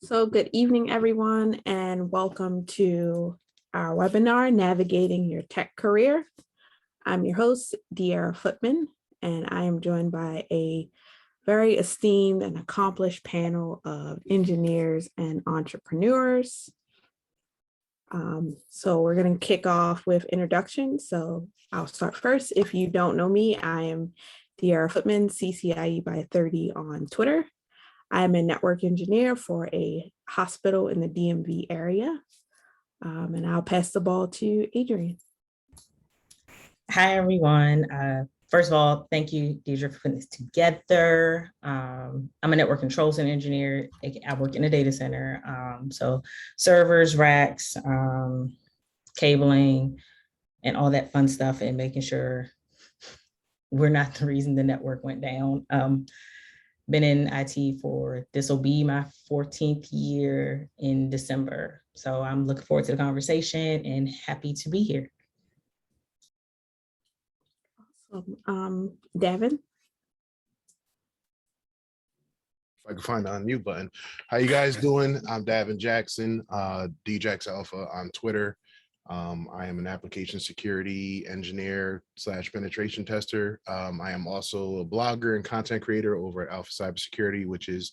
So good evening, everyone, and welcome to our webinar, Navigating Your Tech Career. I'm your host, Deirra Footman, and I am joined by a very esteemed and accomplished panel of engineers and entrepreneurs. So we're going to kick off with introductions. So I'll start first. If you don't know me, I am Deirra Footman, CCIE by 30 on Twitter. I'm a network engineer for a hospital in the DMV area. And I'll pass the ball to Adrian. Hi, everyone. First of all, thank you, Deidre, for putting this together. I'm a network controls and engineer. I work in a data center. So servers, racks, cabling, and all that fun stuff, and making sure we're not the reason the network went down. Been in IT for, this will be my 14th year in December. So I'm looking forward to the conversation and happy to be here. Awesome. Davin. If I can find the unmute button. How you guys doing? I'm Davin Jackson, DJax Alpha on Twitter. I am an application security engineer / penetration tester. I am also a blogger and content creator over at Alpha CyberSecurity, which is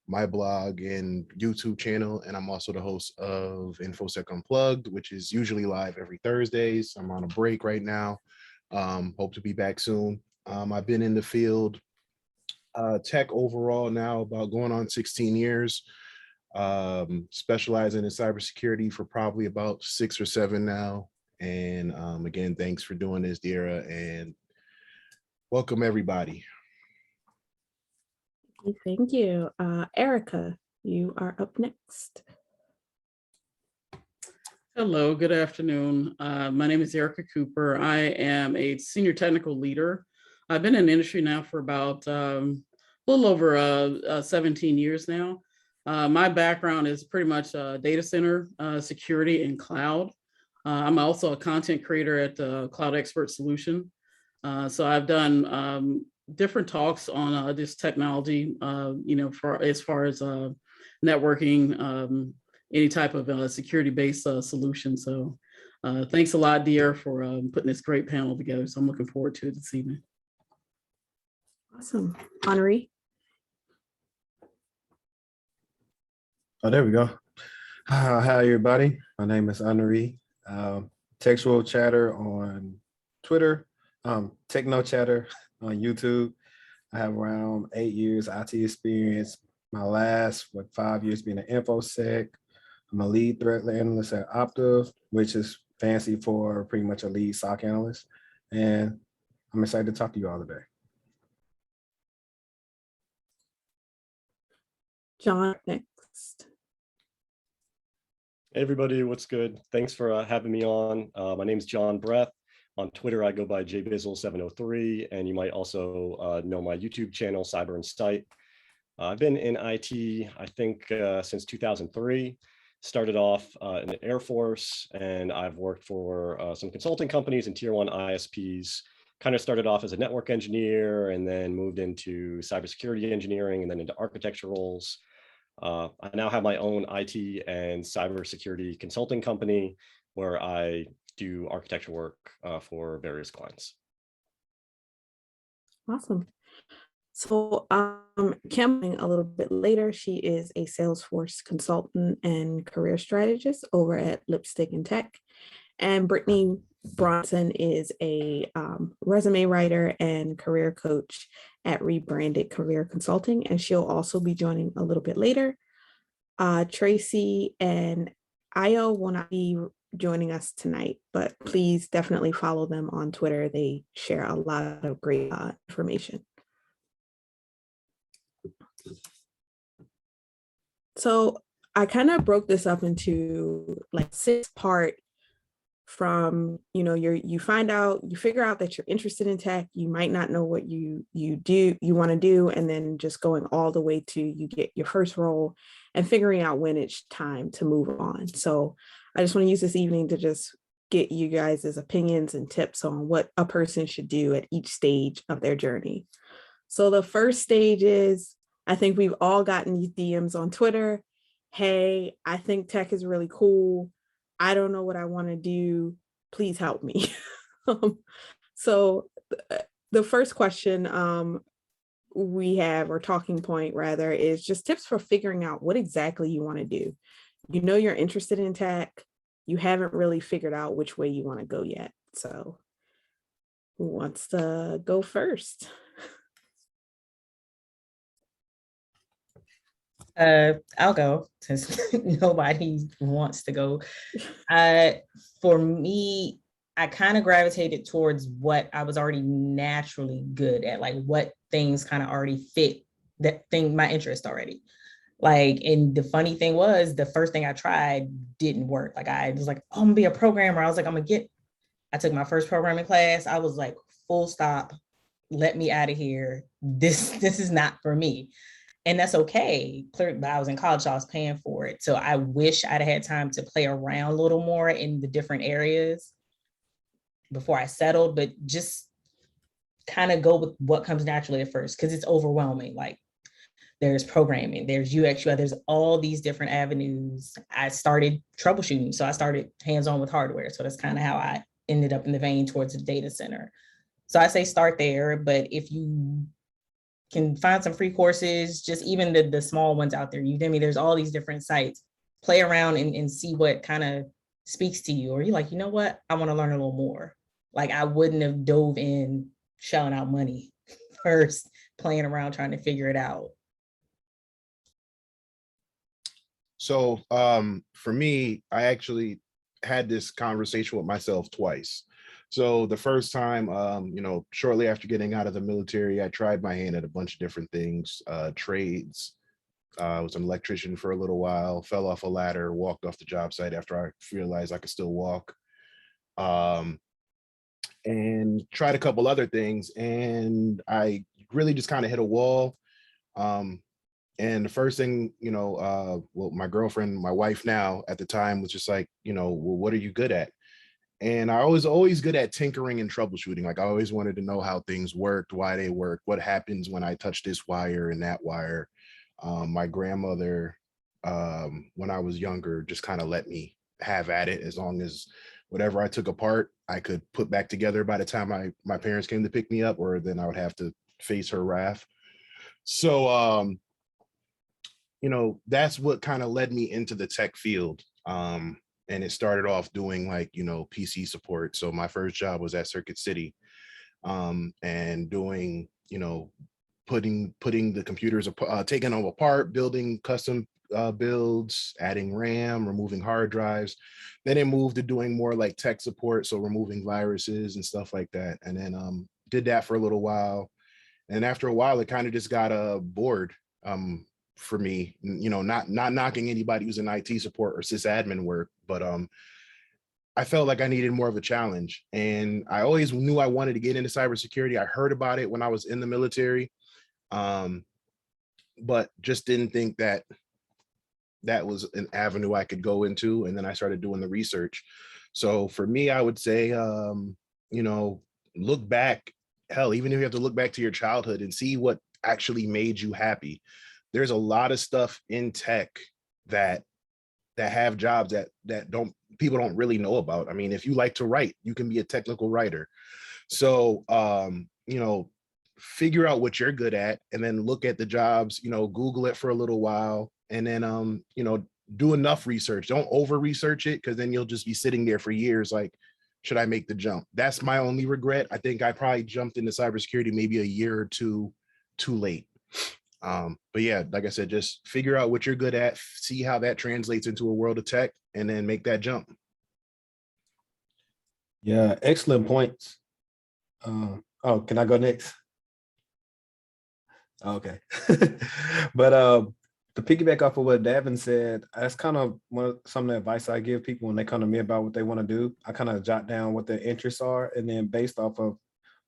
my blog and YouTube channel. And I'm also the host of InfoSec Unplugged, which is usually live every Thursdays. I'm on a break right now. Hope to be back soon. I've been in the field tech overall now about going on 16 years. Specializing in cybersecurity for probably about 6 or 7 now. And again, thanks for doing this, Deirra, and welcome everybody. Thank you. Erica, you are up next. Hello, good afternoon. My name is Erica Cooper. I am a senior technical leader. I've been in the industry now for about a little over 17 years now. My background is pretty much data center security and cloud. I'm also a content creator at the Cloud Expert Solution. So I've done different talks on this technology, as far as networking, any type of security-based solution. So thanks a lot, Deirra, for putting this great panel together. So I'm looking forward to it this evening. Awesome. Hénri. Oh, there we go. Hi, everybody. My name is Hénri. Textual chatter on Twitter, Techno chatter on YouTube. I have around 8 years IT experience. My last, 5 years being an InfoSec. I'm a lead threat analyst at Optiv, which is fancy for pretty much a lead SOC analyst. And I'm excited to talk to you all today. John, next. Hey everybody, what's good? Thanks for having me on. My name is John Breth. On Twitter, I go by JBizzle703, and you might also know my YouTube channel, Cyber Insight. I've been in IT, I think, since 2003. Started off in the Air Force, and I've worked for some consulting companies and tier 1 ISPs. Kind of started off as a network engineer and then moved into cybersecurity engineering and then into architecture roles. I now have my own IT and cybersecurity consulting company where I do architecture work for various clients. Awesome. So Kim, a little bit later, she is a Salesforce consultant and career strategist over at Lipstick and Tech. And Brittany Bronson is a resume writer and career coach at Rebranded Career Consulting, and she'll also be joining a little bit later. Tracy and Ayo will not be joining us tonight, but please definitely follow them on Twitter. They share a lot of great information. So I kind of broke this up into like 6-part. From, you figure out that you're interested in tech, you might not know what you want to do, and then just going all the way to you get your first role and figuring out when it's time to move on. So I just want to use this evening to just get you guys' opinions and tips on what a person should do at each stage of their journey. So the first stage is, I think we've all gotten these DMs on Twitter. hey, I think tech is really cool. I don't know what I want to do. Please help me. So the first question we have, or talking point rather, is just tips for figuring out what exactly you want to do. You know you're interested in tech. You haven't really figured out which way you want to go yet. So who wants to go first? I'll go since nobody wants to go. For me, I kind of gravitated towards what I was already naturally good at, like what things kind of already fit that thing, my interest already. Like, and the funny thing was, the first thing I tried didn't work. Like, I was like, oh, I'm gonna be a programmer. I was like, I took my first programming class. I was like, full stop, let me out of here. This is not for me. And that's okay. Clearly, but I was in college, so I was paying for it. So I wish I'd had time to play around a little more in the different areas before I settled, but just kind of go with what comes naturally at first, because it's overwhelming. Like, there's programming, there's UX, UI, there's all these different avenues. I started troubleshooting, so I started hands-on with hardware. So that's kind of how I ended up in the vein towards the data center. So I say start there, but if you can find some free courses, just even the small ones out there, Udemy, there's all these different sites, play around and see what kind of speaks to you. Or you're like, you know what, I want to learn a little more. Like, I wouldn't have dove in shelling out money first, playing around, trying to figure it out. So for me, I actually had this conversation with myself twice. So the first time, shortly after getting out of the military, I tried my hand at a bunch of different things, trades. I was an electrician for a little while, fell off a ladder, walked off the job site after I realized I could still walk. And tried a couple other things, and I really just kind of hit a wall. And the first thing, my girlfriend, my wife now at the time, was just like, well, what are you good at? And I was always good at tinkering and troubleshooting. Like, I always wanted to know how things worked, why they worked, what happens when I touch this wire and that wire. My grandmother, when I was younger, just kind of let me have at it, as long as whatever I took apart, I could put back together by the time my parents came to pick me up, or then I would have to face her wrath. So, that's what kind of led me into the tech field. And it started off doing like, PC support. So my first job was at Circuit City, and doing, putting the computers, taking them apart, building custom builds, adding RAM, removing hard drives. Then it moved to doing more like tech support, so removing viruses and stuff like that. And then did that for a little while. And after a while, it kind of just got bored for me. Not knocking anybody who's in IT support or sysadmin work, but I felt like I needed more of a challenge. And I always knew I wanted to get into cybersecurity. I heard about it when I was in the military, but just didn't think that was an avenue I could go into. And then I started doing the research. So for me, I would say, look back. Hell, even if you have to look back to your childhood and see what actually made you happy. There's a lot of stuff in tech that have jobs that people don't really know about. I mean, if you like to write, you can be a technical writer. So, figure out what you're good at, and then look at the jobs, Google it for a little while, and then, do enough research. Don't over research it, because then you'll just be sitting there for years like, should I make the jump? That's my only regret. I think I probably jumped into cybersecurity maybe a year or two too late. But yeah, like I said, just figure out what you're good at, see how that translates into a world of tech, and then make that jump. Yeah, excellent points. Can I go next? Okay. But to piggyback off of what Davin said, that's kind of some of the advice I give people when they come to me about what they want to do. I kind of jot down what their interests are, and then based off of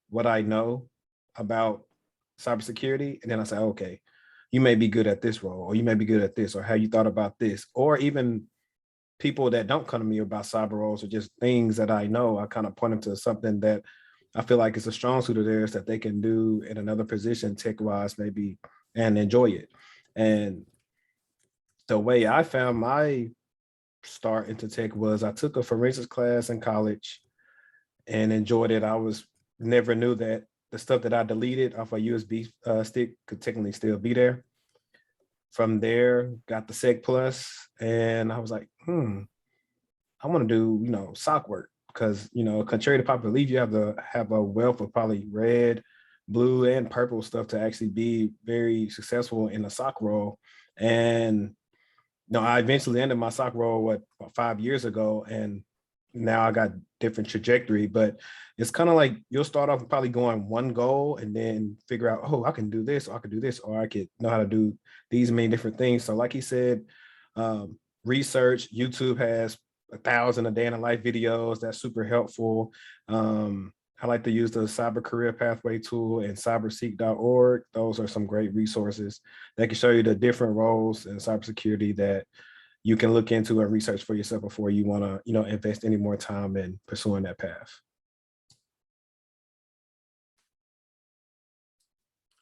what I know about cybersecurity, and then I say, okay, you may be good at this role, or you may be good at this, or how you thought about this, or even people that don't come to me about cyber roles, or just things that I know, I kind of point them to something that I feel like it's a strong suit of theirs that they can do in another position, tech-wise maybe, and enjoy it. And the way I found my start into tech was I took a forensics class in college and enjoyed it. I was never knew that the stuff that I deleted off a USB stick could technically still be there. From there, got the Sec Plus, and I was like, I want to do, SOC work because, contrary to popular belief, you have to have a wealth of probably red, blue, and purple stuff to actually be very successful in a SOC role. And I eventually ended my SOC role, about 5 years ago, and now I got different trajectory, but it's kind of like you'll start off probably going one goal and then figure out, oh, I can do this, or I could do this, or I could know how to do these many different things. So like he said, research, YouTube has 1,000 a day in a life videos. That's super helpful. I like to use the Cyber Career Pathway tool and cyberseek.org. Those are some great resources that can show you the different roles in cybersecurity that you can look into and research for yourself before you want to, invest any more time in pursuing that path.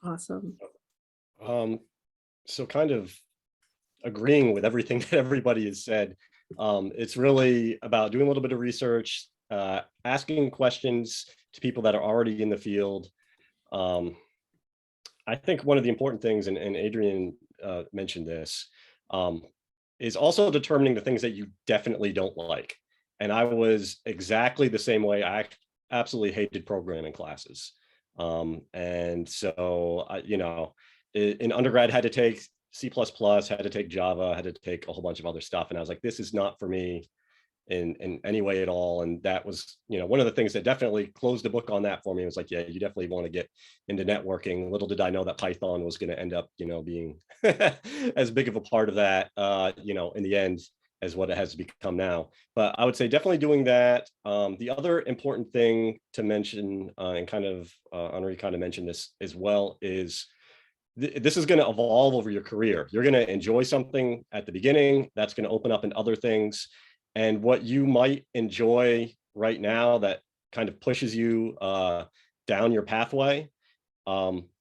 Awesome. So kind of agreeing with everything that everybody has said, it's really about doing a little bit of research, asking questions to people that are already in the field. I think one of the important things, and Adrian mentioned this, is also determining the things that you definitely don't like. And I was exactly the same way. I absolutely hated programming classes. And so, in undergrad, had to take C++, had to take Java, had to take a whole bunch of other stuff. And I was like, this is not for me in any way at all. And that was, one of the things that definitely closed the book on that for me. It was like, yeah, you definitely want to get into networking. Little did I know that Python was going to end up, being as big of a part of that, in the end, as what it has become now. But I would say definitely doing that. The other important thing to mention, and kind of Hénri kind of mentioned this as well, is this is going to evolve over your career. You're going to enjoy something at the beginning. That's going to open up in other things. And what you might enjoy right now that kind of pushes you down your pathway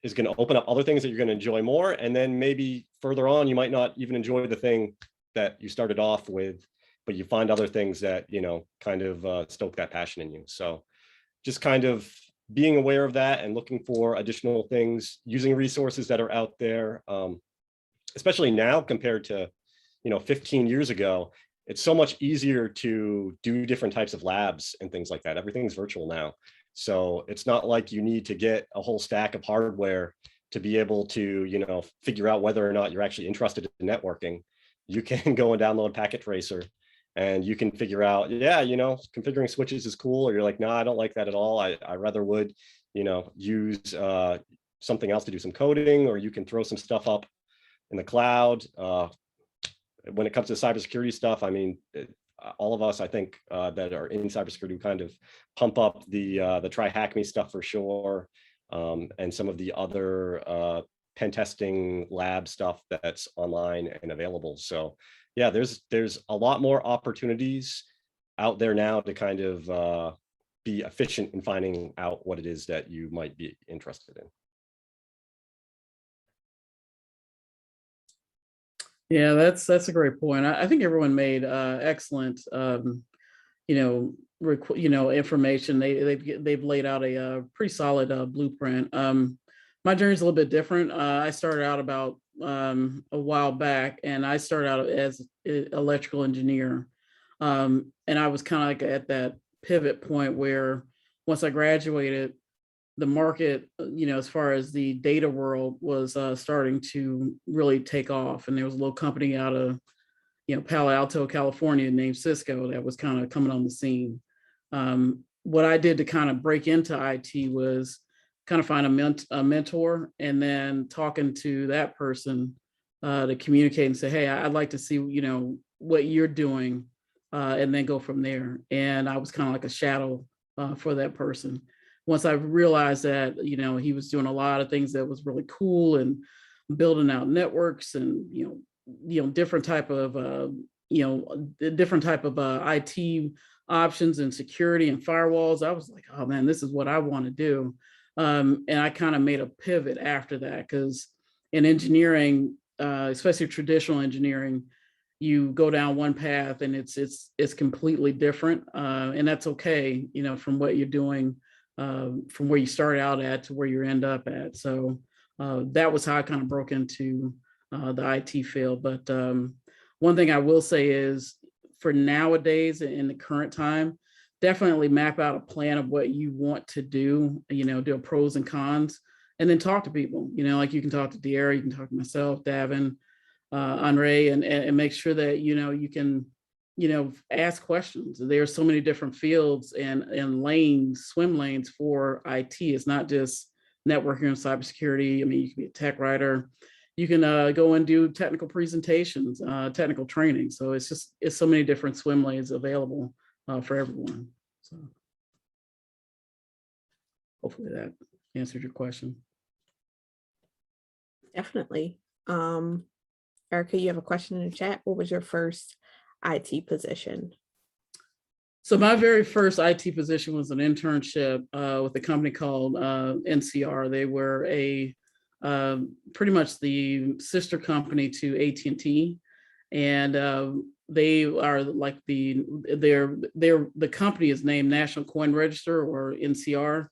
is going to open up other things that you're going to enjoy more. And then maybe further on, you might not even enjoy the thing that you started off with, but you find other things that, kind of stoke that passion in you. So just kind of being aware of that and looking for additional things, using resources that are out there, especially now compared to, 15 years ago. It's so much easier to do different types of labs and things like that. Everything's virtual now. So it's not like you need to get a whole stack of hardware to be able to, figure out whether or not you're actually interested in networking. You can go and download Packet Tracer and you can figure out, yeah, configuring switches is cool. Or you're like, no, I don't like that at all. I rather would, use something else to do some coding, or you can throw some stuff up in the cloud. When it comes to cybersecurity stuff, I mean, all of us, I think, that are in cybersecurity kind of pump up the Try Hack Me stuff for sure, and some of the other pen testing lab stuff that's online and available. So yeah, there's a lot more opportunities out there now to kind of be efficient in finding out what it is that you might be interested in. Yeah, that's a great point. I think everyone made excellent, information. They've laid out a pretty solid blueprint. My journey is a little bit different. I started out about a while back, and I started out as an electrical engineer, and I was kind of like at that pivot point where once I graduated, the market, as far as the data world was starting to really take off. And there was a little company out of, Palo Alto, California named Cisco that was kind of coming on the scene. What I did to kind of break into IT was kind of find a mentor, and then talking to that person to communicate and say, hey, I'd like to see, what you're doing, and then go from there. And I was kind of like a shadow for that person. Once I realized that, he was doing a lot of things that was really cool and building out networks and, different type of IT options and security and firewalls, I was like, oh man, this is what I want to do. And I kind of made a pivot after that, because in engineering, especially traditional engineering, you go down one path and it's completely different, and that's okay, you know, from what you're doing, from where you start out at to where you end up at. So that was how I kind of broke into the IT field. But one thing I will say is, for nowadays in the current time, definitely map out a plan of what you want to do, you know, do a pros and cons, and then talk to people, you know, like you can talk to Deirra, you can talk to myself, Davin, Hénri, and make sure that, you know, you can, you know, ask questions. There are so many different fields and lanes, swim lanes for IT. It's not just networking and cybersecurity. I mean, you can be a tech writer. You can go and do technical presentations, technical training. So it's so many different swim lanes available for everyone. So hopefully that answered your question. Definitely. Erica, you have a question in the chat. What was your first IT position? So my very first IT position was an internship with a company called NCR. They were pretty much the sister company to AT&T, and they are like the company is named National Coin Register, or NCR.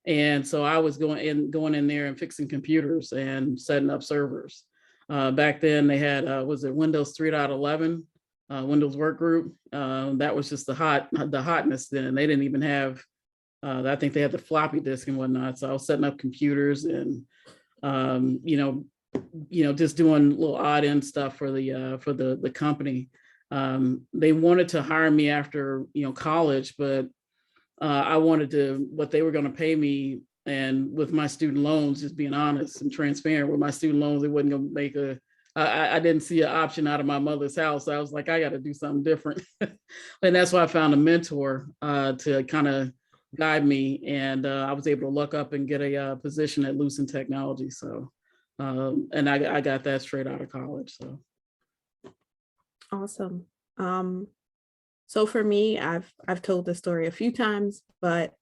And so I was going in there and fixing computers and setting up servers. Back then they had was it Windows 3.11, Windows Workgroup. That was just the hotness then. They didn't even have I think they had the floppy disk and whatnot. So I was setting up computers and you know, just doing little odd end stuff for the company. They wanted to hire me after, you know, college, but I wanted what they were going to pay me, and with my student loans, just being honest and transparent with my student loans, it wasn't going to make I didn't see an option out of my mother's house. So I was like, I got to do something different. And that's why I found a mentor to kind of guide me. And I was able to look up and get a position at Lucent Technology. So, and I got that straight out of college. So. Awesome. So for me, I've told this story a few times, but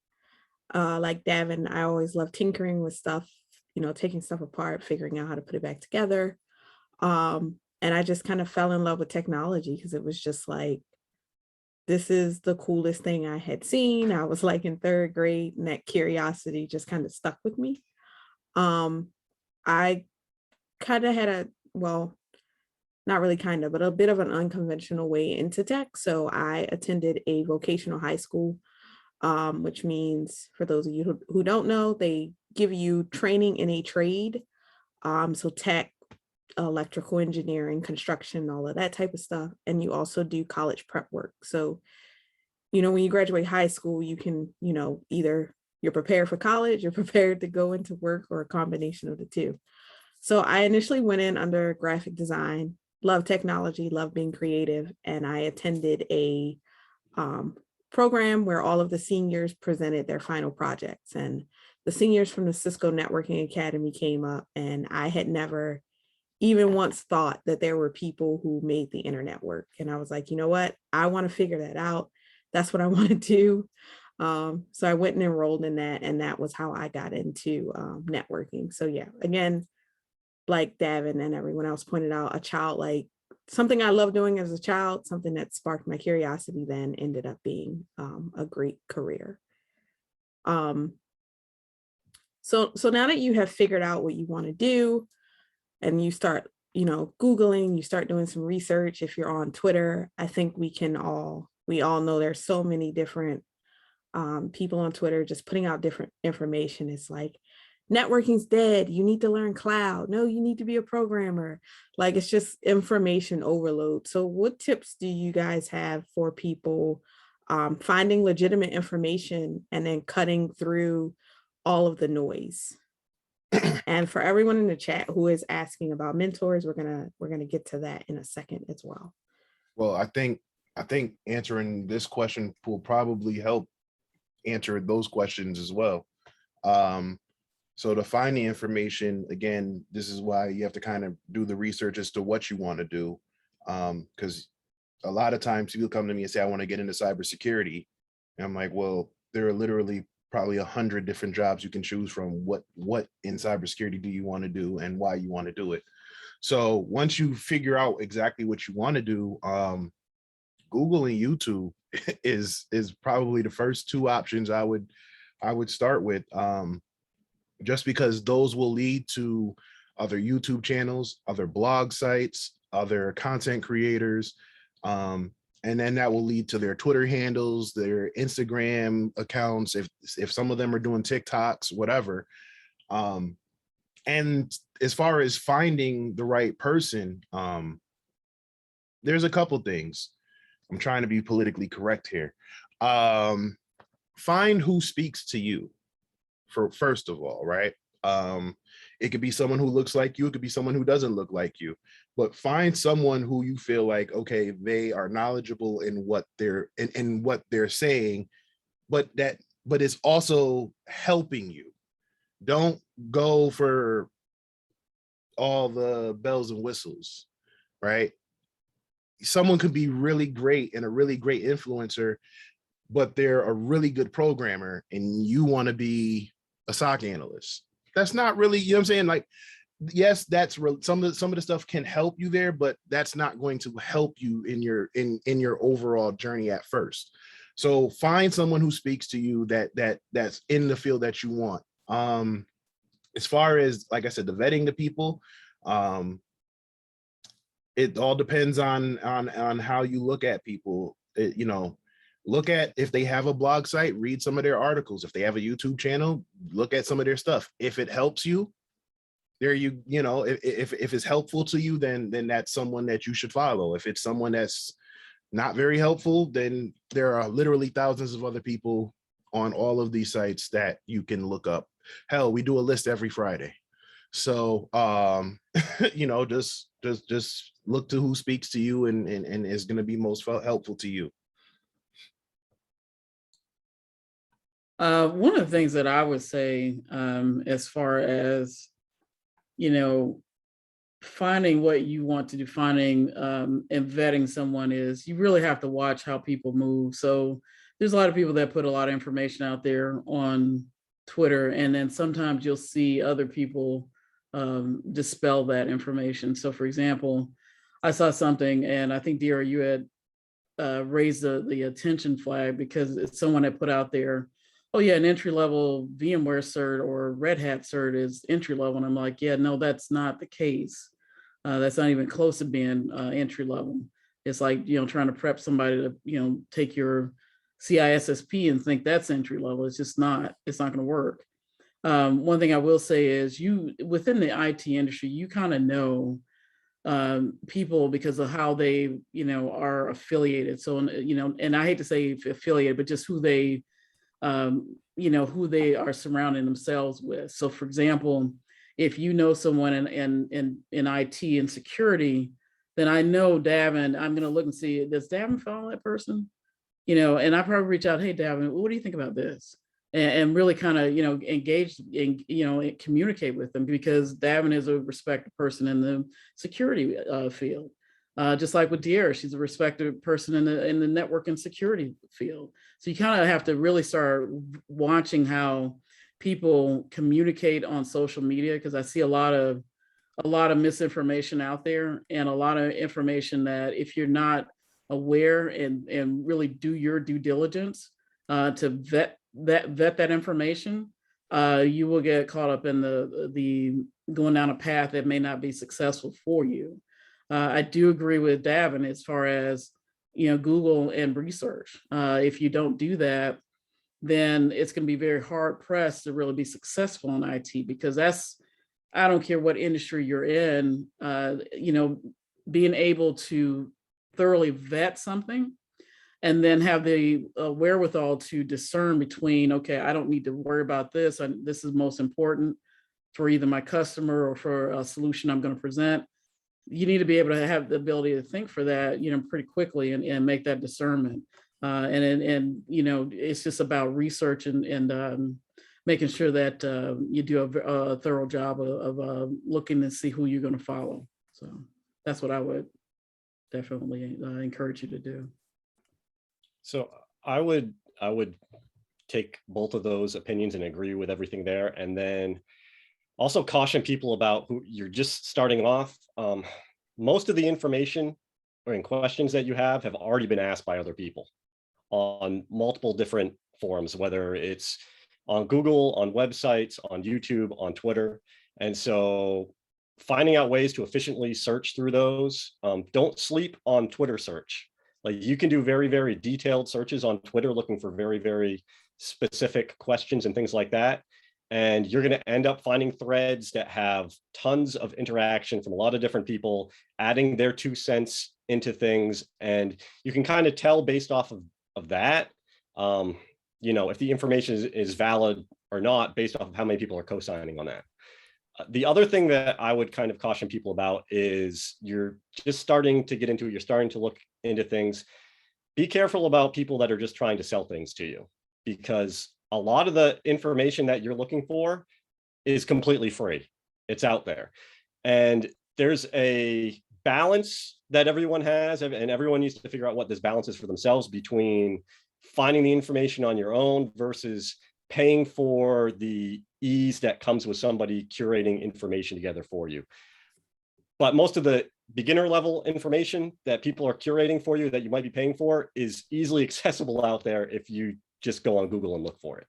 like Davin, I always love tinkering with stuff, you know, taking stuff apart, figuring out how to put it back together. And I just kind of fell in love with technology because it was just like, this is the coolest thing I had seen. I was like in third grade, and that curiosity just kind of stuck with me. I kind of had not really kind of, but a bit of an unconventional way into tech. So I attended a vocational high school, which means, for those of you who don't know, they give you training in a trade. So tech, electrical engineering, construction, all of that type of stuff. And you also do college prep work. So, you know, when you graduate high school, you can, you know, either you're prepared for college, you're prepared to go into work, or a combination of the two. So I initially went in under graphic design, love technology, love being creative. And I attended a program where all of the seniors presented their final projects, and the seniors from the Cisco Networking Academy came up, and I had never even once thought that there were people who made the internet work. And I was like, you know what? I want to figure that out. That's what I want to do. So I went and enrolled in that, and that was how I got into networking. So yeah, again, like Davin and everyone else pointed out, something I loved doing as a child, something that sparked my curiosity, then ended up being a great career. So now that you have figured out what you want to do, and you start, you know, Googling, you start doing some research. If you're on Twitter, I think we all know there's so many different people on Twitter just putting out different information. It's like, networking's dead. You need to learn cloud. No, you need to be a programmer. Like, it's just information overload. So what tips do you guys have for people finding legitimate information and then cutting through all of the noise? And for everyone in the chat who is asking about mentors, we're gonna get to that in a second as well. Well, I think answering this question will probably help answer those questions as well. So to find the information, again, this is why you have to kind of do the research as to what you want to do. Because a lot of times people come to me and say, I want to get into cybersecurity. And I'm like, well, there are literally probably 100 different jobs you can choose from. What in cybersecurity do you want to do and why you want to do it? So once you figure out exactly what you want to do, Google and YouTube is probably the first two options I would start with, just because those will lead to other YouTube channels, other blog sites, other content creators, and then that will lead to their Twitter handles, their Instagram accounts, if some of them are doing TikToks, whatever. And as far as finding the right person, there's a couple things. I'm trying to be politically correct here. Find who speaks to you, first of all, right? It could be someone who looks like you, it could be someone who doesn't look like you, but find someone who you feel like, okay, they are knowledgeable in what they're in what they're saying, but it's also helping you. Don't go for all the bells and whistles, right? Someone could be really great and a really great influencer, but they're a really good programmer and you want to be a SOC analyst. That's not really, you know what I'm saying? Like, yes, that's some of the stuff can help you there, but that's not going to help you in your overall journey at first. So find someone who speaks to you that's in the field that you want. As far as, like I said, the vetting the people, it all depends on how you look at people. Look at if they have a blog site, read some of their articles. If they have a YouTube channel, look at some of their stuff. If it helps you, if it's helpful to you, then that's someone that you should follow. If it's someone that's not very helpful, then there are literally thousands of other people on all of these sites that you can look up. Hell, we do a list every Friday. So, just look to who speaks to you and is going to be most helpful to you. One of the things that I would say, as far as, finding what you want to do, finding and vetting someone, is you really have to watch how people move. So there's a lot of people that put a lot of information out there on Twitter, and then sometimes you'll see other people dispel that information. So for example, I saw something, and I think Deirra, you had raised the attention flag because it's someone that put out there, oh yeah, an entry-level VMware cert or Red Hat cert is entry-level. And I'm like, yeah, no, that's not the case. That's not even close to being entry-level. It's like, trying to prep somebody to, take your CISSP and think that's entry-level. It's just not, it's not gonna work. One thing I will say is within the IT industry, you kind of know people because of how they, are affiliated. So, and I hate to say affiliated, but just who they, who they are surrounding themselves with. So for example, if you know someone in IT and security, then I know Davin, I'm going to look and see, does Davin follow that person? And I probably reach out, hey, Davin, what do you think about this? And really kind of, engage and, communicate with them, because Davin is a respected person in the security field. Just like with Deirra, she's a respected person in the network and security field. So you kind of have to really start watching how people communicate on social media, because I see a lot of misinformation out there, and a lot of information that if you're not aware and really do your due diligence to vet that information, you will get caught up in the going down a path that may not be successful for you. I do agree with Davin as far as, Google and research. If you don't do that, then it's going to be very hard pressed to really be successful in IT, because I don't care what industry you're in, being able to thoroughly vet something and then have the wherewithal to discern between, okay, I don't need to worry about this. This is most important for either my customer or for a solution I'm going to present. You need to be able to have the ability to think for that, pretty quickly and make that discernment. And it's just about research and making sure that you do a thorough job of looking to see who you're going to follow. So that's what I would definitely encourage you to do. So I would take both of those opinions and agree with everything there. And then also caution people about who you're just starting off. Most of the information or questions that you have already been asked by other people on multiple different forums, whether it's on Google, on websites, on YouTube, on Twitter. And so finding out ways to efficiently search through those. Don't sleep on Twitter search. Like, you can do very, very detailed searches on Twitter looking for very, very specific questions and things like that. And you're going to end up finding threads that have tons of interaction from a lot of different people adding their 2 cents into things. And you can kind of tell based off of that, if the information is valid or not based off of how many people are co-signing on that. The other thing that I would kind of caution people about is you're starting to look into things. Be careful about people that are just trying to sell things to you, because a lot of the information that you're looking for is completely free. It's out there. And there's a balance that everyone has, and everyone needs to figure out what this balance is for themselves between finding the information on your own versus paying for the ease that comes with somebody curating information together for you. But most of the beginner level information that people are curating for you that you might be paying for is easily accessible out there if you just go on Google and look for it.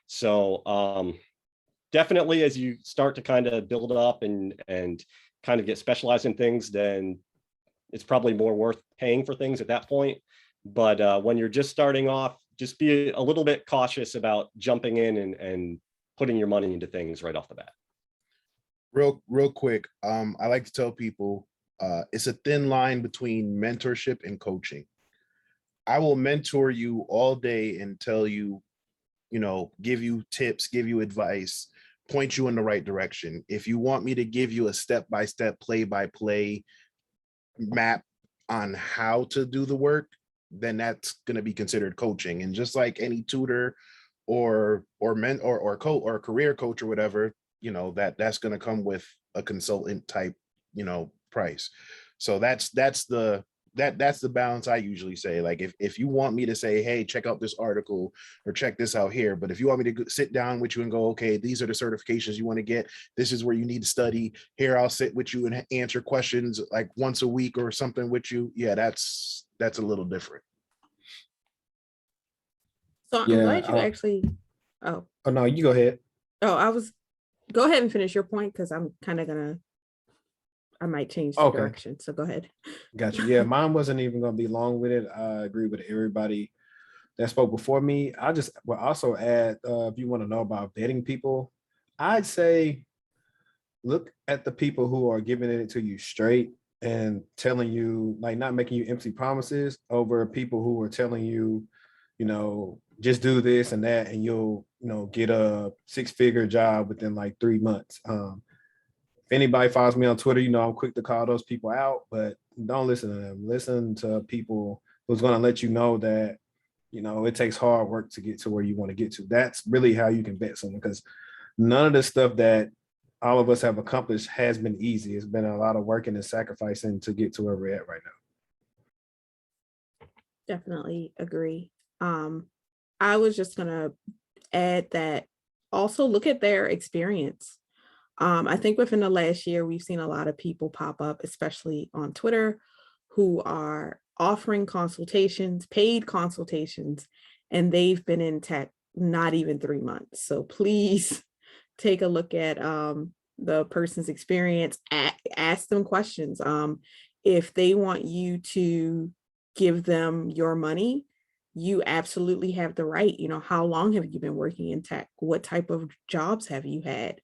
So definitely as you start to kind of build up and kind of get specialized in things, then it's probably more worth paying for things at that point. But when you're just starting off, just be a little bit cautious about jumping in and putting your money into things right off the bat. Real quick, I like to tell people it's a thin line between mentorship and coaching. I will mentor you all day and tell you, give you tips, give you advice, point you in the right direction. If you want me to give you a step-by-step, play-by-play map on how to do the work, then that's going to be considered coaching. And just like any tutor or career coach or whatever, that's going to come with a consultant type, price. So that's the balance I usually say. Like, if you want me to say, hey, check out this article or check this out here, but if you want me to sit down with you and go, okay, these are the certifications you want to get, this is where you need to study here, I'll sit with you and answer questions like once a week or something with you. Yeah, that's a little different. So I'm glad you actually. Oh no, you go ahead. Go ahead and finish your point, because I'm kind of I might change the direction. So go ahead. Gotcha. Yeah, mine wasn't even going to be long with it. I agree with everybody that spoke before me. I just will also add, if you want to know about vetting people, I'd say look at the people who are giving it to you straight and telling you, like, not making you empty promises, over people who are telling you, just do this and that, and you'll, get a 6-figure job within like 3 months. If anybody follows me on Twitter, I'm quick to call those people out, but don't listen to them. Listen to people who's going to let you know that, it takes hard work to get to where you want to get to. That's really how you can vet someone, because none of the stuff that all of us have accomplished has been easy. It's been a lot of working and sacrificing to get to where we're at right now. Definitely agree. I was just going to add that also look at their experience. I think within the last year, we've seen a lot of people pop up, especially on Twitter, who are offering consultations, paid consultations, and they've been in tech not even 3 months. So please take a look at the person's experience, ask them questions. If they want you to give them your money, you absolutely have the right. How long have you been working in tech? What type of jobs have you had?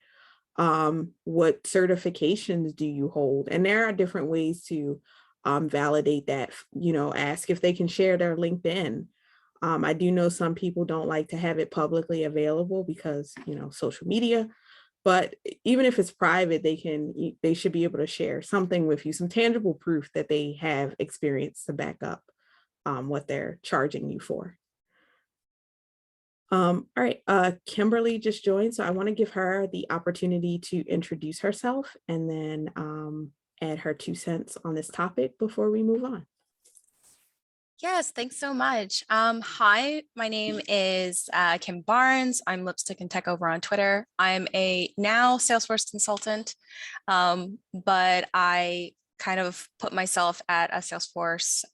What certifications do you hold? And there are different ways to validate that. Ask if they can share their LinkedIn. I do know some people don't like to have it publicly available because, social media, but even if it's private, they should be able to share something with you, some tangible proof that they have experience to back up what they're charging you for. All right, Kimberly just joined, so I want to give her the opportunity to introduce herself and then add her 2 cents on this topic before we move on. Yes, thanks so much. Hi, my name is Kim Barnes. I'm Lipstick and Tech over on Twitter. I'm a now Salesforce consultant, but I kind of put myself at a Salesforce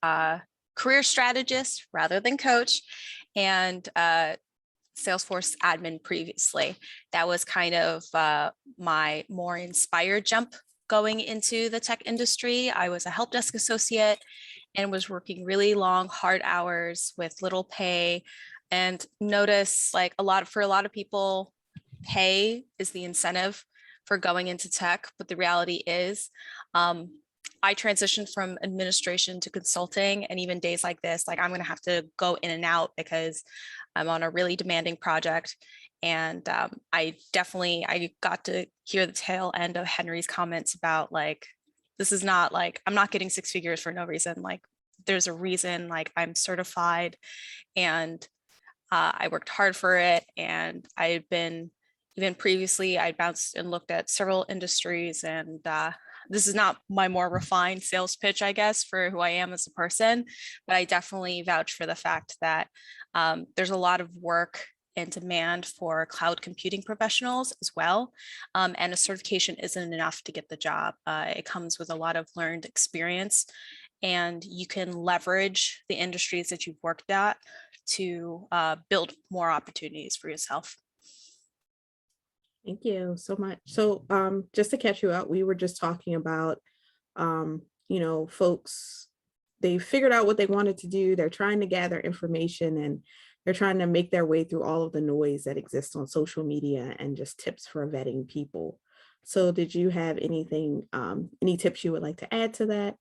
career strategist rather than coach, and Salesforce admin previously. That was kind of my more inspired jump going into the tech industry. I was a help desk associate and was working really long, hard hours with little pay, and notice like for a lot of people, pay is the incentive for going into tech. But the reality is, I transitioned from administration to consulting, and even days like this, like I'm going to have to go in and out because I'm on a really demanding project. And I got to hear the tail end of Hénri's comments about like, this is not like, I'm not getting six figures for no reason. Like there's a reason, like I'm certified and I worked hard for it. And I've been, even previously, I bounced and looked at several industries, and this is not my more refined sales pitch, I guess, for who I am as a person, but I definitely vouch for the fact that there's a lot of work and demand for cloud computing professionals as well. And a certification isn't enough to get the job. It comes with a lot of learned experience, and you can leverage the industries that you've worked at to build more opportunities for yourself. Thank you so much. So just to catch you out, we were just talking about, folks, they figured out what they wanted to do. They're trying to gather information and they're trying to make their way through all of the noise that exists on social media and just tips for vetting people. So did you have anything, any tips you would like to add to that?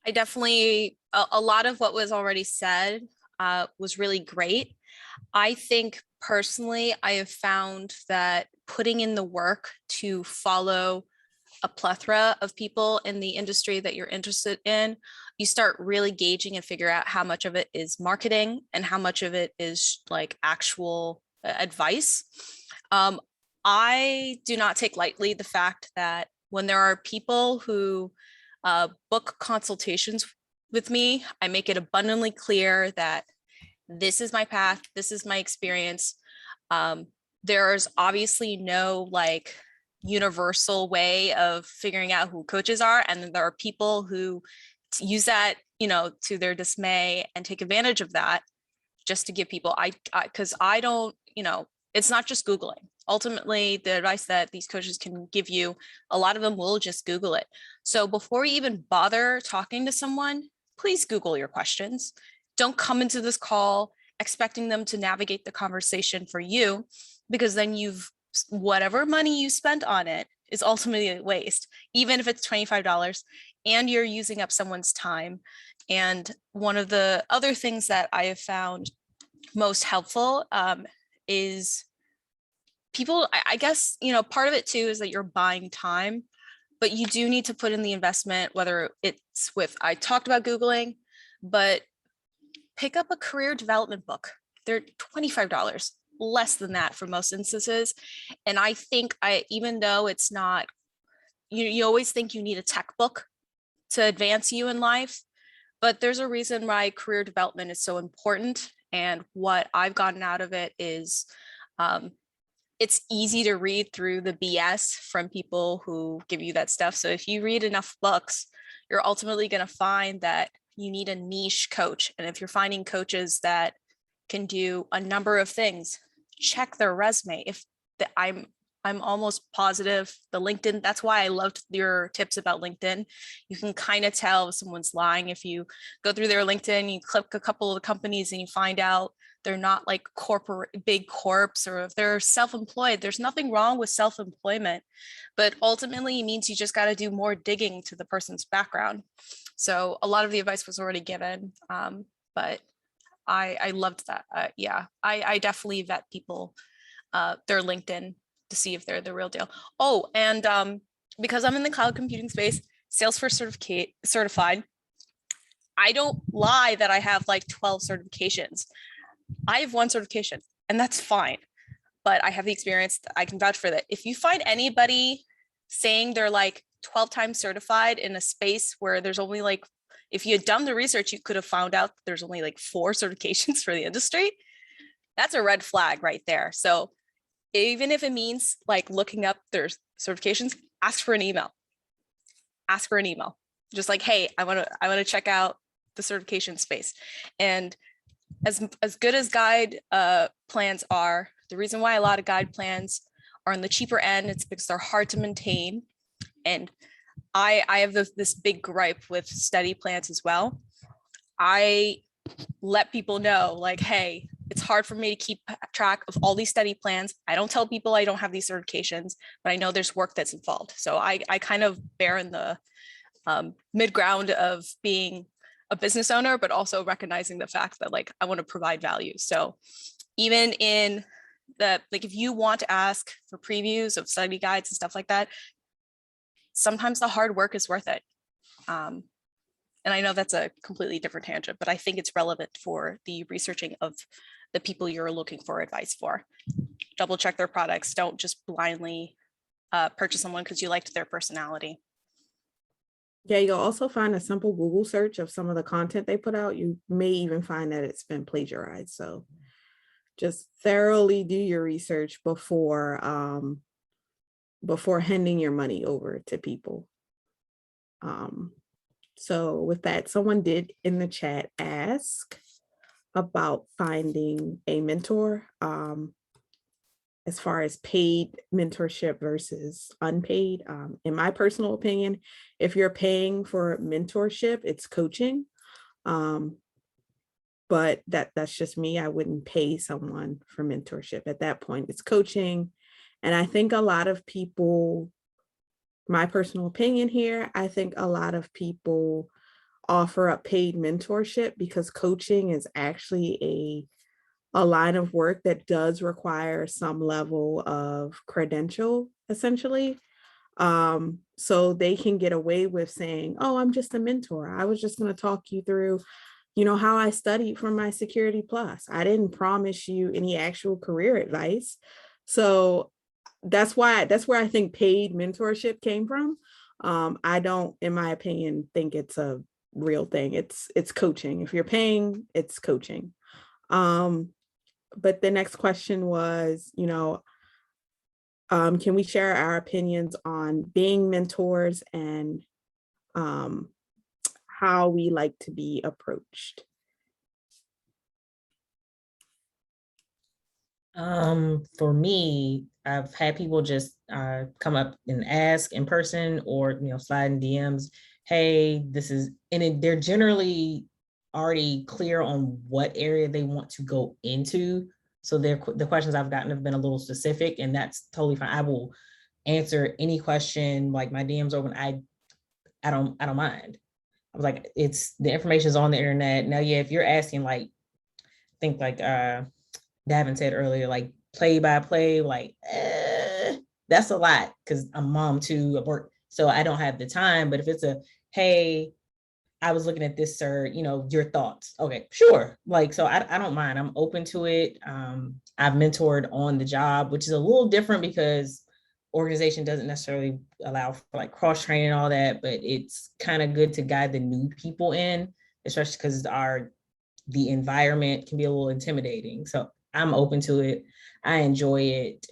I definitely, a lot of what was already said was really great. I think personally, I have found that putting in the work to follow a plethora of people in the industry that you're interested in, you start really gauging and figure out how much of it is marketing and how much of it is like actual advice. I do not take lightly the fact that when there are people who book consultations with me, I make it abundantly clear that this is my path, this is my experience. There's obviously no like universal way of figuring out who coaches are, and then there are people who use that, to their dismay and take advantage of that just to give people, because I don't, it's not just Googling. Ultimately, the advice that these coaches can give you, a lot of them will just Google it. So before you even bother talking to someone, please Google your questions. Don't come into this call expecting them to navigate the conversation for you, because then whatever money you spent on it is ultimately a waste, even if it's $25 and you're using up someone's time. And one of the other things that I have found most helpful is people, I guess, part of it too is that you're buying time, but you do need to put in the investment, whether it's I talked about Googling, but pick up a career development book. They're $25, less than that for most instances. And I think even though it's not, you always think you need a tech book to advance you in life, but there's a reason why career development is so important. And what I've gotten out of it is it's easy to read through the BS from people who give you that stuff. So if you read enough books, you're ultimately going to find that you need a niche coach. And if you're finding coaches that can do a number of things, check their resume. I'm almost positive the LinkedIn, that's why I loved your tips about LinkedIn. You can kind of tell if someone's lying. If you go through their LinkedIn, you click a couple of the companies and you find out they're not like big corps, or if they're self-employed. There's nothing wrong with self-employment, but ultimately it means you just got to do more digging to the person's background. So a lot of the advice was already given, but I loved that. I definitely vet people, their LinkedIn, to see if they're the real deal. Oh, and because I'm in the cloud computing space, Salesforce certified, I don't lie that I have like 12 certifications. I have one certification and that's fine, but I have the experience. I can vouch for that. If you find anybody saying they're like 12 times certified in a space where there's only like If you had done the research, you could have found out that there's only like 4 certifications for the industry. That's a red flag right there. So even if it means like looking up their certifications, ask for an email. Ask for an email. Just like, hey, I want to check out the certification space. And as good as guide plans are, the reason why a lot of guide plans are on the cheaper end, it's because they're hard to maintain. And I have this big gripe with study plans as well. I let people know like, hey, it's hard for me to keep track of all these study plans. I don't tell people I don't have these certifications, but I know there's work that's involved. So I kind of bear in the mid ground of being a business owner, but also recognizing the fact that like I want to provide value. So even in the, like if you want to ask for previews of study guides and stuff like that, sometimes the hard work is worth it. And I know that's a completely different tangent, but I think it's relevant for the researching of the people you're looking for advice for. Double check their products. Don't just blindly purchase someone because you liked their personality. Yeah, you'll also find a simple Google search of some of the content they put out. You may even find that it's been plagiarized. So just thoroughly do your research before handing your money over to people. So with that, someone did in the chat ask about finding a mentor as far as paid mentorship versus unpaid. In my personal opinion, if you're paying for mentorship, it's coaching. But that's just me. I wouldn't pay someone for mentorship. At that point, it's coaching. And I think a lot of people, my personal opinion here, I think a lot of people offer up paid mentorship because coaching is actually a line of work that does require some level of credential, essentially. So they can get away with saying, oh, I'm just a mentor. I was just going to talk you through, how I studied for my Security Plus. I didn't promise you any actual career advice. So that's where I think paid mentorship came from. I don't, in my opinion, think it's a real thing. It's coaching. If you're paying, it's coaching. But the next question was, can we share our opinions on being mentors and how we like to be approached? For me, I've had people just come up and ask in person or, slide in DMs, hey, this is, and they're generally already clear on what area they want to go into. So the questions I've gotten have been a little specific, and that's totally fine. I will answer any question, like my DM's open. I don't mind. I was like, it's the information is on the internet. Now, yeah, if you're asking like, think like Davin said earlier, like play by play, like that's a lot because I'm a mom too, I work, so I don't have the time. But if it's a, hey, I was looking at this, sir, your thoughts. Okay, sure. Like, so I don't mind. I'm open to it. I've mentored on the job, which is a little different because organization doesn't necessarily allow for like cross training and all that, but it's kind of good to guide the new people in, especially because the environment can be a little intimidating. So I'm open to it. I enjoy it.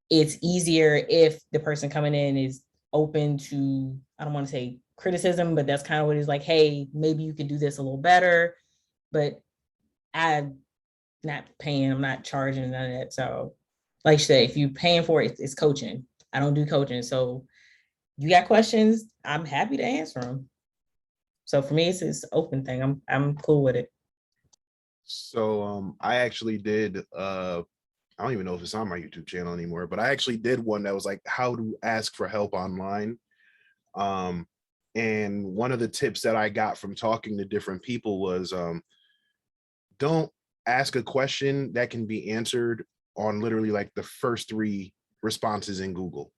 It's easier if the person coming in is open to, I don't want to say criticism, but that's kind of what it's like, hey, maybe you could do this a little better, but I'm not paying, I'm not charging none of that. So like you said, if you're paying for it, it's coaching. I don't do coaching. So you got questions, I'm happy to answer them. So for me, it's this open thing. I'm cool with it. So I actually did, I don't even know if it's on my YouTube channel anymore, but I actually did one that was like how to ask for help online. And one of the tips that I got from talking to different people was don't ask a question that can be answered on literally like the first 3 responses in Google,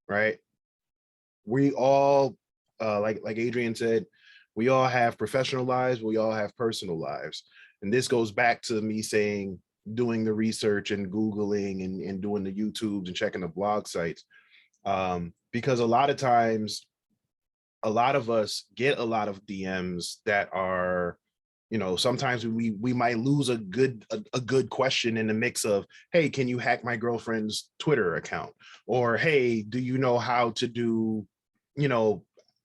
right? We all, like Adrian said, we all have professional lives, we all have personal lives. And this goes back to me saying, doing the research and Googling and doing the YouTubes and checking the blog sites. Because a lot of times a lot of us get a lot of DMs that are, sometimes we might lose a good question in the mix of, hey, can you hack my girlfriend's Twitter account? Or, hey, do you know how to do,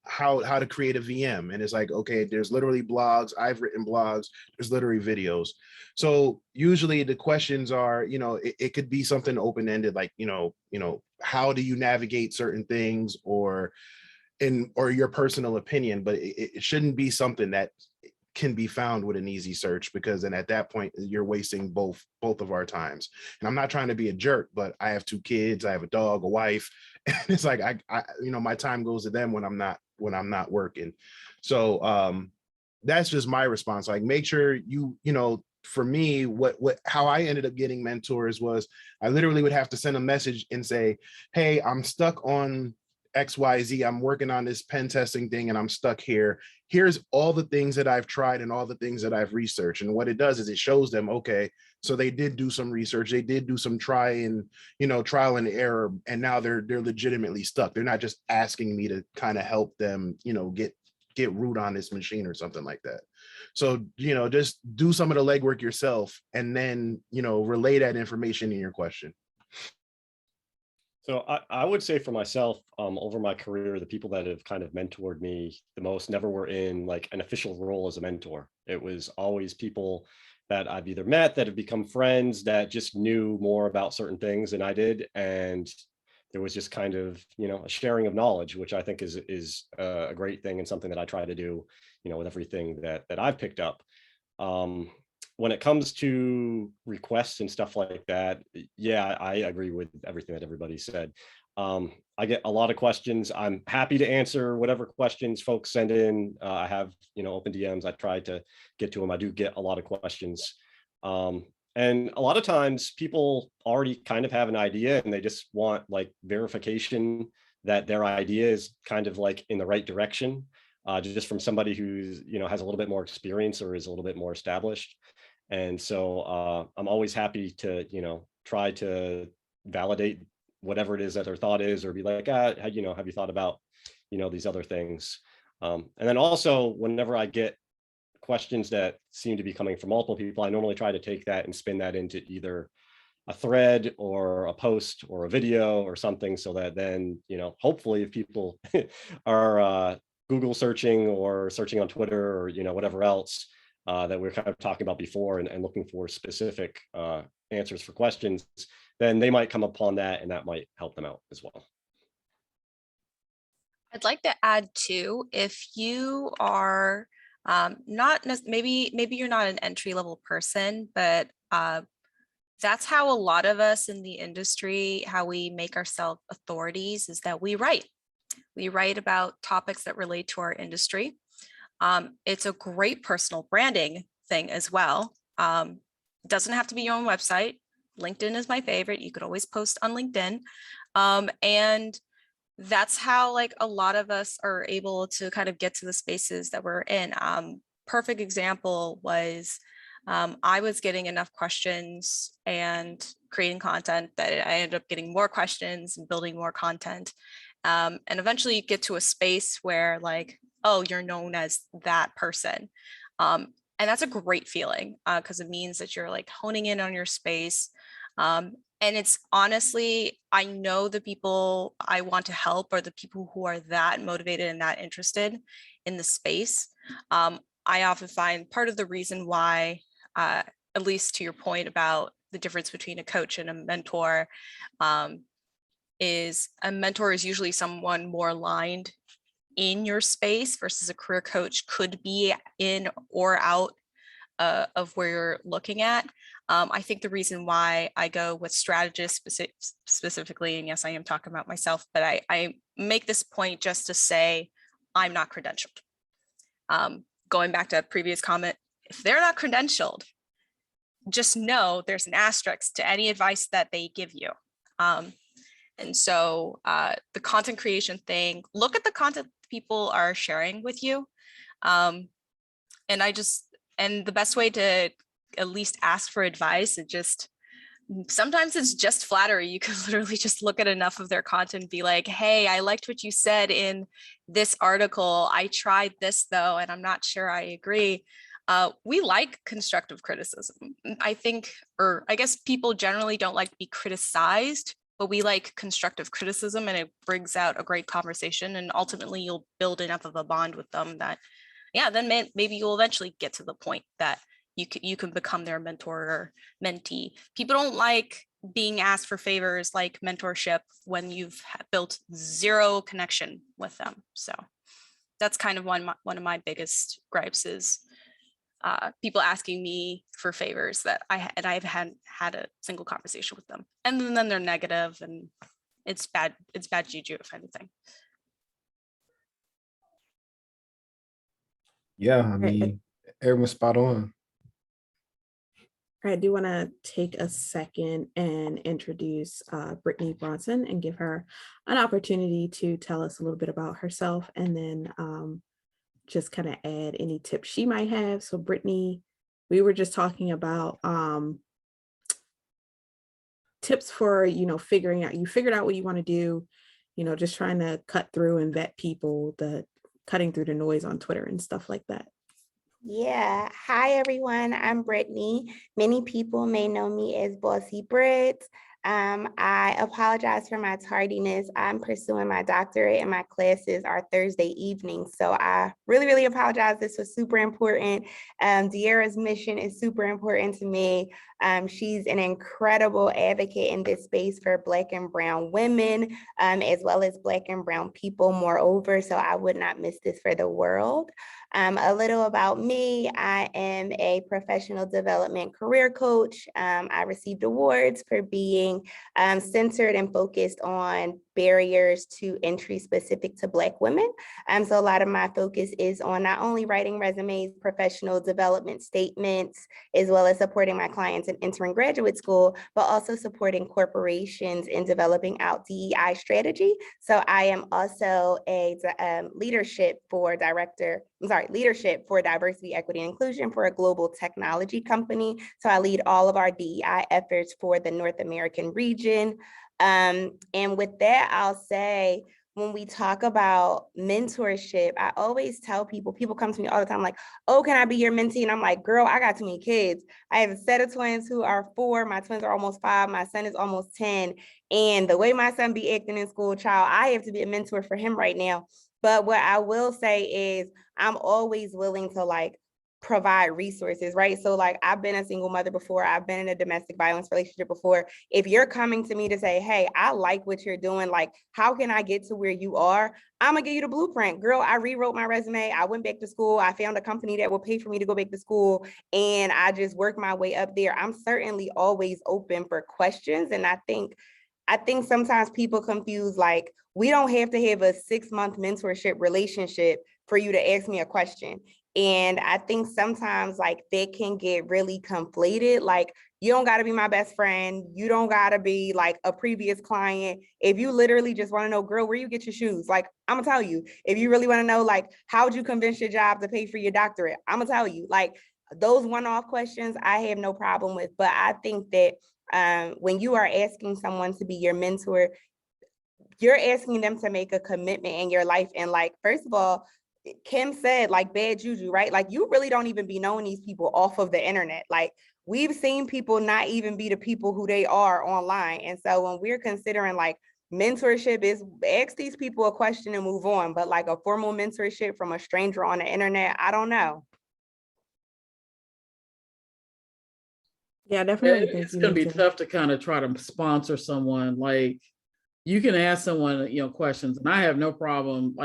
how to create a VM? And it's like, okay, there's literally blogs. I've written blogs. There's literally videos. So usually the questions are, it could be something open-ended, like, how do you navigate certain things, or your personal opinion, but it shouldn't be something that can be found with an easy search, because then at that point you're wasting both of our times. And I'm not trying to be a jerk, but I have 2 kids, I have a dog, a wife, and it's like I my time goes to them when I'm not working. So that's just my response. Like, make sure for me, how I ended up getting mentors was I literally would have to send a message and say, hey, I'm stuck on XYZ. I'm working on this pen testing thing and I'm stuck here. Here's all the things that I've tried and all the things that I've researched. And what it does is it shows them, okay, so they did do some research. They did do some trial and error. And now they're legitimately stuck. They're not just asking me to kind of help them, get root on this machine or something like that. So, just do some of the legwork yourself and then, relay that information in your question. So I would say for myself, over my career, the people that have kind of mentored me the most never were in like an official role as a mentor. It was always people that I've either met, that have become friends, that just knew more about certain things than I did. And there was just kind of, a sharing of knowledge, which I think is a great thing and something that I try to do, with everything that I've picked up. When it comes to requests and stuff like that, yeah, I agree with everything that everybody said. I get a lot of questions. I'm happy to answer whatever questions folks send in. I have, open DMs. I try to get to them. I do get a lot of questions. And a lot of times people already kind of have an idea and they just want like verification that their idea is kind of like in the right direction, just from somebody who's, has a little bit more experience or is a little bit more established. And so I'm always happy to, try to validate whatever it is that their thought is, or be like, have you thought about, these other things? And then also whenever I get questions that seem to be coming from multiple people, I normally try to take that and spin that into either a thread or a post or a video or something, so that then, hopefully if people are Google searching or searching on Twitter or, whatever else, that we're kind of talking about before and looking for specific answers for questions, then they might come upon that and that might help them out as well. I'd like to add too, if you are maybe you're not an entry level person, but that's how a lot of us in the industry, how we make ourselves authorities, is that we write about topics that relate to our industry. It's a great personal branding thing as well. It doesn't have to be your own website. LinkedIn is my favorite. You could always post on LinkedIn. And that's how like a lot of us are able to kind of get to the spaces that we're in. Perfect example was I was getting enough questions and creating content that I ended up getting more questions and building more content. And eventually you get to a space where like, oh, you're known as that person. And that's a great feeling because it means that you're like honing in on your space. And it's honestly, I know the people I want to help are the people who are that motivated and that interested in the space. I often find part of the reason why, at least to your point about the difference between a coach and a mentor, is a mentor is usually someone more aligned in your space versus a career coach could be in or out of where you're looking at. I think the reason why I go with strategists specifically, and yes, I am talking about myself, but I make this point just to say I'm not credentialed. Going back to a previous comment, if they're not credentialed, just know there's an asterisk to any advice that they give you. And so the content creation thing, look at the content people are sharing with you. And the best way to at least ask for advice is just sometimes it's just flattery. You can literally just look at enough of their content and be like, hey, I liked what you said in this article. I tried this though, and I'm not sure I agree. We like constructive criticism. I think, or I guess people generally don't like to be criticized, but we like constructive criticism, and it brings out a great conversation. And ultimately you'll build enough of a bond with them that, yeah, then maybe you'll eventually get to the point that you can become their mentor or mentee. People don't like being asked for favors like mentorship when you've built zero connection with them. So that's kind of one of my biggest gripes is people asking me for favors that I've had a single conversation with them, and then they're negative, and it's bad juju if anything. Yeah, I mean, everyone's spot on. I do want to take a second and introduce Brittany Bronson and give her an opportunity to tell us a little bit about herself, and then just kind of add any tips she might have. So Brittany, we were just talking about tips for, figuring out, you figured out what you want to do, just trying to cut through and vet people, cutting through the noise on Twitter and stuff like that. Yeah. Hi, everyone. I'm Brittany. Many people may know me as Bossy Brett. I apologize for my tardiness. I'm pursuing my doctorate and my classes are Thursday evening. So I really, really apologize. This was super important. Deirra's mission is super important to me. She's an incredible advocate in this space for Black and Brown women, as well as Black and Brown people, moreover. So I would not miss this for the world. A little about me. I am a professional development career coach. I received awards for being centered and focused on barriers to entry specific to Black women. So a lot of my focus is on not only writing resumes, professional development statements, as well as supporting my clients in entering graduate school, but also supporting corporations in developing out DEI strategy. So I am also a leadership for diversity, equity, and inclusion for a global technology company. So I lead all of our DEI efforts for the North American region. And with that, I'll say, when we talk about mentorship, I always tell people come to me all the time like, oh, can I be your mentee? And I'm like, girl, I got too many kids. I have a set of twins who are 4. My twins are almost 5. My son is almost 10. And the way my son be acting in school, child, I have to be a mentor for him right now. But what I will say is I'm always willing to provide resources, right? So I've been a single mother before. I've been in a domestic violence relationship before. If you're coming to me to say, hey, I like what you're doing, how can I get to where you are? I'm gonna give you the blueprint. Girl, I rewrote my resume. I went back to school. I found a company that will pay for me to go back to school. And I just worked my way up there. I'm certainly always open for questions. And I think sometimes people confuse, we don't have to have a 6-month mentorship relationship for you to ask me a question. And I think sometimes they can get really conflated. You don't got to be my best friend. You don't got to be a previous client. If you literally just want to know, girl, where you get your shoes? I'm gonna tell you. If you really want to know, how would you convince your job to pay for your doctorate? I'm gonna tell you. Those one-off questions, I have no problem with. But I think that when you are asking someone to be your mentor, you're asking them to make a commitment in your life. And first of all, Kim said, bad juju, right? You really don't even be knowing these people off of the internet. We've seen people not even be the people who they are online. And so when we're considering mentorship, is ask these people a question and move on. But a formal mentorship from a stranger on the internet, I don't know. Yeah, definitely. It's going to be tough to kind of try to sponsor someone. You can ask someone, questions, and I have no problem,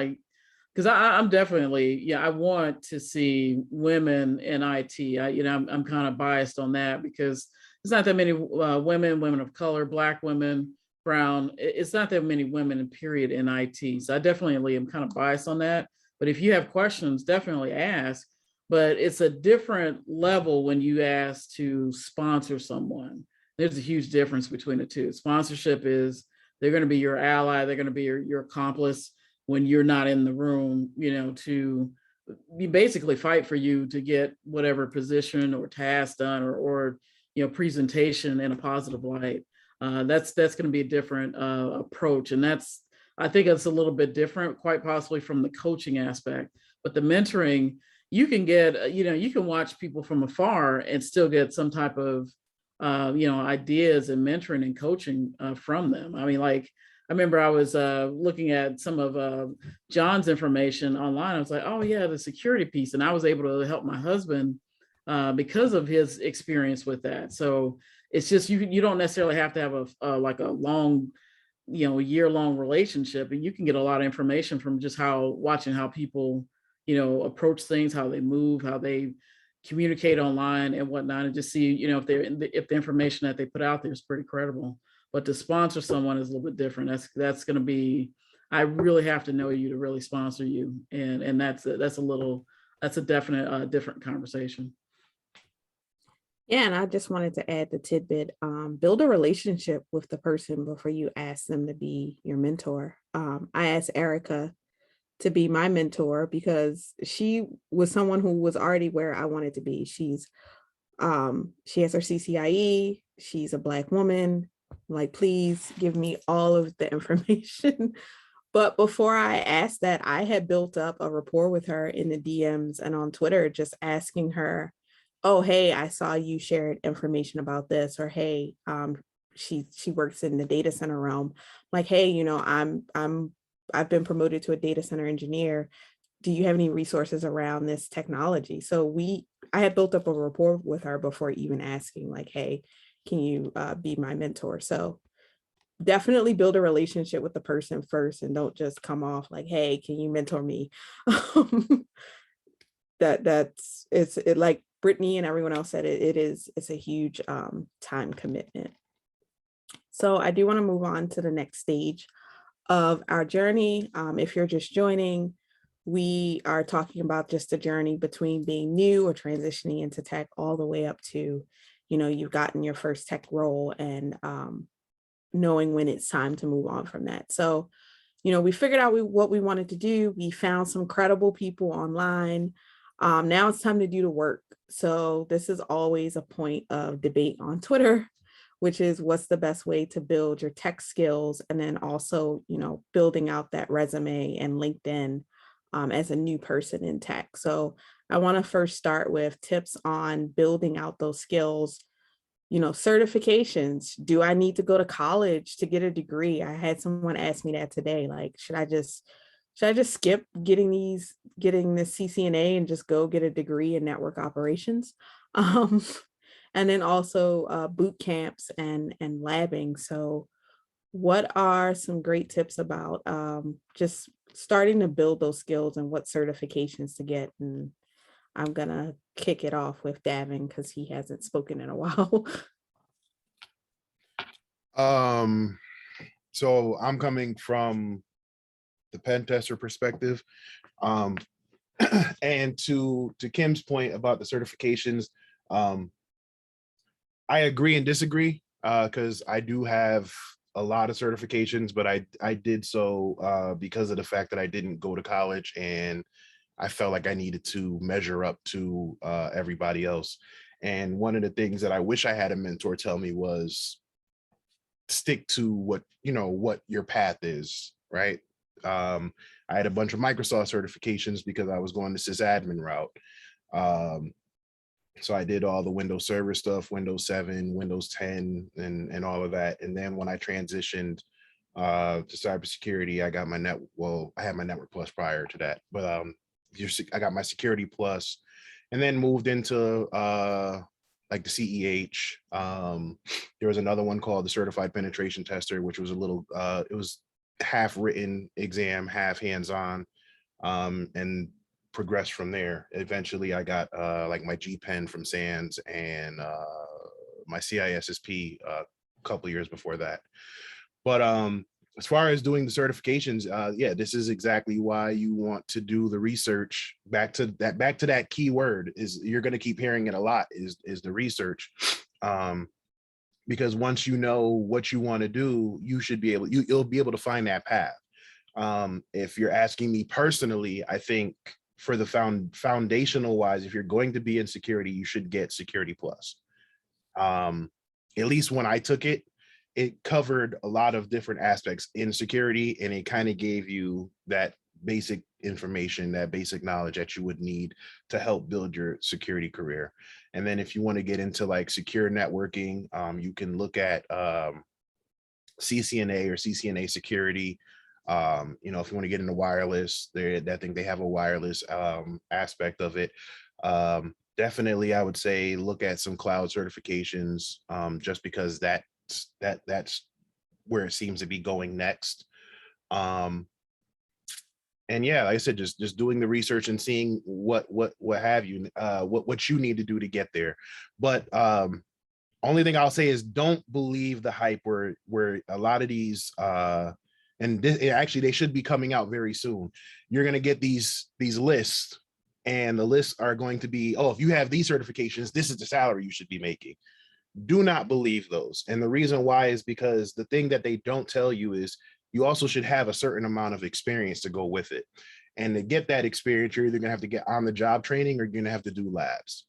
because I'm definitely, I want to see women in IT. I'm kind of biased on that because it's not that many women of color, Black women, brown. It's not that many women, period, in IT. So I definitely am kind of biased on that. But if you have questions, definitely ask. But it's a different level when you ask to sponsor someone. There's a huge difference between the two. Sponsorship is they're going to be your ally. They're going to be your accomplice when you're not in the room, to basically fight for you to get whatever position or task done or presentation in a positive light. That's going to be a different approach. And I think it's a little bit different, quite possibly from the coaching aspect, but the mentoring, you can get, you can watch people from afar and still get some type of, ideas and mentoring and coaching from them. I mean, like, I remember I was looking at some of John's information online. I was like, oh yeah, the security piece. And I was able to help my husband because of his experience with that. So it's just, you don't necessarily have to have a long, year-long relationship, and you can get a lot of information from just watching how people, approach things, how they move, how they communicate online and whatnot, and just see, if the information that they put out there is pretty credible. But to sponsor someone is a little bit different. That's going to be, I really have to know you to really sponsor you, and that's a definite different conversation. Yeah, and I just wanted to add the tidbit, build a relationship with the person before you ask them to be your mentor. I asked Erica to be my mentor because she was someone who was already where I wanted to be. She has her CCIE, she's a Black woman, like, please give me all of the information. But before I asked that, I had built up a rapport with her in the DMs and on Twitter, just asking her, oh, hey, I saw you shared information about this, or hey, she works in the data center realm. Like, hey, I've been promoted to a data center engineer. Do you have any resources around this technology? So I had built up a rapport with her before even asking, like, hey, can you be my mentor? So definitely build a relationship with the person first, and don't just come off like, hey, can you mentor me? It's like Brittany and everyone else said, it's a huge time commitment. So I do want to move on to the next stage of our journey. If you're just joining, we are talking about just the journey between being new or transitioning into tech all the way up to, you've gotten your first tech role and knowing when it's time to move on from that. So, we figured out what we wanted to do. We found some credible people online. Now it's time to do the work. So this is always a point of debate on Twitter, which is what's the best way to build your tech skills, and then also, building out that resume and LinkedIn as a new person in tech. So I want to first start with tips on building out those skills. Certifications. Do I need to go to college to get a degree? I had someone ask me that today. Like, should I just skip getting the CCNA and just go get a degree in network operations? And then also boot camps and labbing. So what are some great tips about just starting to build those skills and what certifications to get? And I'm gonna kick it off with Davin because he hasn't spoken in a while. So I'm coming from the pen tester perspective. And to Kim's point about the certifications, I agree and disagree, because I do have a lot of certifications, but I did so because of the fact that I didn't go to college, and I felt like I needed to measure up to everybody else. And one of the things that I wish I had a mentor tell me was stick to what your path is, right? I had a bunch of Microsoft certifications because I was going the sysadmin route. So I did all the Windows Server stuff, Windows 7, Windows 10, and all of that. And then when I transitioned to cybersecurity, I got my I had my Network Plus prior to that, but I got my Security Plus, and then moved into like the CEH. There was another one called the Certified Penetration Tester, which was it was half written exam, half hands-on, and progressed from there. Eventually I got like my G-Pen from SANS and my CISSP a couple years before that. But as far as doing the certifications, yeah, this is exactly why you want to do the research. Back to that key word, is you're going to keep hearing it a lot, is the research. Because once you know what you want to do, you'll be able to find that path. If you're asking me personally, I think for the foundational wise, if you're going to be in security, you should get Security Plus. At least when I took it, it covered a lot of different aspects in security, and it kind of gave you that basic information, that basic knowledge that you would need to help build your security career. And then if you want to get into like secure networking, you can look at CCNA or CCNA security. You know, if you want to get into wireless, I think they have a wireless aspect of it. Definitely, I would say look at some cloud certifications, just because that's where it seems to be going next. And yeah, like I said, just doing the research and seeing what have you, what you need to do to get there. But only thing I'll say is don't believe the hype where a lot of these and actually they should be coming out very soon. You're gonna get these lists, and the lists are going to be, oh, if you have these certifications, this is the salary you should be making. Do not believe those. And the reason why is because the thing that they don't tell you is you also should have a certain amount of experience to go with it. And to get that experience, you're either gonna have to get on the job training or you're gonna have to do labs.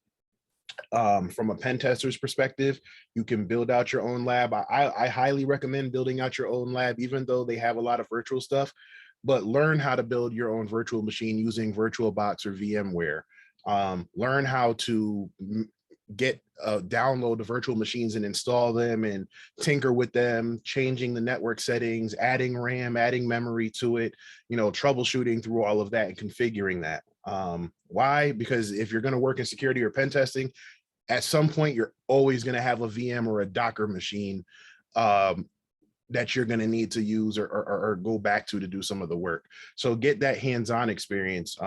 From a pen tester's perspective, you can build out your own lab. I highly recommend building out your own lab, even though they have a lot of virtual stuff, but learn how to build your own virtual machine using VirtualBox or VMware. Learn how to download the virtual machines and install them and tinker with them, changing the network settings, adding RAM, adding memory to it, you know, troubleshooting through all of that and configuring that. Why? Because if you're going to work in security or pen testing, at some point you're always going to have a VM or a Docker machine that you're going to need to use or go back to do some of the work. So get that hands-on experience.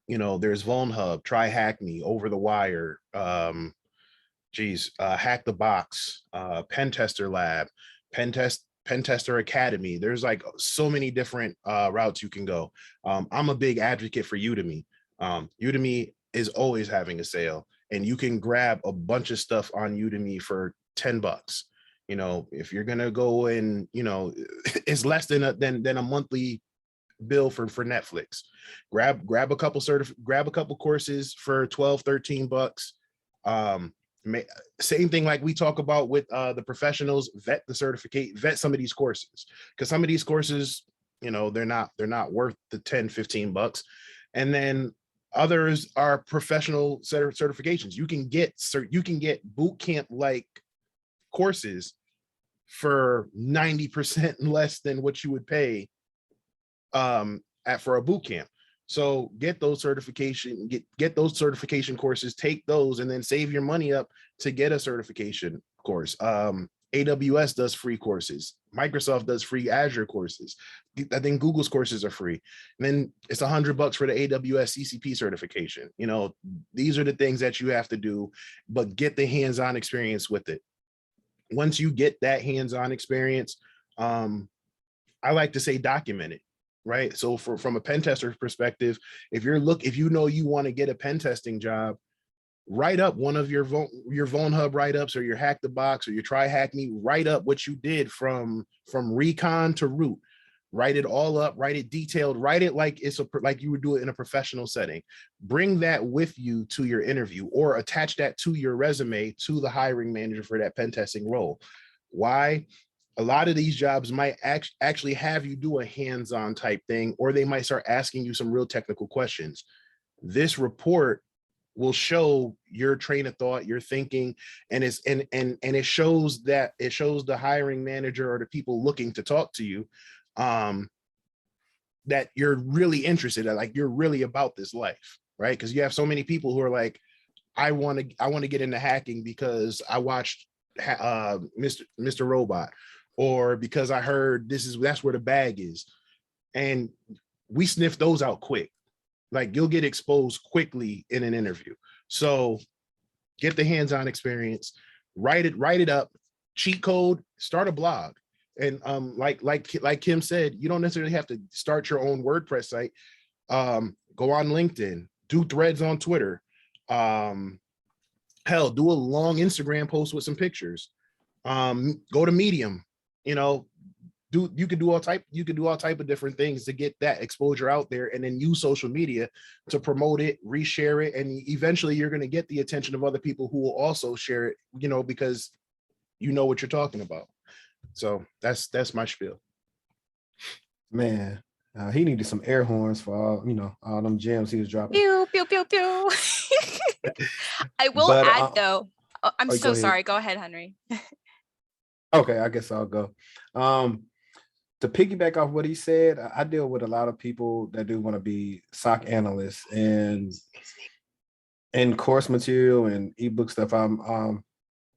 You know, there's VulnHub, try Hack Me, Over the Wire, Hack the Box, Pen Tester Lab, Pen Tester Academy. There's like so many different routes you can go. I'm a big advocate for Udemy. Udemy is always having a sale, and you can grab a bunch of stuff on Udemy for $10. You know, if you're gonna go and, you know, it's less than a monthly bill for Netflix. Grab a couple courses for $12-13. Same thing like we talk about with the professionals. Vet some of these courses, because some of these courses, you know, they're not worth the $10-15. And then others are professional certifications. You can get boot camp like courses for 90% less than what you would pay for a boot camp. So get those certification courses, take those, and then save your money up to get a certification course. AWS does free courses. Microsoft does free Azure courses. I think Google's courses are free. And then it's $100 for the AWS CCP certification. You know, these are the things that you have to do, but get the hands-on experience with it. Once you get that hands-on experience, I like to say document it. Right. So from a pen tester's perspective, if you know you want to get a pen testing job, write up one of your VulnHub write-ups or your Hack the Box or your Try Hack Me, write up what you did from recon to root. Write it all up, write it detailed, write it like like you would do it in a professional setting. Bring that with you to your interview or attach that to your resume to the hiring manager for that pen testing role. Why? A lot of these jobs might actually have you do a hands-on type thing, or they might start asking you some real technical questions. This report will show your train of thought, your thinking, and it shows the hiring manager or the people looking to talk to you that you're really interested, like you're really about this life, right? Because you have so many people who are like, I want to get into hacking because I watched Mr. Robot, or because I heard that's where the bag is. And we sniff those out quick. Like you'll get exposed quickly in an interview. So get the hands-on experience, write it up, cheat code, start a blog. And like Kim said, you don't necessarily have to start your own WordPress site. Go on LinkedIn, do threads on Twitter. Hell, do a long Instagram post with some pictures. Go to Medium. You know, you can do all type of different things to get that exposure out there, and then use social media to promote it, reshare it, and eventually you're going to get the attention of other people who will also share it, because you know what you're talking about. So that's my spiel. Man, he needed some air horns for all them gems he was dropping. Pew, pew, pew, pew. I will But, add though, I'm go so ahead. sorry. Go ahead, Hénri. Okay, I guess I'll go. To piggyback off what he said, I deal with a lot of people that do want to be SOC analysts, and in course material and ebook stuff I'm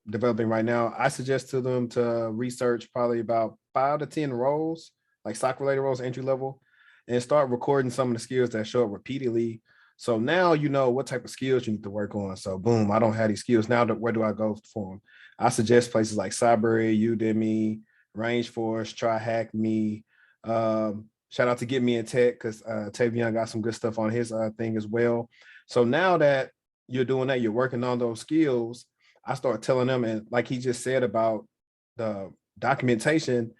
developing right now, I suggest to them to research probably about 5 to 10 roles, like SOC related roles, entry level, and start recording some of the skills that show up repeatedly. So now you know what type of skills you need to work on. So boom, I don't have these skills. Now where do I go for them? I suggest places like Cyber, Udemy, Rangeforce, Try Hack Me. Shout out to Get Me in Tech, because Tavion got some good stuff on his thing as well. So now that you're doing that, you're working on those skills, I start telling them, and like he just said about the documentation,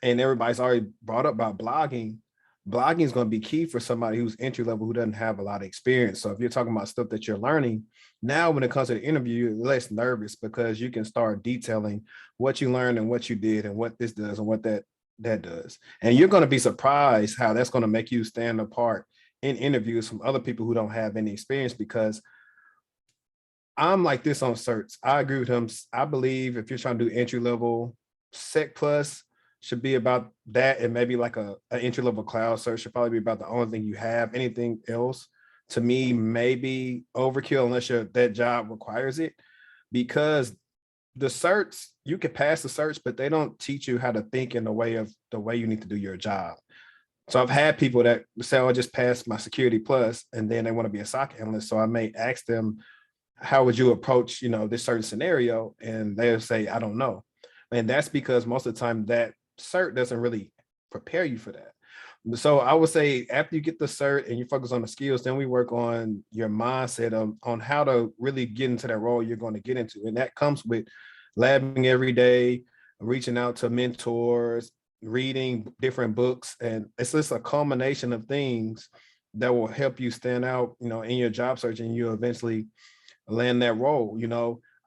and everybody's already brought up about blogging. Blogging is going to be key for somebody who's entry level, who doesn't have a lot of experience. So if you're talking about stuff that you're learning, now when it comes to the interview, you're less nervous because you can start detailing what you learned and what you did and what this does and what that does. And you're going to be surprised how that's going to make you stand apart in interviews from other people who don't have any experience, because I'm like this on certs. I agree with him. I believe if you're trying to do entry level, Sec Plus should be about that, and maybe like an entry level cloud cert should probably be about the only thing you have. Anything else, to me, maybe overkill unless that job requires it, because the certs, you can pass the certs, but they don't teach you how to think in the way you need to do your job. So I've had people that say, oh, I just passed my Security Plus, and then they want to be a SOC analyst. So I may ask them, how would you approach, this certain scenario? And they'll say, I don't know. And that's because most of the time that cert doesn't really prepare you for that. So I would say after you get the cert and you focus on the skills, then we work on your mindset on how to really get into that role you're going to get into. And that comes with labbing every day, reaching out to mentors, reading different books. And it's just a culmination of things that will help you stand out, in your job search, and you eventually land that role.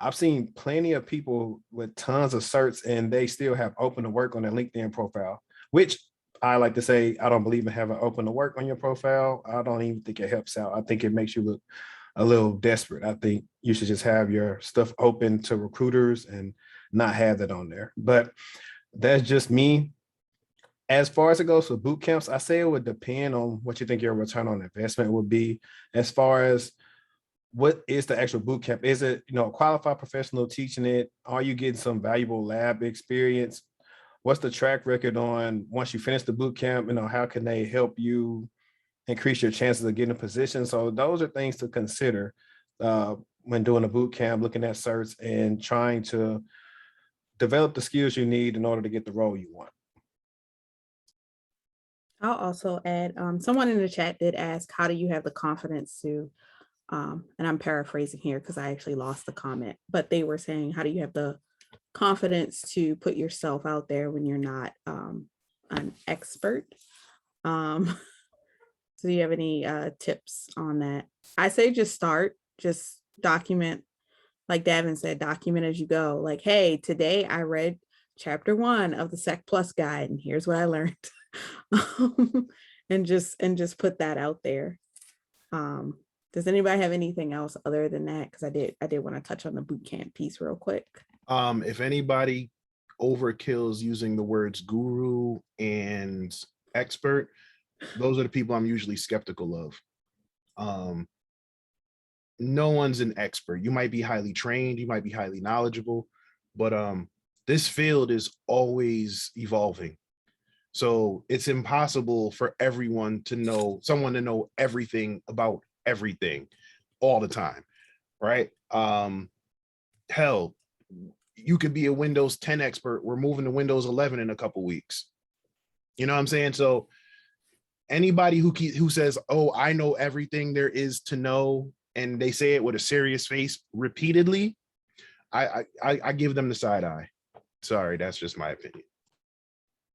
I've seen plenty of people with tons of certs and they still have open to work on their LinkedIn profile, which I like to say, I don't believe in having open to work on your profile. I don't even think it helps out. I think it makes you look a little desperate. I think you should just have your stuff open to recruiters and not have that on there. But that's just me. As far as it goes for boot camps, I say it would depend on what you think your return on investment would be. As far as what is the actual boot camp? Is it, a qualified professional teaching it? Are you getting some valuable lab experience? What's the track record on once you finish the boot camp? How can they help you increase your chances of getting a position? So those are things to consider when doing a boot camp, looking at certs and trying to develop the skills you need in order to get the role you want. I'll also add, someone in the chat did ask, how do you have the confidence to, and I'm paraphrasing here because I actually lost the comment, but they were saying, how do you have the confidence to put yourself out there when you're not an expert? So do you have any tips on that? I say just document, like Davin said, document as you go. Like, hey, today I read chapter 1 of the Sec Plus guide, and here's what I learned. and just put that out there. Does anybody have anything else other than that? Because I did want to touch on the boot camp piece real quick. If anybody overkills using the words guru and expert, those are the people I'm usually skeptical of. No one's an expert. You might be highly trained, you might be highly knowledgeable, but this field is always evolving. So it's impossible for someone to know everything about everything all the time, right? Hell, you could be a Windows 10 expert. We're moving to Windows 11 in a couple weeks. You know what I'm saying? So anybody who says, oh, I know everything there is to know, and they say it with a serious face repeatedly, I give them the side eye. Sorry, that's just my opinion.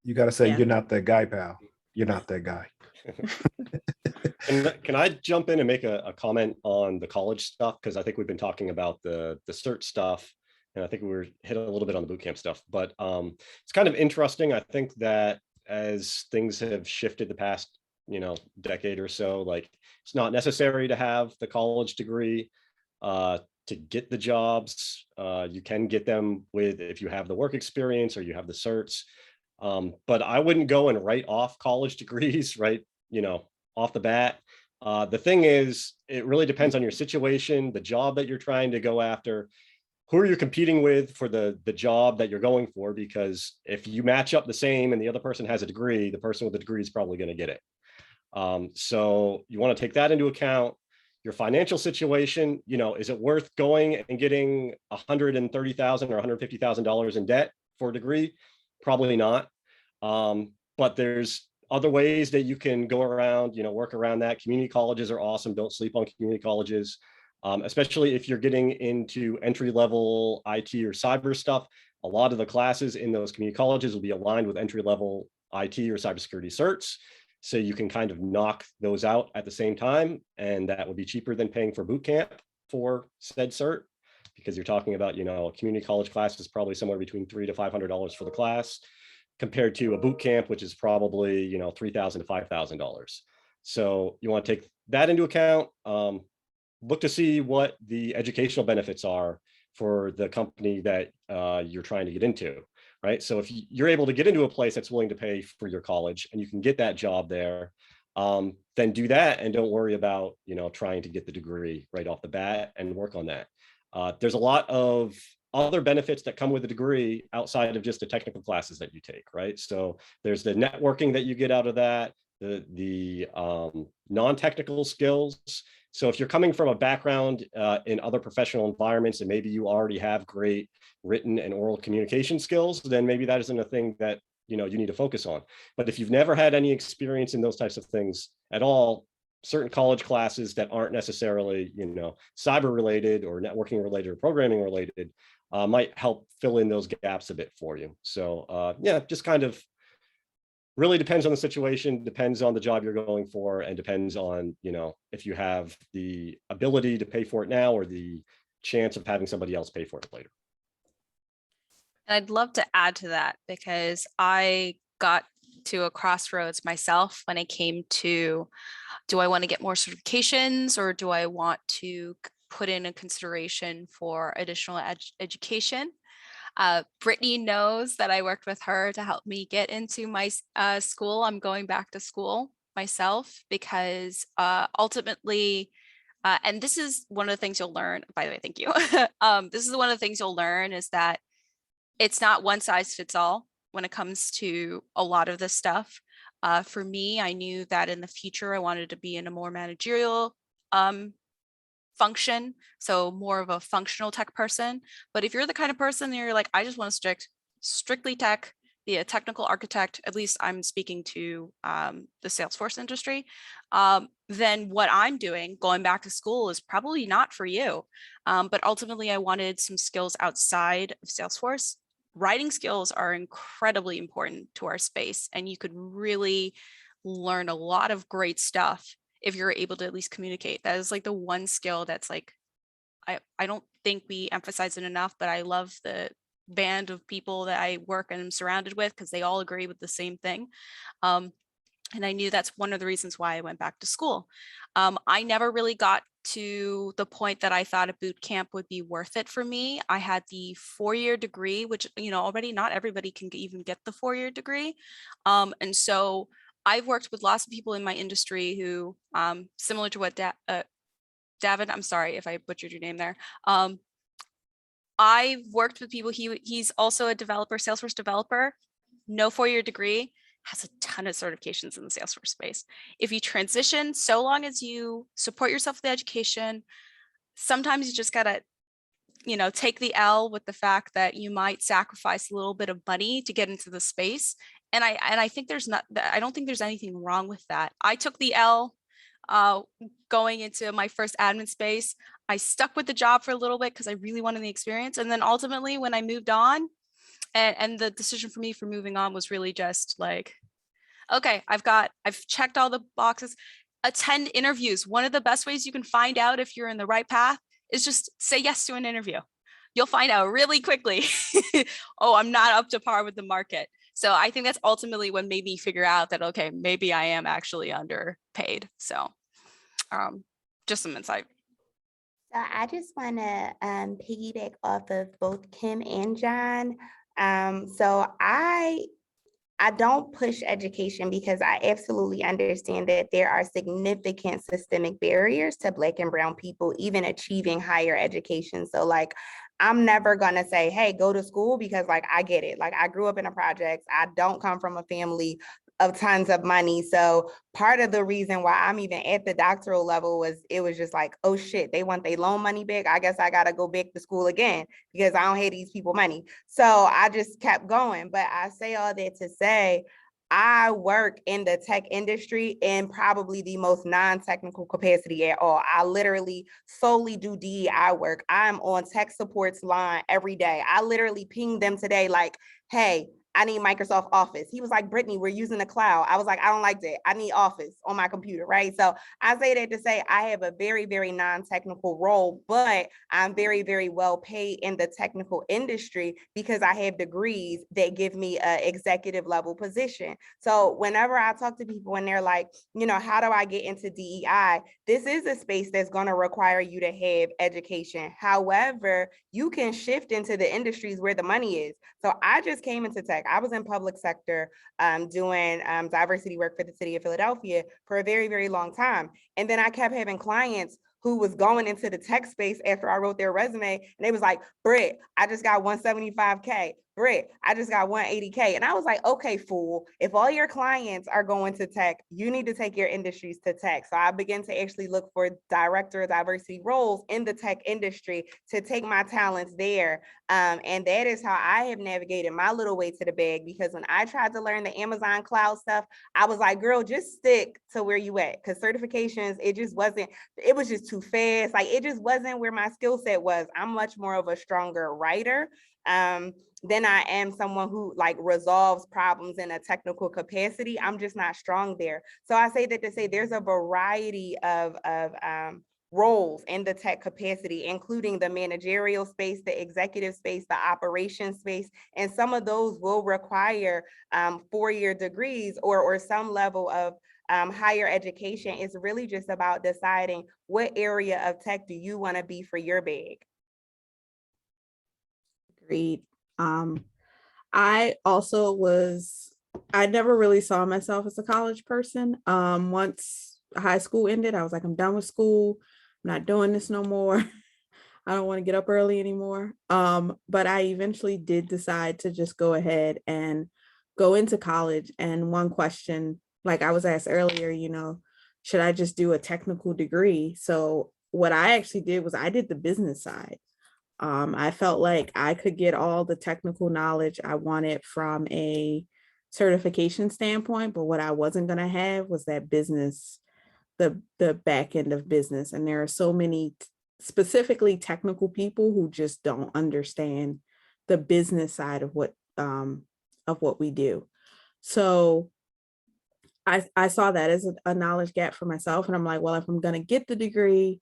You got to say, Yeah. you're not that guy, pal. You're not that guy. Can I jump in and make a comment on the college stuff? Because I think we've been talking about the cert stuff, and I think we were hit a little bit on the bootcamp stuff. But it's kind of interesting. I think that as things have shifted the past, decade or so, like it's not necessary to have the college degree to get the jobs. You can get them if you have the work experience or you have the certs. But I wouldn't go and write off college degrees, right? Off the bat. The thing is, it really depends on your situation, the job that you're trying to go after, who are you competing with for the job that you're going for? Because if you match up the same and the other person has a degree, the person with the degree is probably going to get it. So you want to take that into account. Your financial situation, is it worth going and getting $130,000 or $150,000 in debt for a degree? Probably not. But there's other ways that you can go around, work around that. Community colleges are awesome. Don't sleep on community colleges, especially if you're getting into entry-level IT or cyber stuff. A lot of the classes in those community colleges will be aligned with entry-level IT or cybersecurity certs. So you can kind of knock those out at the same time. And that would be cheaper than paying for boot camp for said cert, because you're talking about, a community college class is probably somewhere between $300 to $500 for the class, compared to a boot camp, which is probably, $3,000 to $5,000. So you want to take that into account. Look to see what the educational benefits are for the company that you're trying to get into. Right. So if you're able to get into a place that's willing to pay for your college and you can get that job there, then do that and don't worry about, trying to get the degree right off the bat and work on that. There's a lot of other benefits that come with a degree outside of just the technical classes that you take. Right. So there's the networking that you get out of that, the non-technical skills. So if you're coming from a background in other professional environments and maybe you already have great written and oral communication skills, then maybe that isn't a thing that you need to focus on. But if you've never had any experience in those types of things at all, certain college classes that aren't necessarily cyber related or networking related or programming related might help fill in those gaps a bit for you. So just kind of really depends on the situation, depends on the job you're going for, and depends on, if you have the ability to pay for it now or the chance of having somebody else pay for it later. I'd love to add to that because I got to a crossroads myself when it came to, do I want to get more certifications or do I want to put in a consideration for additional education? Brittany knows that I worked with her to help me get into my school. I'm going back to school myself because ultimately, and this is one of the things you'll learn, by the way, thank you. This is one of the things you'll learn is that it's not one size fits all when it comes to a lot of this stuff. For me, I knew that in the future, I wanted to be in a more managerial function, so more of a functional tech person. But if you're the kind of person that you're like, I just want to strictly tech, be a technical architect, at least I'm speaking to the Salesforce industry, then what I'm doing, going back to school, is probably not for you. But ultimately, I wanted some skills outside of Salesforce. Writing skills are incredibly important to our space, and you could really learn a lot of great stuff if you're able to at least communicate. That is like the one skill that's like, I don't think we emphasize it enough, but I love the band of people that I work and am surrounded with because they all agree with the same thing. And I knew that's one of the reasons why I went back to school. I never really got to the point that I thought a boot camp would be worth it for me. I had the 4-year degree, which, already not everybody can even get the 4-year degree. And so I've worked with lots of people in my industry who, similar to what Davin, I'm sorry if I butchered your name there. I've worked with people, he's also a developer, Salesforce developer, no 4-year degree, has a ton of certifications in the Salesforce space. If you transition, so long as you support yourself with education, sometimes you just gotta, take the L with the fact that you might sacrifice a little bit of money to get into the space. And I think I don't think there's anything wrong with that. I took the L going into my first admin space. I stuck with the job for a little bit because I really wanted the experience. And then ultimately when I moved on, And the decision for me for moving on was really just like, okay, I've checked all the boxes. Attend interviews. One of the best ways you can find out if you're in the right path is just say yes to an interview. You'll find out really quickly, oh, I'm not up to par with the market. So I think that's ultimately what made me figure out that, okay, maybe I am actually underpaid. So just some insight. So I just want to piggyback off of both Kim and John. So I don't push education because I absolutely understand that there are significant systemic barriers to Black and Brown people even achieving higher education. So like, I'm never gonna say, hey, go to school, because like, I get it. Like, I grew up in a project. I don't come from a family of tons of money. So part of the reason why I'm even at the doctoral level was it was just like, oh shit, they want their loan money back. I guess I gotta go back to school again because I don't have these people money. So I just kept going. But I say all that to say, I work in the tech industry in probably the most non-technical capacity at all. I literally solely do DEI work. I'm on tech support's line every day. I literally pinged them today like, hey, I need Microsoft Office. He was like, Brittany, we're using the cloud. I was like, I don't like that. I need Office on my computer, right? So I say that to say I have a very, very non-technical role, but I'm very, very well paid in the technical industry because I have degrees that give me an executive level position. So whenever I talk to people and they're like, you know, how do I get into DEI? This is a space that's going to require you to have education. However, you can shift into the industries where the money is. So I just came into tech. I was in public sector doing diversity work for the city of Philadelphia for a very, very long time. And then I kept having clients who was going into the tech space after I wrote their resume. And they was like, Britt, I just got 175K. Britt, I just got 180K. And I was like, okay, fool, if all your clients are going to tech, you need to take your industries to tech. So I began to actually look for director of diversity roles in the tech industry to take my talents there. And that is how I have navigated my little way to the bag, because when I tried to learn the Amazon cloud stuff, I was like, girl, just stick to where you at. Because certifications, it was just too fast. Like, it just wasn't where my skill set was. I'm much more of a stronger writer than I am someone who like resolves problems in a technical capacity. I'm just not strong there. So I say that to say there's a variety of roles in the tech capacity, including the managerial space, the executive space, the operations space, and some of those will require 4-year degrees or some level of higher education. Is really just about deciding what area of tech do you want to be for your bag. Agreed. I never really saw myself as a college person. Once high school ended, I was like, I'm done with school. I'm not doing this no more. I don't want to get up early anymore. But I eventually did decide to just go ahead and go into college. And one question, like I was asked earlier, you know, should I just do a technical degree? So what I actually did was I did the business side. I felt like I could get all the technical knowledge I wanted from a certification standpoint, but what I wasn't going to have was that business, the back end of business. And there are so many specifically technical people who just don't understand the business side of what we do. So I saw that as a knowledge gap for myself. And I'm like, well, if I'm going to get the degree,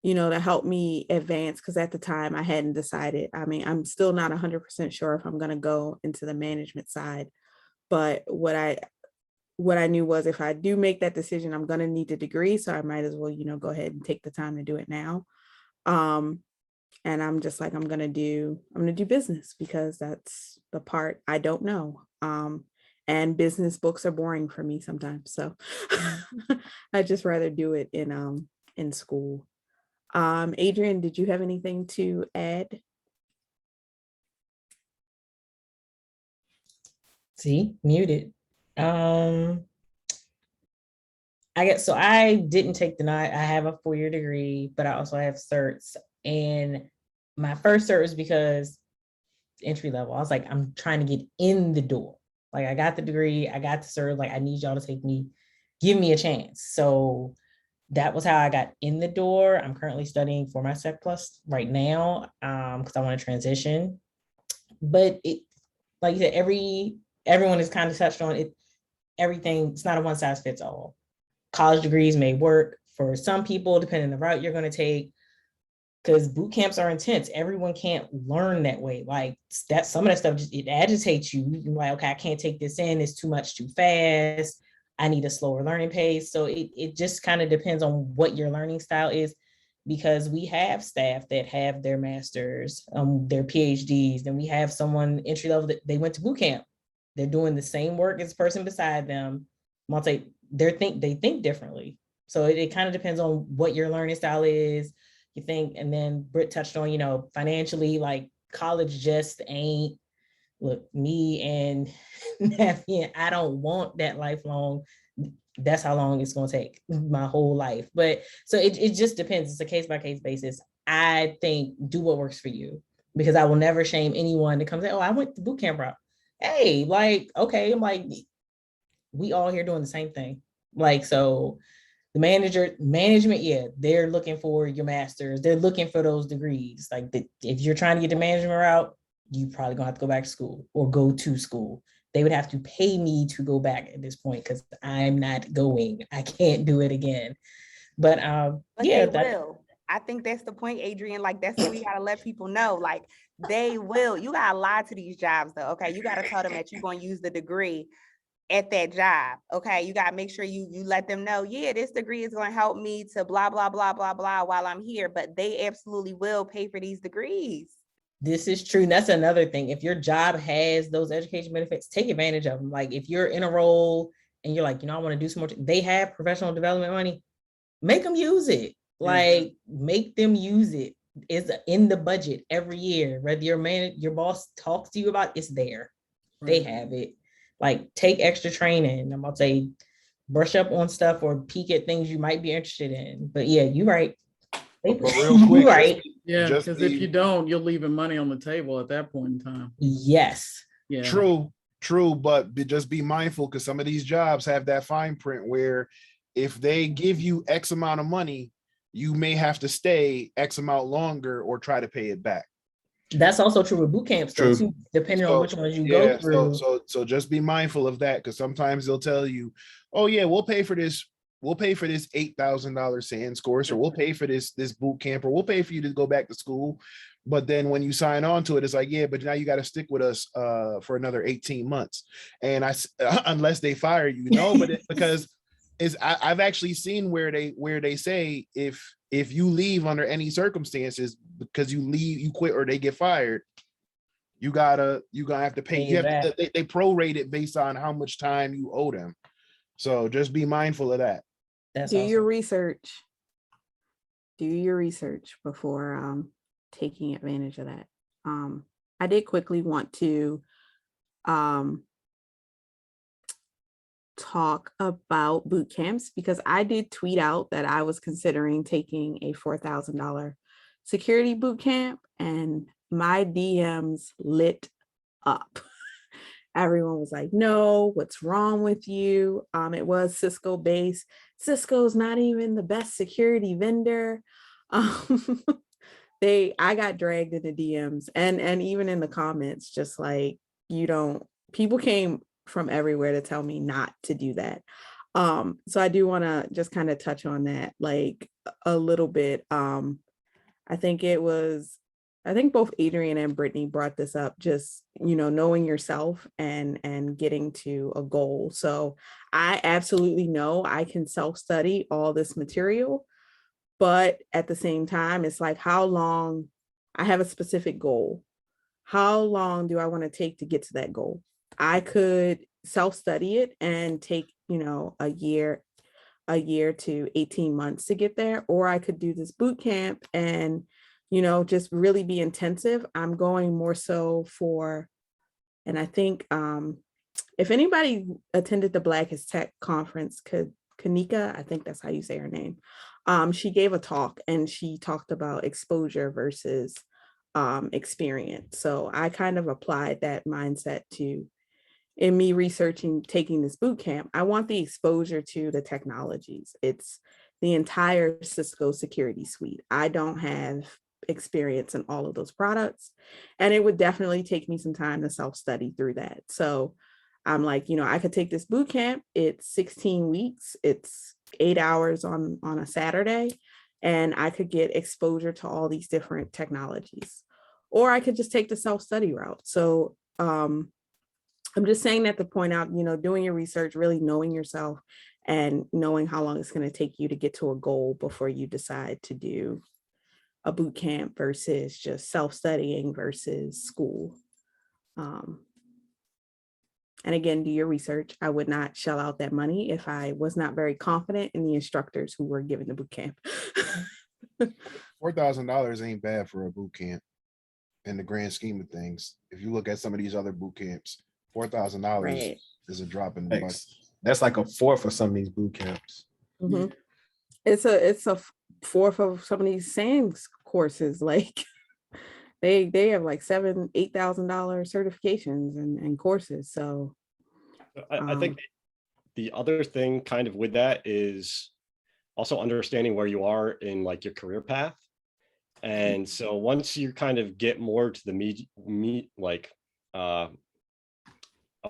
you know, to help me advance, because at the time I hadn't decided. I mean, I'm still not 100% sure if I'm going to go into the management side, but what I knew was if I do make that decision, I'm going to need a degree. So I might as well, you know, go ahead and take the time to do it now. And I'm just like, I'm going to do business because that's the part I don't know. And business books are boring for me sometimes. So I'd just rather do it in school. Adrian, did you have anything to add? See, muted. I guess so. I didn't take I have a 4-year degree, but I also have certs. And my first cert was because entry level. I was like, I'm trying to get in the door. Like, I got the degree, I got the cert. Like, I need y'all to give me a chance. So that was how I got in the door. I'm currently studying for my Sec Plus right now because I want to transition. but it, like you said, everyone is kind of touched on it. Everything, it's not a one size fits all. College degrees may work for some people, depending on the route you're going to take, because boot camps are intense. Everyone can't learn that way. Like that, some of that stuff just, it agitates you. You're like, okay, I can't take this in. It's too much, too fast. I need a slower learning pace. So it just kind of depends on what your learning style is, because we have staff that have their masters, their PhDs, then we have someone entry level that they went to boot camp. They're doing the same work as the person beside them. They think differently. So it kind of depends on what your learning style is. You think, and then Britt touched on, financially, like college just ain't, look, me and Davin, I don't want that lifelong. That's how long it's going to take, my whole life. But so it just depends. It's a case by case basis. I think do what works for you, because I will never shame anyone that comes in, oh, I went to boot camp route. Hey, like, okay, I'm like, we all here doing the same thing. Like, so the management, yeah, they're looking for your masters. They're looking for those degrees. Like if you're trying to get the management route, you probably gonna have to go back to school or go to school. They would have to pay me to go back at this point, because I'm not going. I can't do it again. But yeah, they will. I think that's the point, Adrian. Like, that's what we gotta let people know. Like, they will. You gotta lie to these jobs, though. Okay, you gotta tell them that you're gonna use the degree at that job. Okay, you gotta make sure you let them know, yeah, this degree is gonna help me to blah blah blah blah blah while I'm here. But they absolutely will pay for these degrees. This is true. And that's another thing. If your job has those education benefits, take advantage of them. Like if you're in a role and you're like, I want to do some more, they have professional development money, make them use it. Like make them use it. It's in the budget every year. Whether your boss talks to you about, it's there. They have it. Like take extra training. I'm about to say brush up on stuff or peek at things you might be interested in. But yeah, you're right. But real quick, right. Yeah, because if you don't, you're leaving money on the table at that point in time. Yes. Yeah. True, but just be mindful, because some of these jobs have that fine print where if they give you X amount of money, you may have to stay X amount longer or try to pay it back. That's also true with boot camps, though, too, depending on which ones you go through. So just be mindful of that, because sometimes they'll tell you, oh yeah, we'll pay for this $8,000 SANS course, or we'll pay for this boot camp, or we'll pay for you to go back to school. But then when you sign on to it, it's like, yeah, but now you got to stick with us for another 18 months. And unless they fire you, because I've actually seen where they say if you leave under any circumstances, because you quit or they get fired, you're gonna have to pay. They prorate it based on how much time you owe them. So just be mindful of that. Do your research. Do your research before taking advantage of that. I did quickly want to talk about boot camps, because I did tweet out that I was considering taking a $4,000 security boot camp, and my DMs lit up. Everyone was like, no, what's wrong with you? It was Cisco based. Cisco's not even the best security vendor. I got dragged into DMs and even in the comments, just like, people came from everywhere to tell me not to do that. So I do want to just kind of touch on that like a little bit. I think both Adrian and Brittany brought this up, just, knowing yourself and getting to a goal. So I absolutely know I can self-study all this material, but at the same time, it's like, how long? I have a specific goal. How long do I want to take to get to that goal? I could self-study it and take, a year to 18 months to get there, or I could do this boot camp and just really be intensive. I'm going more so for, and I think if anybody attended the Blackest Tech conference, Kanika, I think that's how you say her name. She gave a talk and she talked about exposure versus experience. So I kind of applied that mindset to, in me researching, taking this boot camp. I want the exposure to the technologies. It's the entire Cisco security suite. I don't have experience in all of those products. And it would definitely take me some time to self-study through that. So I'm like, I could take this boot camp. It's 16 weeks. It's 8 hours on a Saturday, and I could get exposure to all these different technologies. Or I could just take the self-study route. So I'm just saying that to point out, doing your research, really knowing yourself and knowing how long it's going to take you to get to a goal before you decide to do a boot camp versus just self-studying versus school. And again, do your research. I would not shell out that money if I was not very confident in the instructors who were giving the boot camp. $4,000 ain't bad for a boot camp in the grand scheme of things. If you look at some of these other boot camps, $4,000 Right. is a drop in the bucket. That's like a fourth of some of these boot camps. Mm-hmm. It's a fourth of some of these SANS courses. Like they have like $7,000-8,000 certifications and courses. So I think the other thing kind of with that is also understanding where you are in like your career path. And so once you kind of get more to the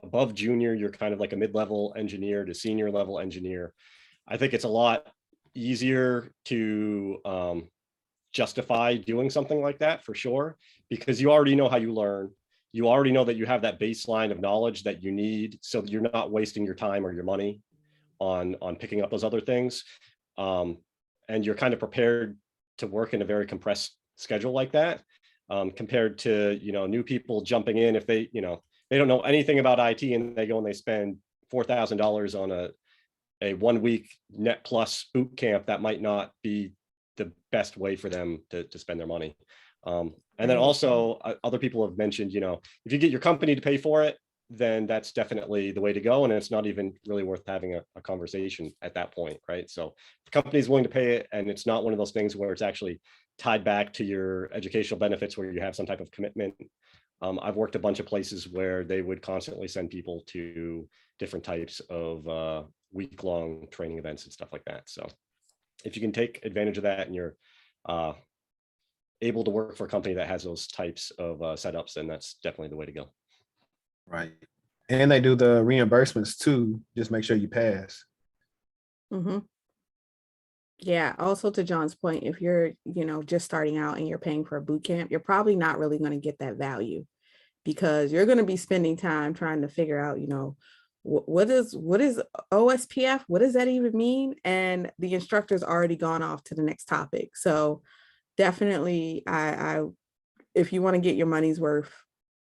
above junior, you're kind of like a mid-level engineer to senior level engineer. I think it's a lot easier to justify doing something like that for sure, because you already know how you learn. You already know that you have that baseline of knowledge that you need, so that you're not wasting your time or your money on picking up those other things. And you're kind of prepared to work in a very compressed schedule like that, compared to, new people jumping in if they don't know anything about IT and they go and they spend $4,000 on a 1 week net plus boot camp. That might not be the best way for them to spend their money. And then also other people have mentioned, if you get your company to pay for it, then that's definitely the way to go. And it's not even really worth having a conversation at that point, right? So if the company is willing to pay it, and it's not one of those things where it's actually tied back to your educational benefits where you have some type of commitment. I've worked a bunch of places where they would constantly send people to different types of week-long training events and stuff like that. So if you can take advantage of that and you're able to work for a company that has those types of setups, then that's definitely the way to go. Right. And they do the reimbursements too. Just make sure you pass. mm-hmm. Yeah. Also, to John's point, if you're, just starting out and you're paying for a boot camp, you're probably not really going to get that value, because you're going to be spending time trying to figure out, what is OSPF? What does that even mean? And the instructor's already gone off to the next topic. So definitely, I if you want to get your money's worth,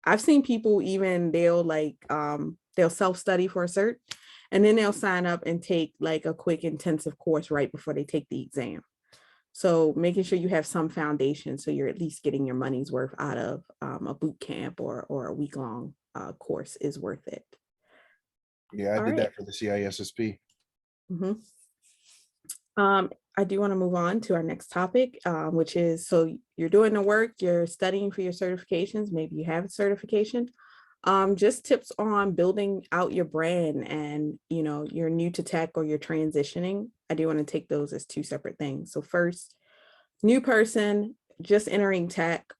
I've seen people even they'll self-study for a cert, and then they'll sign up and take like a quick intensive course right before they take the exam. So making sure you have some foundation, so you're at least getting your money's worth out of a boot camp or a week-long course is worth it. Yeah, I did that for the CISSP. Mm-hmm. I do want to move on to our next topic, which is, so you're doing the work, you're studying for your certifications, maybe you have a certification. Just tips on building out your brand, and you're new to tech or you're transitioning. I do want to take those as two separate things. So first, new person just entering tech,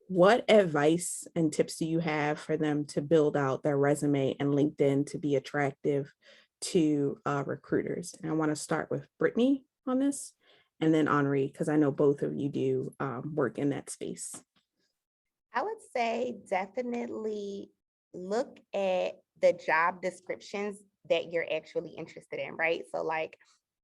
what advice and tips do you have for them to build out their resume and LinkedIn to be attractive to recruiters? And I want to start with Brittany on this, and then Hénri, because I know both of you do work in that space. I would say definitely look at the job descriptions that you're actually interested in, right? So like,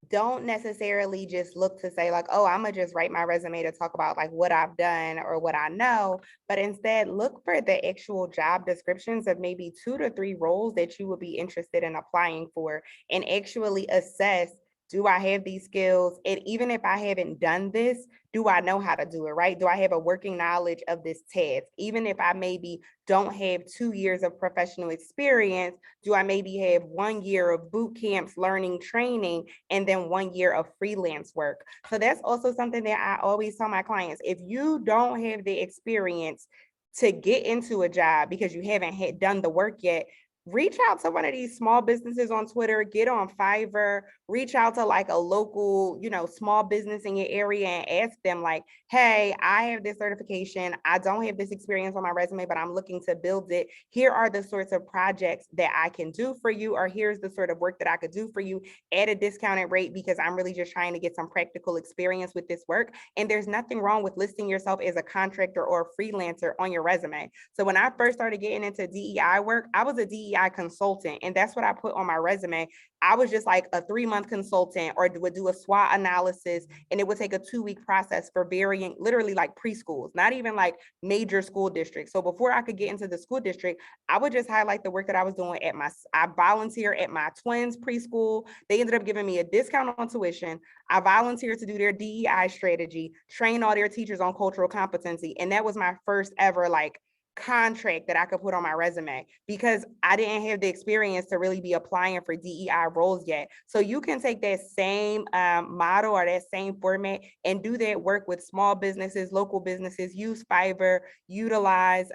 don't necessarily just look to say like, oh, I'm gonna just write my resume to talk about like what I've done or what I know, but instead look for the actual job descriptions of maybe 2 to 3 roles that you would be interested in applying for, and actually assess, do I have these skills? And even if I haven't done this, do I know how to do it, right? Do I have a working knowledge of this task? Even if I maybe don't have 2 years of professional experience, do I maybe have 1 year of boot camps, learning, training, and then 1 year of freelance work? So that's also something that I always tell my clients. If you don't have the experience to get into a job because you haven't done the work yet, reach out to one of these small businesses on Twitter, get on Fiverr, reach out to like a local, you know, small business in your area and ask them like, hey, I have this certification. I don't have this experience on my resume, but I'm looking to build it. Here are the sorts of projects that I can do for you, or here's the sort of work that I could do for you at a discounted rate because I'm really just trying to get some practical experience with this work. And there's nothing wrong with listing yourself as a contractor or a freelancer on your resume. So when I first started getting into DEI work, I was a DEI consultant, and that's what I put on my resume. I was just like a 3-month consultant, or would do a SWOT analysis, and it would take a 2-week process for varying, literally like preschools, not even like major school districts. So before I could get into the school district, I would just highlight the work that I was doing at I volunteer at my twins' preschool. They ended up giving me a discount on tuition. I volunteered to do their DEI strategy, train all their teachers on cultural competency. And that was my first ever like contract that I could put on my resume because I didn't have the experience to really be applying for DEI roles yet. So you can take that same model or that same format and do that work with small businesses, local businesses, use Fiverr, utilize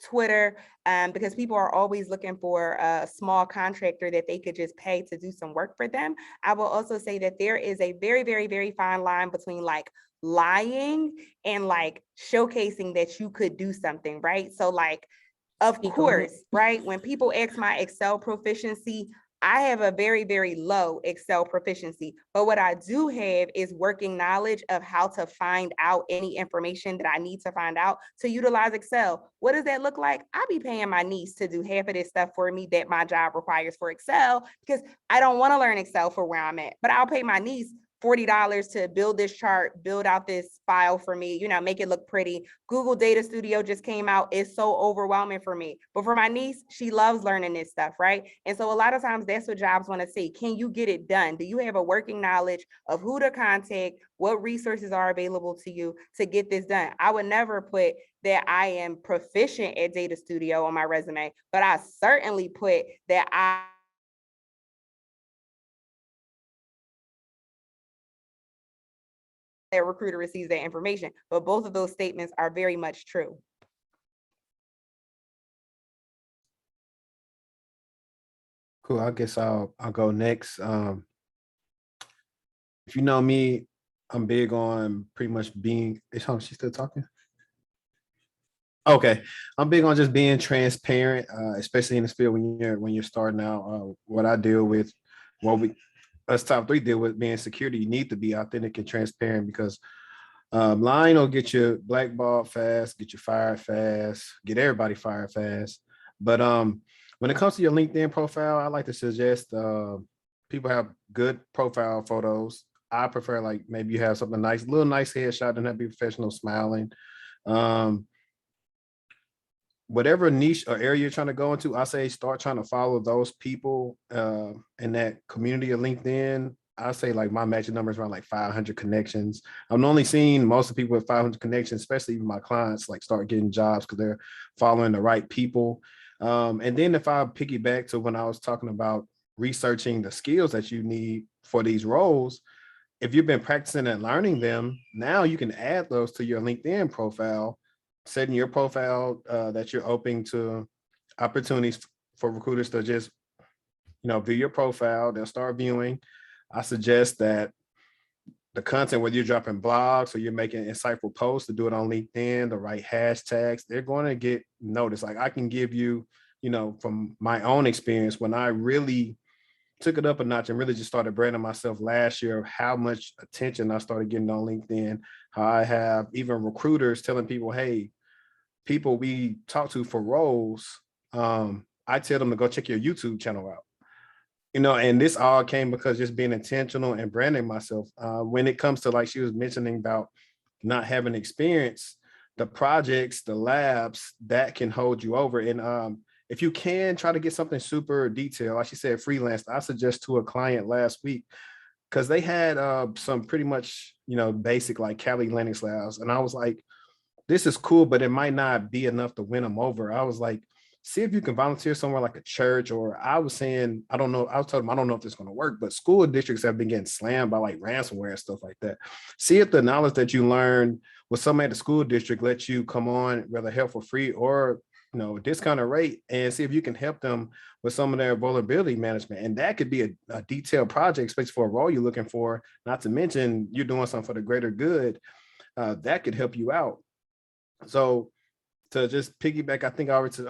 Twitter, because people are always looking for a small contractor that they could just pay to do some work for them. I will also say that there is a very, very, very fine line between like lying and like showcasing that you could do something, right? So like, of course, right? When people ask my Excel proficiency, I have a very, very low Excel proficiency, but what I do have is working knowledge of how to find out any information that I need to find out to utilize Excel. What does that look like? I be paying my niece to do half of this stuff for me that my job requires for Excel because I don't want to learn Excel for where I'm at, but I'll pay my niece $40 to build this chart, build out this file for me, you know, make it look pretty. Google Data Studio just came out. It's so overwhelming for me. But for my niece, she loves learning this stuff, right? And so a lot of times that's what jobs want to see. Can you get it done? Do you have a working knowledge of who to contact, what resources are available to you to get this done? I would never put that I am proficient at Data Studio on my resume, but I certainly put that that recruiter receives that information, but both of those statements are very much true. Cool. I guess I'll go next. If you know me, I'm big on pretty much being. Is she still talking? Okay, I'm big on just being transparent, especially in this field when you're starting out. What I deal with, us top 3 deal with being security. You need to be authentic and transparent because lying will get you blackballed fast, get you fired fast, get everybody fired fast. But when it comes to your LinkedIn profile, I like to suggest people have good profile photos. I prefer like maybe you have something nice, little nice headshot, and that be professional, smiling. Whatever niche or area you're trying to go into, I say start trying to follow those people in that community of LinkedIn. I say like my matching number is around like 500 connections. I'm only seeing most of the people with 500 connections, especially even my clients, like start getting jobs because they're following the right people. And then if I piggyback to when I was talking about researching the skills that you need for these roles, if you've been practicing and learning them, now you can add those to your LinkedIn profile, setting your profile that you're open to opportunities for recruiters to just, view your profile. They'll start viewing. I suggest that the content, whether you're dropping blogs or you're making insightful posts, to do it on LinkedIn, the right hashtags, they're going to get noticed. Like I can give you, from my own experience, when I really took it up a notch and really just started branding myself last year, how much attention I started getting on LinkedIn, how I have even recruiters telling people, hey, people we talk to for roles, I tell them to go check your YouTube channel out. And this all came because just being intentional and branding myself. When it comes to, like she was mentioning about not having experience, the projects, the labs, that can hold you over. And if you can try to get something super detailed, like she said, freelance, I suggest to a client last week, because they had some pretty much, basic like Kali Linux labs. And I was like, this is cool, but it might not be enough to win them over. I was like, see if you can volunteer somewhere like a church, or I was saying, I don't know. I was telling them, I don't know if this is going to work, but school districts have been getting slammed by like ransomware and stuff like that. See if the knowledge that you learned with somebody at the school district lets you come on, whether help for free or discounted rate and see if you can help them with some of their vulnerability management. And that could be a detailed project, especially for a role you're looking for, not to mention you're doing something for the greater good. That could help you out. So to just piggyback, I think I already said,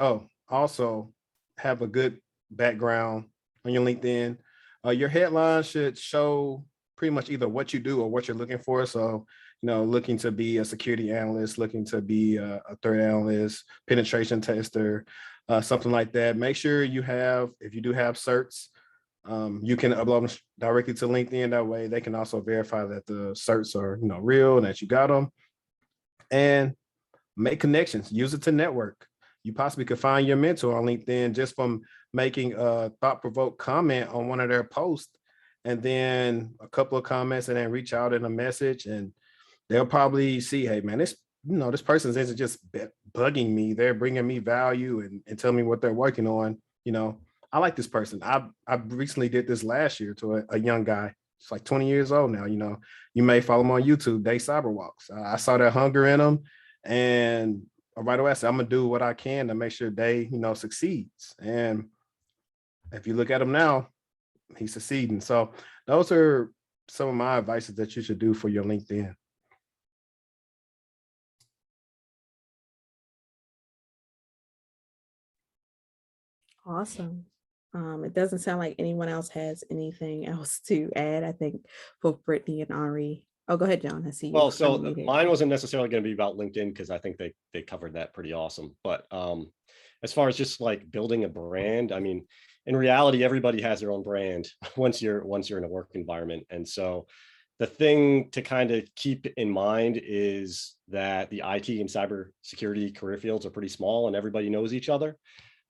also have a good background on your LinkedIn. Your headline should show pretty much either what you do or what you're looking for. So, looking to be a security analyst, looking to be a threat analyst, penetration tester, something like that. Make sure you have, if you do have certs, you can upload them directly to LinkedIn. That way they can also verify that the certs are, real and that you got them. And make connections, use it to network. You possibly could find your mentor on LinkedIn just from making a thought-provoked comment on one of their posts, and then a couple of comments, and then reach out in a message, and they'll probably see, hey man, this person isn't just bugging me. They're bringing me value and telling me what they're working on. I like this person. I recently did this last year to a young guy. It's like 20 years old now. You may follow him on YouTube, Day Cyberwalks. I saw that hunger in him, and right away I said, I'm gonna do what I can to make sure Day, succeeds. And if you look at him now, he's succeeding. So those are some of my advices that you should do for your LinkedIn. Awesome. It doesn't sound like anyone else has anything else to add. I think both Brittany and Hénri. Oh, go ahead, John. I see you. Well, so mine wasn't necessarily going to be about LinkedIn because I think they covered that pretty awesome. But as far as just like building a brand, I mean, in reality, everybody has their own brand once you're in a work environment. And so the thing to kind of keep in mind is that the IT and cybersecurity career fields are pretty small and everybody knows each other.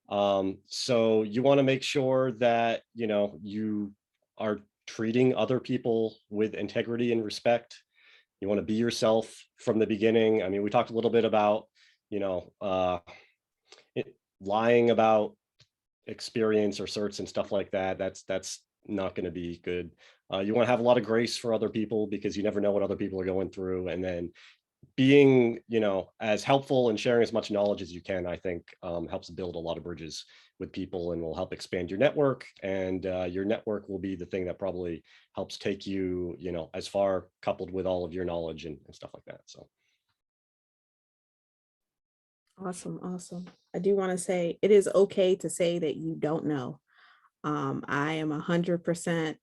So you want to make sure that, you are treating other people with integrity and respect. You want to be yourself from the beginning. I mean, we talked a little bit about, lying about experience or certs and stuff like that. That's not going to be good. You want to have a lot of grace for other people because you never know what other people are going through. And then being, as helpful and sharing as much knowledge as you can, I think helps build a lot of bridges with people and will help expand your network. And your network will be the thing that probably helps take you, as far, coupled with all of your knowledge and stuff like that. So. Awesome. I do want to say it is okay to say that you don't know. I am 100%.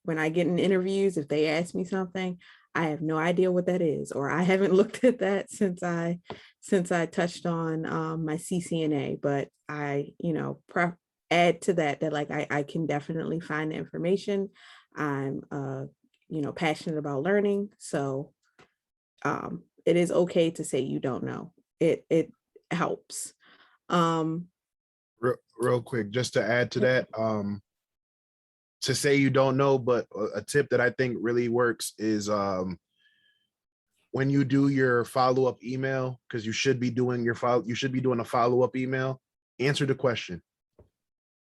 When I get in interviews, if they ask me something, I have no idea what that is, or I haven't looked at that since I touched on my CCNA. But I, add to that like I can definitely find the information. I'm passionate about learning, so it is okay to say you don't know. It helps. Real quick, just to add to that, to say you don't know, but a tip that I think really works is when you do your follow-up email, because you should be doing a follow-up email, answer the question.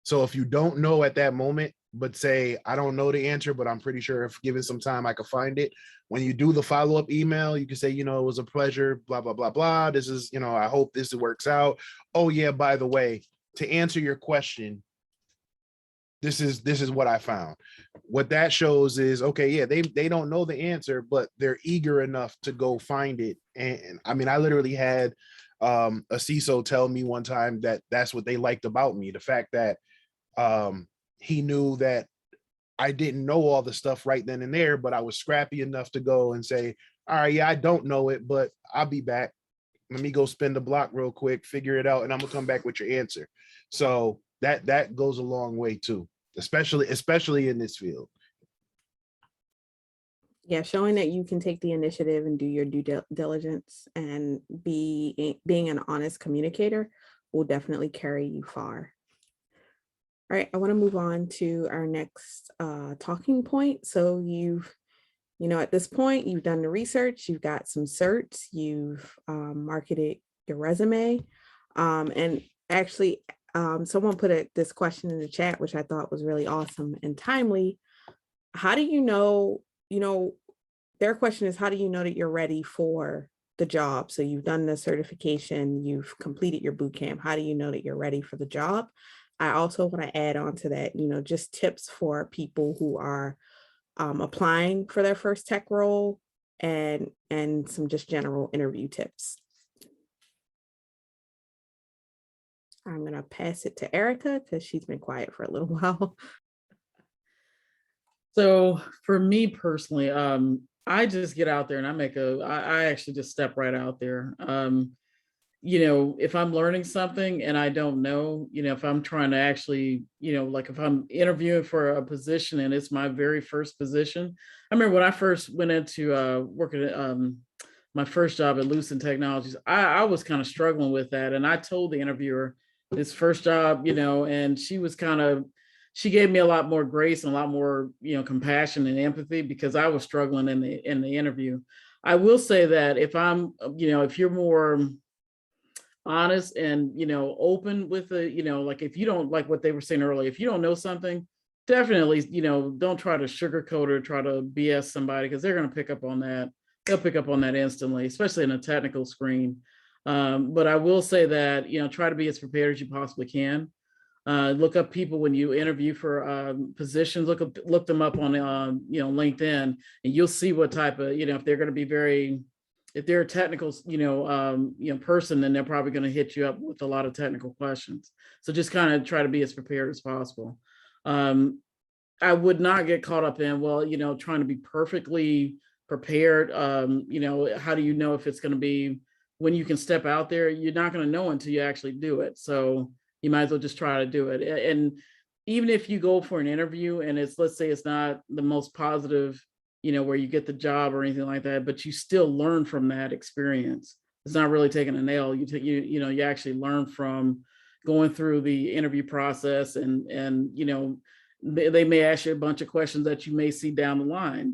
So if you don't know at that moment, but say, I don't know the answer, but I'm pretty sure if given some time, I could find it. When you do the follow-up email, you can say, it was a pleasure, blah, blah, blah, blah. This is, I hope this works out. Oh yeah, by the way, to answer your question, this is what I found. What that shows is, okay, yeah, they don't know the answer, but they're eager enough to go find it. And I mean, I literally had a CISO tell me one time that that's what they liked about me. The fact that he knew that I didn't know all the stuff right then and there, but I was scrappy enough to go and say, all right, yeah, I don't know it, but I'll be back. Let me go spin the block real quick, figure it out, and I'm gonna come back with your answer. So that goes a long way too, especially in this field. Yeah, showing that you can take the initiative and do your due diligence and being an honest communicator will definitely carry you far. All right, I want to move on to our next talking point. So at this point, you've done the research, you've got some certs, you've marketed your resume. And actually, someone put this question in the chat, which I thought was really awesome and timely. How do you know, their question is, how do you know that you're ready for the job? So you've done the certification, you've completed your boot camp. How do you know that you're ready for the job? I also want to add on to that, just tips for people who are applying for their first tech role, and some just general interview tips. I'm going to pass it to Erica because she's been quiet for a little while. So for me personally, I just get out there and I actually just step right out there. If I'm learning something and I don't know, if I'm trying to actually, like if I'm interviewing for a position and it's my very first position. I remember when I first went into working at my first job at Lucent Technologies, I was kind of struggling with that. And I told the interviewer this first job, and she gave me a lot more grace and a lot more, compassion and empathy because I was struggling in the interview. I will say that if I'm, if you're more honest and open with like if you don't, like what they were saying earlier, if you don't know something, definitely don't try to sugarcoat or try to BS somebody, because they're going to pick up on that. They'll pick up on that instantly, especially in a technical screen. But I will say that try to be as prepared as you possibly can. Look up people when you interview for positions. Look them up on LinkedIn, and you'll see what type of if they're going to be if they're a technical person, then they're probably going to hit you up with a lot of technical questions. So just kind of try to be as prepared as possible. I would not get caught up in trying to be perfectly prepared. How do you know if it's going to be when you can step out there? You're not going to know until you actually do it. So you might as well just try to do it. And even if you go for an interview and let's say it's not the most positive, where you get the job or anything like that, but you still learn from that experience. It's not really taking a nail. You actually learn from going through the interview process, and they may ask you a bunch of questions that you may see down the line,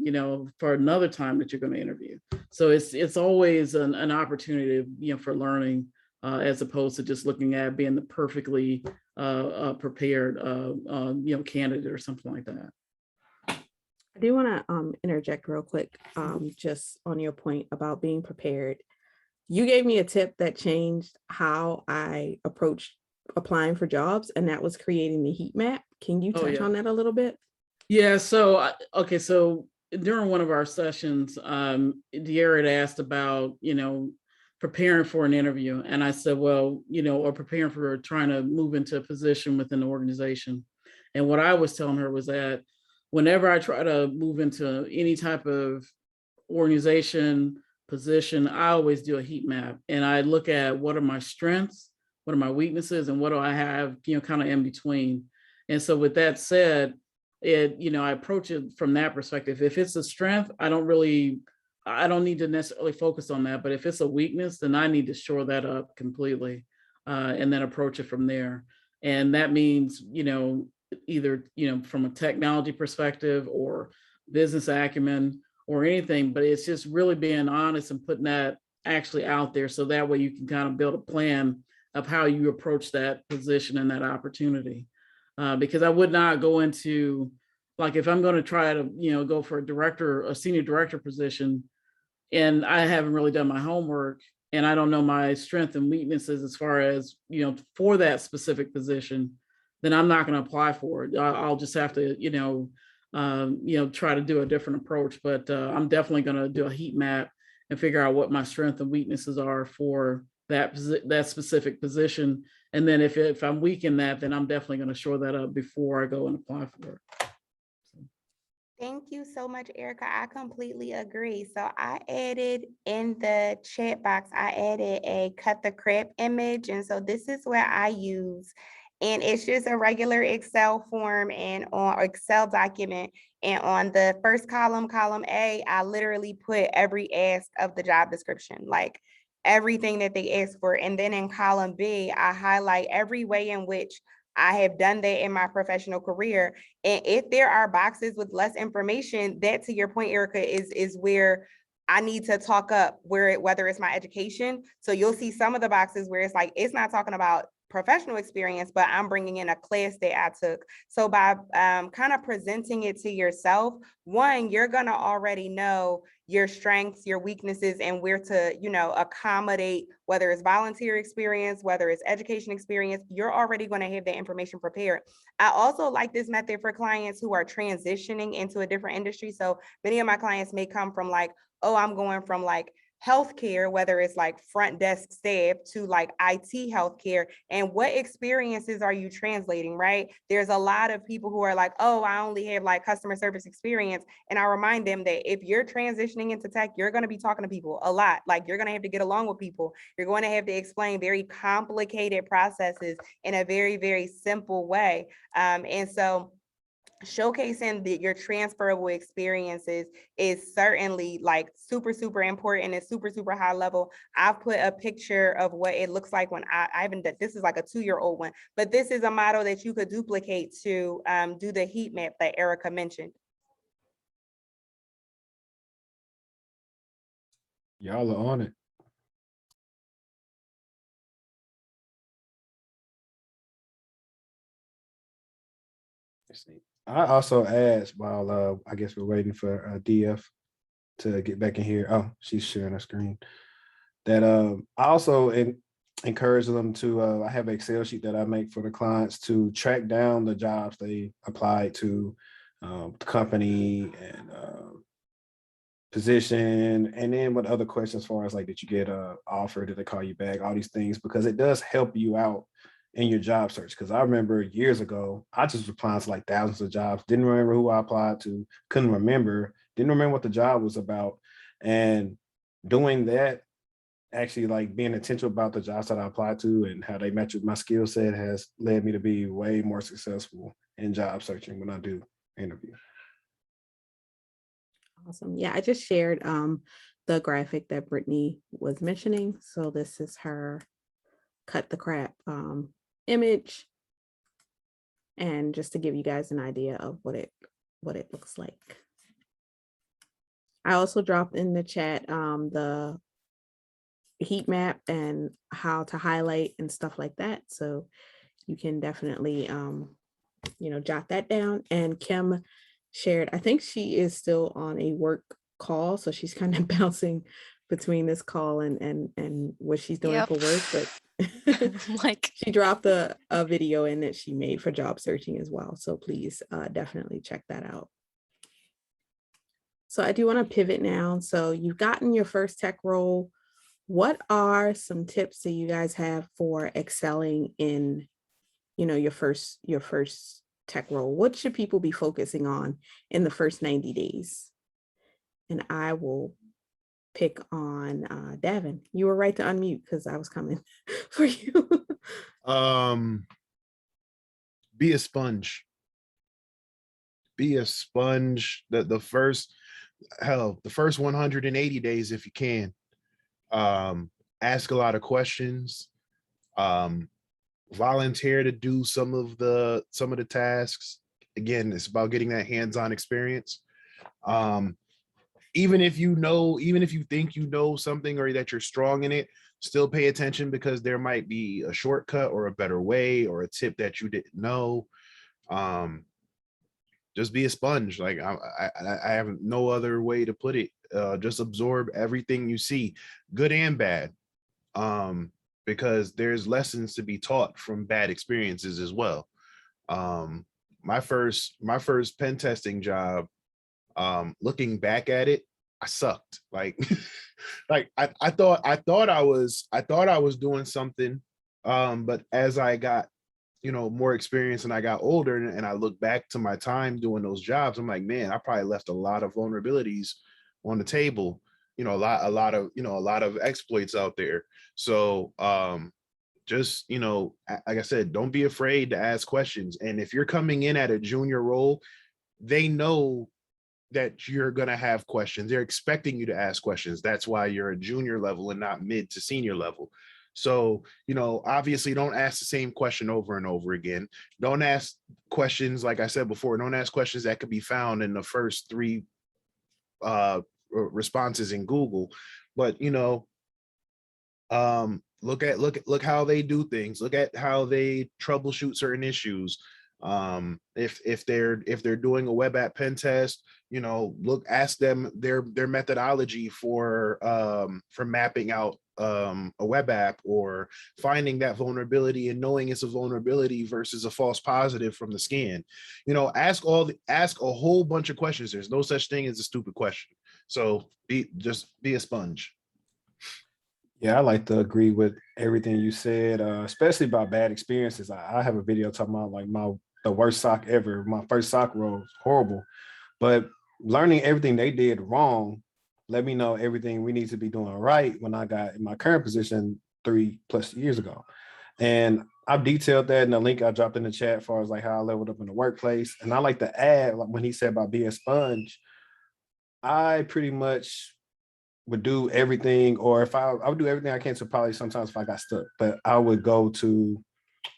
for another time that you're going to interview. So it's always an opportunity, for learning, as opposed to just looking at being the perfectly prepared, candidate or something like that. I do want to interject real quick, just on your point about being prepared. You gave me a tip that changed how I approached applying for jobs, and that was creating the heat map. Can you touch on that a little bit? Yeah. So, okay. So during one of our sessions, Deirra had asked about, preparing for an interview. And I said, well, or preparing for trying to move into a position within the organization. And what I was telling her was that whenever I try to move into any type of organization position, I always do a heat map, and I look at what are my strengths, what are my weaknesses, and what do I have, kind of in between. And so with that said, I approach it from that perspective. If it's a strength, I don't need to necessarily focus on that. But if it's a weakness, then I need to shore that up completely, and then approach it from there. And that means, either, from a technology perspective or business acumen or anything, but it's just really being honest and putting that actually out there. So that way you can kind of build a plan of how you approach that position and that opportunity. Because I would not go into, like, if I'm going to try to, go for a senior director position, and I haven't really done my homework, and I don't know my strengths and weaknesses as far as, for that specific position, then I'm not going to apply for it. I'll just have to, try to do a different approach. But I'm definitely going to do a heat map and figure out what my strengths and weaknesses are for that specific position. And then if I'm weak in that, then I'm definitely going to shore that up before I go and apply for it. Thank you so much, Erica. I completely agree. So I added in the chat box, I added a cut the crap image. And so this is where I use, and it's just a regular Excel form and on Excel document. And on the first column, column A, I literally put every ask of the job description, like everything that they asked for. And then in column B, I highlight every way in which I have done that in my professional career. And if there are boxes with less information, that, to your point, Erica, is where I need to talk up whether it's my education. So you'll see some of the boxes where it's like, it's not talking about professional experience, but I'm bringing in a class that I took. So by kind of presenting it to yourself, one, you're gonna already know your strengths, your weaknesses, and where to, you know, accommodate, whether it's volunteer experience, whether it's education experience, you're already gonna have that information prepared. I also like this method for clients who are transitioning into a different industry. So many of my clients may come from like, oh, I'm going from like healthcare, whether it's like front desk staff to like IT healthcare, and what experiences are you translating, right? There's a lot of people who are like, oh, I only have like customer service experience. And I remind them that if you're transitioning into tech, you're going to be talking to people a lot. Like you're going to have to get along with people. You're going to have to explain very complicated processes in a very, very simple way. And so showcasing your transferable experiences is certainly like super, super important and super, super high level. I've put a picture of what it looks like when I haven't done, this is like a 2-year-old one, but this is a model that you could duplicate to do the heat map that Erica mentioned. Y'all are on it. Let's see. I also asked while I guess we're waiting for DF to get back in here. Oh, she's sharing her screen. That I also encourage them to, I have an Excel sheet that I make for the clients to track down the jobs they applied to, the company and position, and then what other questions as far as like, did you get an offer, did they call you back, all these things, because it does help you out in your job search. Because I remember years ago, I just was applying to like thousands of jobs, didn't remember who I applied to, didn't remember what the job was about. And doing that, actually like being intentional about the jobs that I applied to and how they match with my skill set has led me to be way more successful in job searching when I do interview. Awesome. Yeah, I just shared the graphic that Brittany was mentioning. So this is her cut the crap image. And just to give you guys an idea of what it looks like. I also dropped in the chat the heat map and how to highlight and stuff like that. So you can definitely jot that down. And Kim shared, I think she is still on a work call, so she's kind of bouncing between this call and what she's doing for work, but like she dropped a video in that she made for job searching as well. So please definitely check that out. So I do want to pivot now. So you've gotten your first tech role. What are some tips that you guys have for excelling in, your first tech role? What should people be focusing on in the first 90 days? And I will pick on Davin. You were right to unmute because I was coming for you. Be a sponge. Be a sponge. The first 180 days, if you can. Ask a lot of questions. Volunteer to do some of the tasks. Again, it's about getting that hands-on experience. Even if you think you know something or that you're strong in it, still pay attention, because there might be a shortcut or a better way or a tip that you didn't know. Just be a sponge. Like I have no other way to put it. Just absorb everything you see, good and bad, because there's lessons to be taught from bad experiences as well. My first pen testing job, looking back at it, I sucked. Like, I thought I was doing something, but as I got more experience and I got older and I look back to my time doing those jobs, I'm like, man, I probably left a lot of vulnerabilities on the table, a lot of exploits out there. So just, like I said, don't be afraid to ask questions. And if you're coming in at a junior role, they know that you're going to have questions. They're expecting you to ask questions. That's why you're a junior level and not mid to senior level. So, obviously don't ask the same question over and over again. Don't ask questions, like I said before, don't ask questions that could be found in the first 3 responses in Google. But, Look how they do things. Look at how they troubleshoot certain issues. If they're doing a web app pen test, ask them their methodology for mapping out a web app, or finding that vulnerability and knowing it's a vulnerability versus a false positive from the scan. Ask a whole bunch of questions. There's no such thing as a stupid question. So be a sponge. Yeah, I like to agree with everything you said, especially about bad experiences. I have a video talking about like the worst sock ever. My first sock roll was horrible, but learning everything they did wrong let me know everything we need to be doing right when I got in my current position 3+ years ago. And I've detailed that in the link I dropped in the chat as far as like how I leveled up in the workplace. And I like to add, like when he said about being a sponge, I pretty much would do everything, or if I would do everything I can. So probably sometimes if I got stuck, but I would go to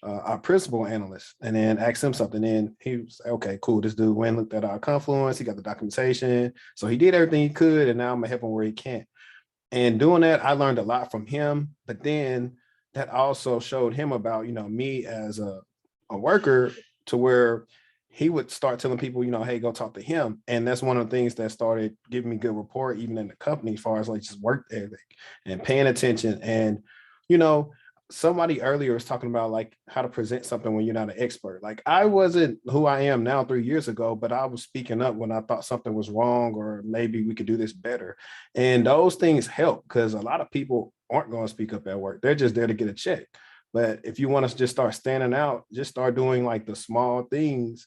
our principal analyst and then ask him something. And he was like, okay, cool. This dude went and looked at our Confluence. He got the documentation. So he did everything he could. And now I'm gonna help him where he can't. And doing that, I learned a lot from him. But then that also showed him about, me as a worker, to where he would start telling people, hey, go talk to him. And that's one of the things that started giving me good rapport, even in the company, as far as like just work ethic and paying attention. And, somebody earlier was talking about like how to present something when you're not an expert. Like I wasn't who I am now 3 years ago, but I was speaking up when I thought something was wrong, or maybe we could do this better. And those things help, because a lot of people aren't going to speak up at work. They're just there to get a check. But if you want to just start standing out, just start doing like the small things,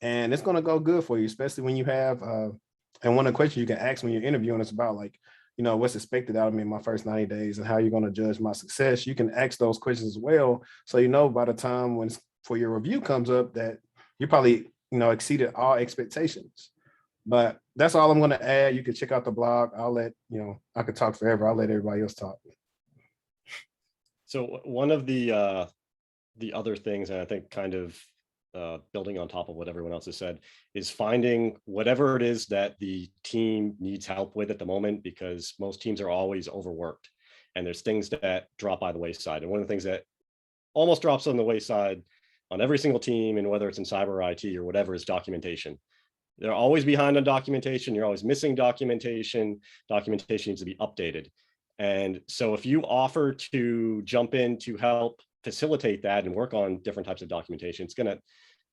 and it's going to go good for you, especially when you have, and one of the questions you can ask when you're interviewing is about like, what's expected out of me in my first 90 days and how you're going to judge my success. You can ask those questions as well. So, by the time when for your review comes up that you probably, exceeded all expectations. But that's all I'm going to add. You can check out the blog. I'll let, I could talk forever. I'll let everybody else talk. So one of the other things, and I think kind of building on top of what everyone else has said, is finding whatever it is that the team needs help with at the moment, because most teams are always overworked and there's things that drop by the wayside. And one of the things that almost drops on the wayside on every single team, and whether it's in cyber or IT or whatever, is documentation. They're always behind on documentation. You're always missing documentation. Documentation needs to be updated. And so if you offer to jump in to help facilitate that and work on different types of documentation, it's going to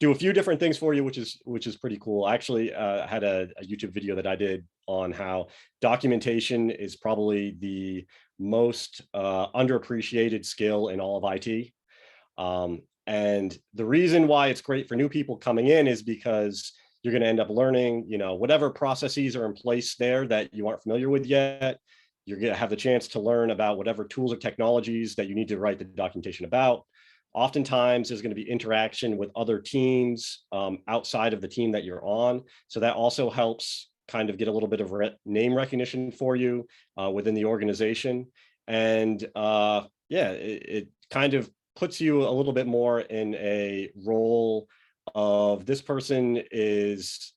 do a few different things for you, which is pretty cool. I actually had a YouTube video that I did on how documentation is probably the most underappreciated skill in all of IT. And the reason why it's great for new people coming in is because you're going to end up learning, whatever processes are in place there that you aren't familiar with yet. You're going to have the chance to learn about whatever tools or technologies that you need to write the documentation about. Oftentimes, there's going to be interaction with other teams outside of the team that you're on. So that also helps kind of get a little bit of name recognition for you within the organization. And it kind of puts you a little bit more in a role of this person is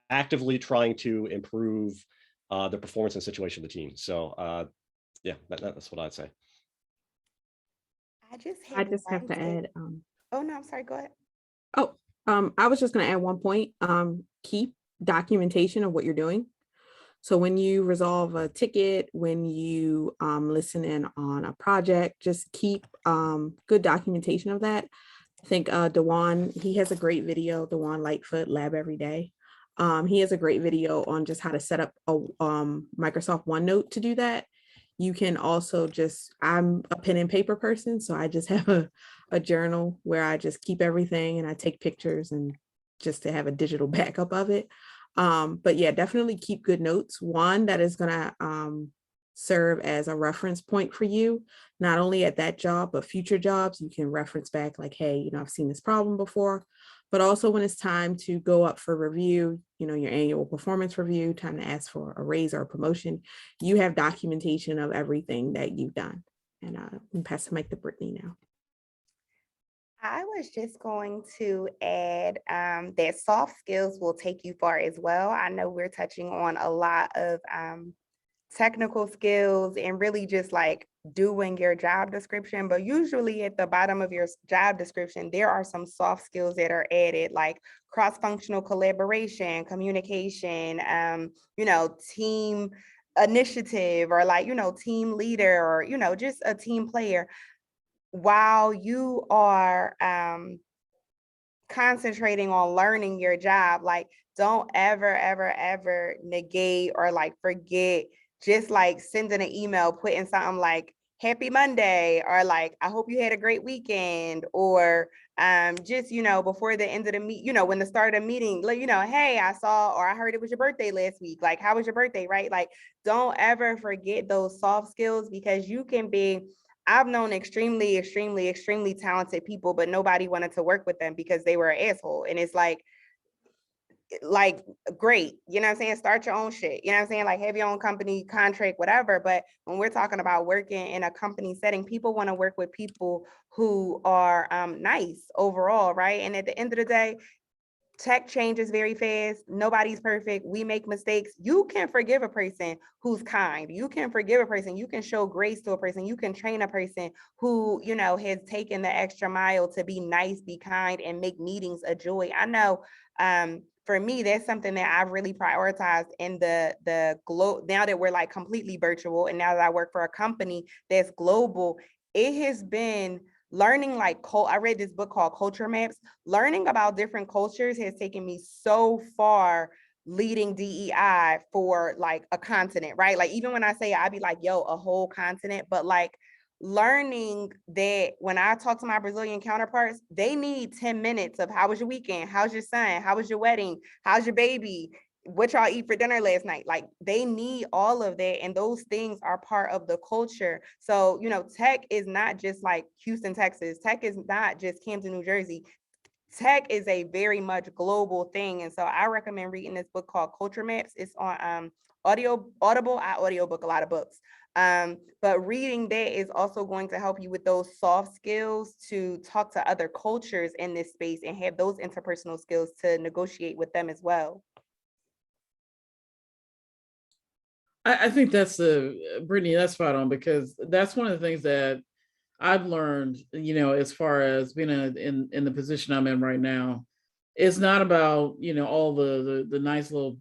actively trying to improve the performance and situation of the team. So that's what I'd say. I just have to add. Oh no, I'm sorry. Go ahead. I was just going to add one point. Keep documentation of what you're doing. So when you resolve a ticket, when you listen in on a project, just keep good documentation of that. I think Dewan, he has a great video, Dewan Lightfoot, Lab Every Day. He has a great video on just how to set up a Microsoft OneNote to do that. You can also I'm a pen and paper person, so I just have a journal where I just keep everything and I take pictures and just to have a digital backup of it. But yeah, definitely keep good notes. One that is gonna serve as a reference point for you, not only at that job, but future jobs. You can reference back like, hey, I've seen this problem before. But also when it's time to go up for review, your annual performance review, time to ask for a raise or a promotion, you have documentation of everything that you've done. And I'm pass the mic to Brittany now. I was just going to add that soft skills will take you far as well. I know we're touching on a lot of technical skills and really just like doing your job description, but usually at the bottom of your job description, there are some soft skills that are added, like cross-functional collaboration, communication, team initiative, or like, team leader, or, just a team player. While you are concentrating on learning your job, like don't ever negate or like forget, just like sending an email, putting something like happy Monday, or like I hope you had a great weekend, or just before the end of the meet, when the start of the meeting, hey, I saw or I heard it was your birthday last week, like how was your birthday, right? Like don't ever forget those soft skills, because you can be, I've known extremely talented people, but nobody wanted to work with them because they were an asshole. And it's like great, you know what I'm saying? Start your own shit, you know what I'm saying? Like have your own company, contract, whatever. But when we're talking about working in a company setting, people want to work with people who are nice overall, right? And at the end of the day, tech changes very fast. Nobody's perfect. We make mistakes. You can forgive a person who's kind. You can forgive a person. You can show grace to a person. You can train a person who, has taken the extra mile to be nice, be kind, and make meetings a joy. I know for me, that's something that I've really prioritized in the globe. Now that we're like completely virtual, and now that I work for a company that's global, it has been learning like I read this book called Culture Maps. Learning about different cultures has taken me so far leading DEI for like a continent, right? Like even when I say I'd be like, yo, a whole continent, but like learning that when I talk to my Brazilian counterparts, they need 10 minutes of how was your weekend? How's your son? How was your wedding? How's your baby? What y'all eat for dinner last night? Like they need all of that. And those things are part of the culture. So, tech is not just like Houston, Texas. Tech is not just Camden, New Jersey. Tech is a very much global thing. And so I recommend reading this book called Culture Maps. It's on Audible. I audiobook a lot of books. But reading that is also going to help you with those soft skills to talk to other cultures in this space and have those interpersonal skills to negotiate with them as well. I think that's Brittany, that's spot on, because that's one of the things that I've learned, as far as being in the position I'm in right now. It's not about, all the nice little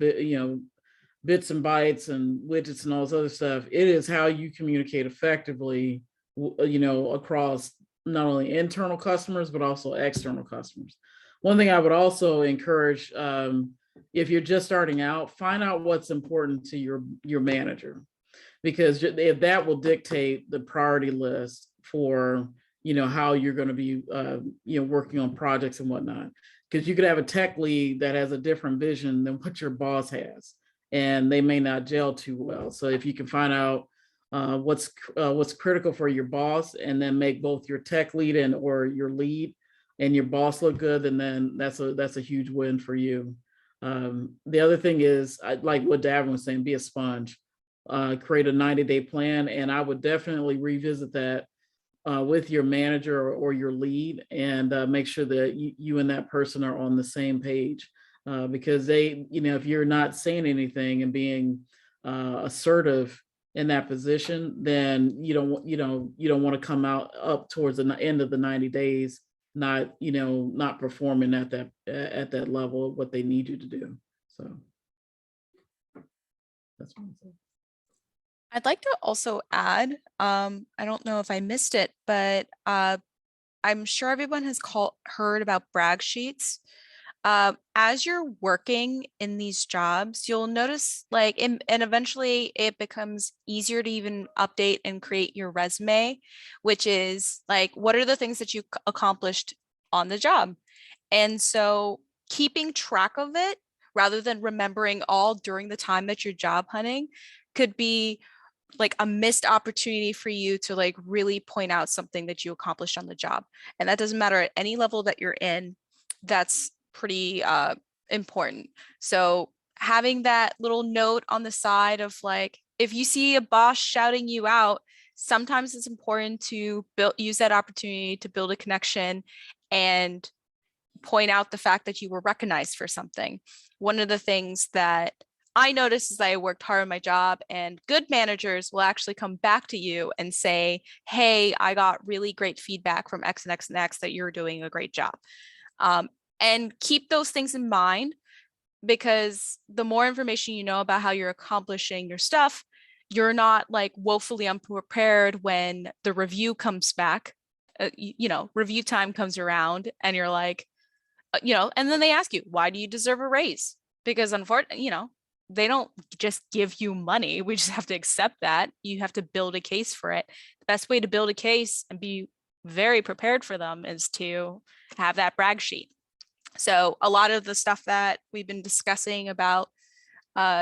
bits and bytes and widgets and all this other stuff. It is how you communicate effectively, across not only internal customers, but also external customers. One thing I would also encourage, if you're just starting out, find out what's important to your manager, because if that will dictate the priority list for, how you're going to be, working on projects and whatnot. Because you could have a tech lead that has a different vision than what your boss has, and they may not gel too well. So if you can find out what's critical for your boss, and then make both your tech lead or your lead and your boss look good, and then that's a huge win for you. The other thing is, like what Davin was saying, be a sponge, create a 90-day plan. And I would definitely revisit that with your manager or your lead, and make sure that you and that person are on the same page, because they, if you're not saying anything and being assertive in that position, then you don't want to come up towards the end of the 90 days not performing at that level of what they need you to do. So that's what I'm saying. I'd like to also add, I don't know if I missed it, but I'm sure everyone has heard about brag sheets. As you're working in these jobs, you'll notice and eventually it becomes easier to even update and create your resume, which is like, what are the things that you accomplished on the job? And so keeping track of it rather than remembering all during the time that you're job hunting could be like a missed opportunity for you to like really point out something that you accomplished on the job. And that doesn't matter at any level that you're in. That's pretty important. So having that little note on the side of like, if you see a boss shouting you out, sometimes it's important to use that opportunity to build a connection and point out the fact that you were recognized for something. One of the things that I noticed is I worked hard on my job, and good managers will actually come back to you and say, hey, I got really great feedback from X and X and X that you're doing a great job. And keep those things in mind, because the more information you know about how you're accomplishing your stuff, you're not like woefully unprepared when the review comes back. Review time comes around and you're like, and then they ask you, why do you deserve a raise? Because unfortunately, they don't just give you money. We just have to accept that. You have to build a case for it. The best way to build a case and be very prepared for them is to have that brag sheet. So a lot of the stuff that we've been discussing about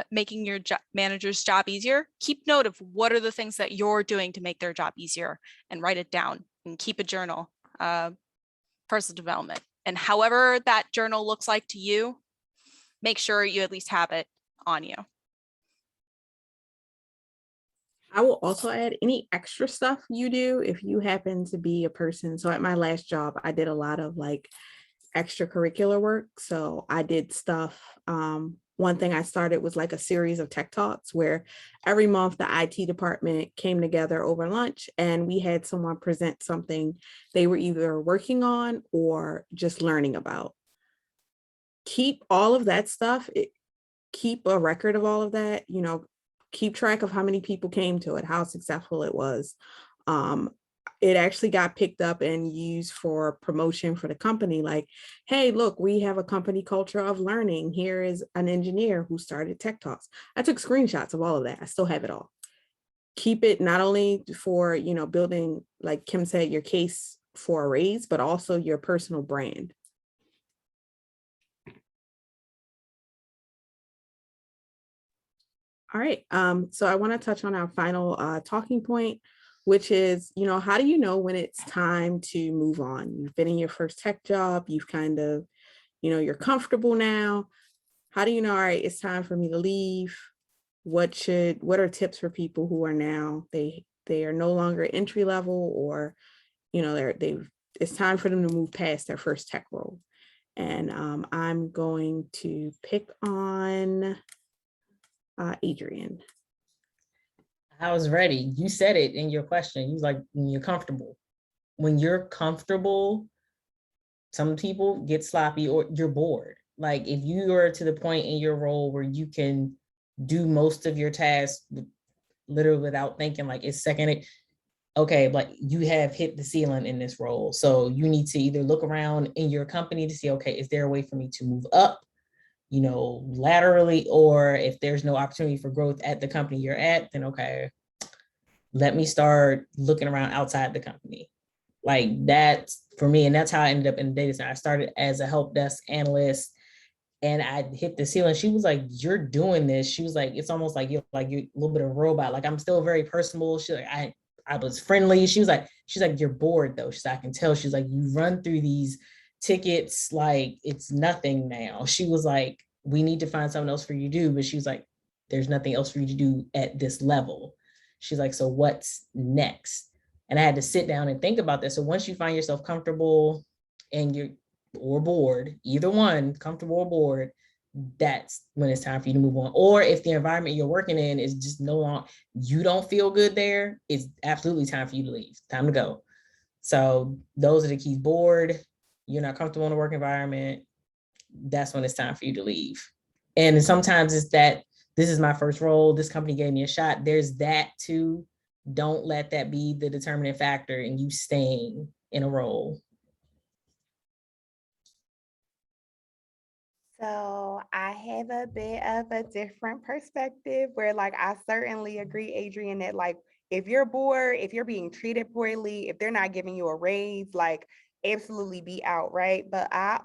making your manager's job easier, keep note of what are the things that you're doing to make their job easier, and write it down and keep a journal, personal development. And however that journal looks like to you, make sure you at least have it on you. I will also add any extra stuff you do if you happen to be a person. So at my last job, I did a lot of like extracurricular work. So I did stuff. One thing I started was like a series of tech talks where every month the IT department came together over lunch and we had someone present something they were either working on or just learning about. Keep all of that stuff. Keep a record of all of that, keep track of how many people came to it, how successful it was. It actually got picked up and used for promotion for the company. Like, hey, look, we have a company culture of learning. Here is an engineer who started Tech Talks. I took screenshots of all of that. I still have it all. Keep it not only for, building, like Kim said, your case for a raise, but also your personal brand. All right, so I want to touch on our final talking point, which is, how do you know when it's time to move on? You've been in your first tech job, you've kind of, you're comfortable now. How do you know, all right, it's time for me to leave? What are tips for people who are now, they are no longer entry level, or, it's time for them to move past their first tech role? And I'm going to pick on Adrian. I was ready. You said it in your question. You was like, when you're comfortable. When you're comfortable, some people get sloppy or you're bored. Like if you are to the point in your role where you can do most of your tasks literally without thinking, like it's second, okay, like you have hit the ceiling in this role. So you need to either look around in your company to see, okay, is there a way for me to move up, laterally, or if there's no opportunity for growth at the company you're at, then okay, let me start looking around outside the company. Like that's for me, and that's how I ended up in the data center. I started as a help desk analyst and I hit the ceiling. She was like, you're doing this. She was like, it's almost like you're a little bit of a robot. Like I'm still very personable. She's like, I was friendly. She's like, you're bored though. She's like, I can tell. She's like, you run through these tickets like it's nothing now. She was like, we need to find something else for you to do. But she was like, there's nothing else for you to do at this level. She's like, so what's next? And I had to sit down and think about this. So once you find yourself comfortable and or bored, either one, comfortable or bored, that's when it's time for you to move on. Or if the environment you're working in is just no longer, you don't feel good there, it's absolutely time for you to leave. Time to go. So those are the keys. Bored, you're not comfortable in the work environment, that's when it's time for you to leave. And sometimes it's that this is my first role, this company gave me a shot. There's that too. Don't let that be the determining factor in you staying in a role. So I have a bit of a different perspective where like, I certainly agree, Adrian, that like, if you're bored, if you're being treated poorly, if they're not giving you a raise, like absolutely be out, right? But I've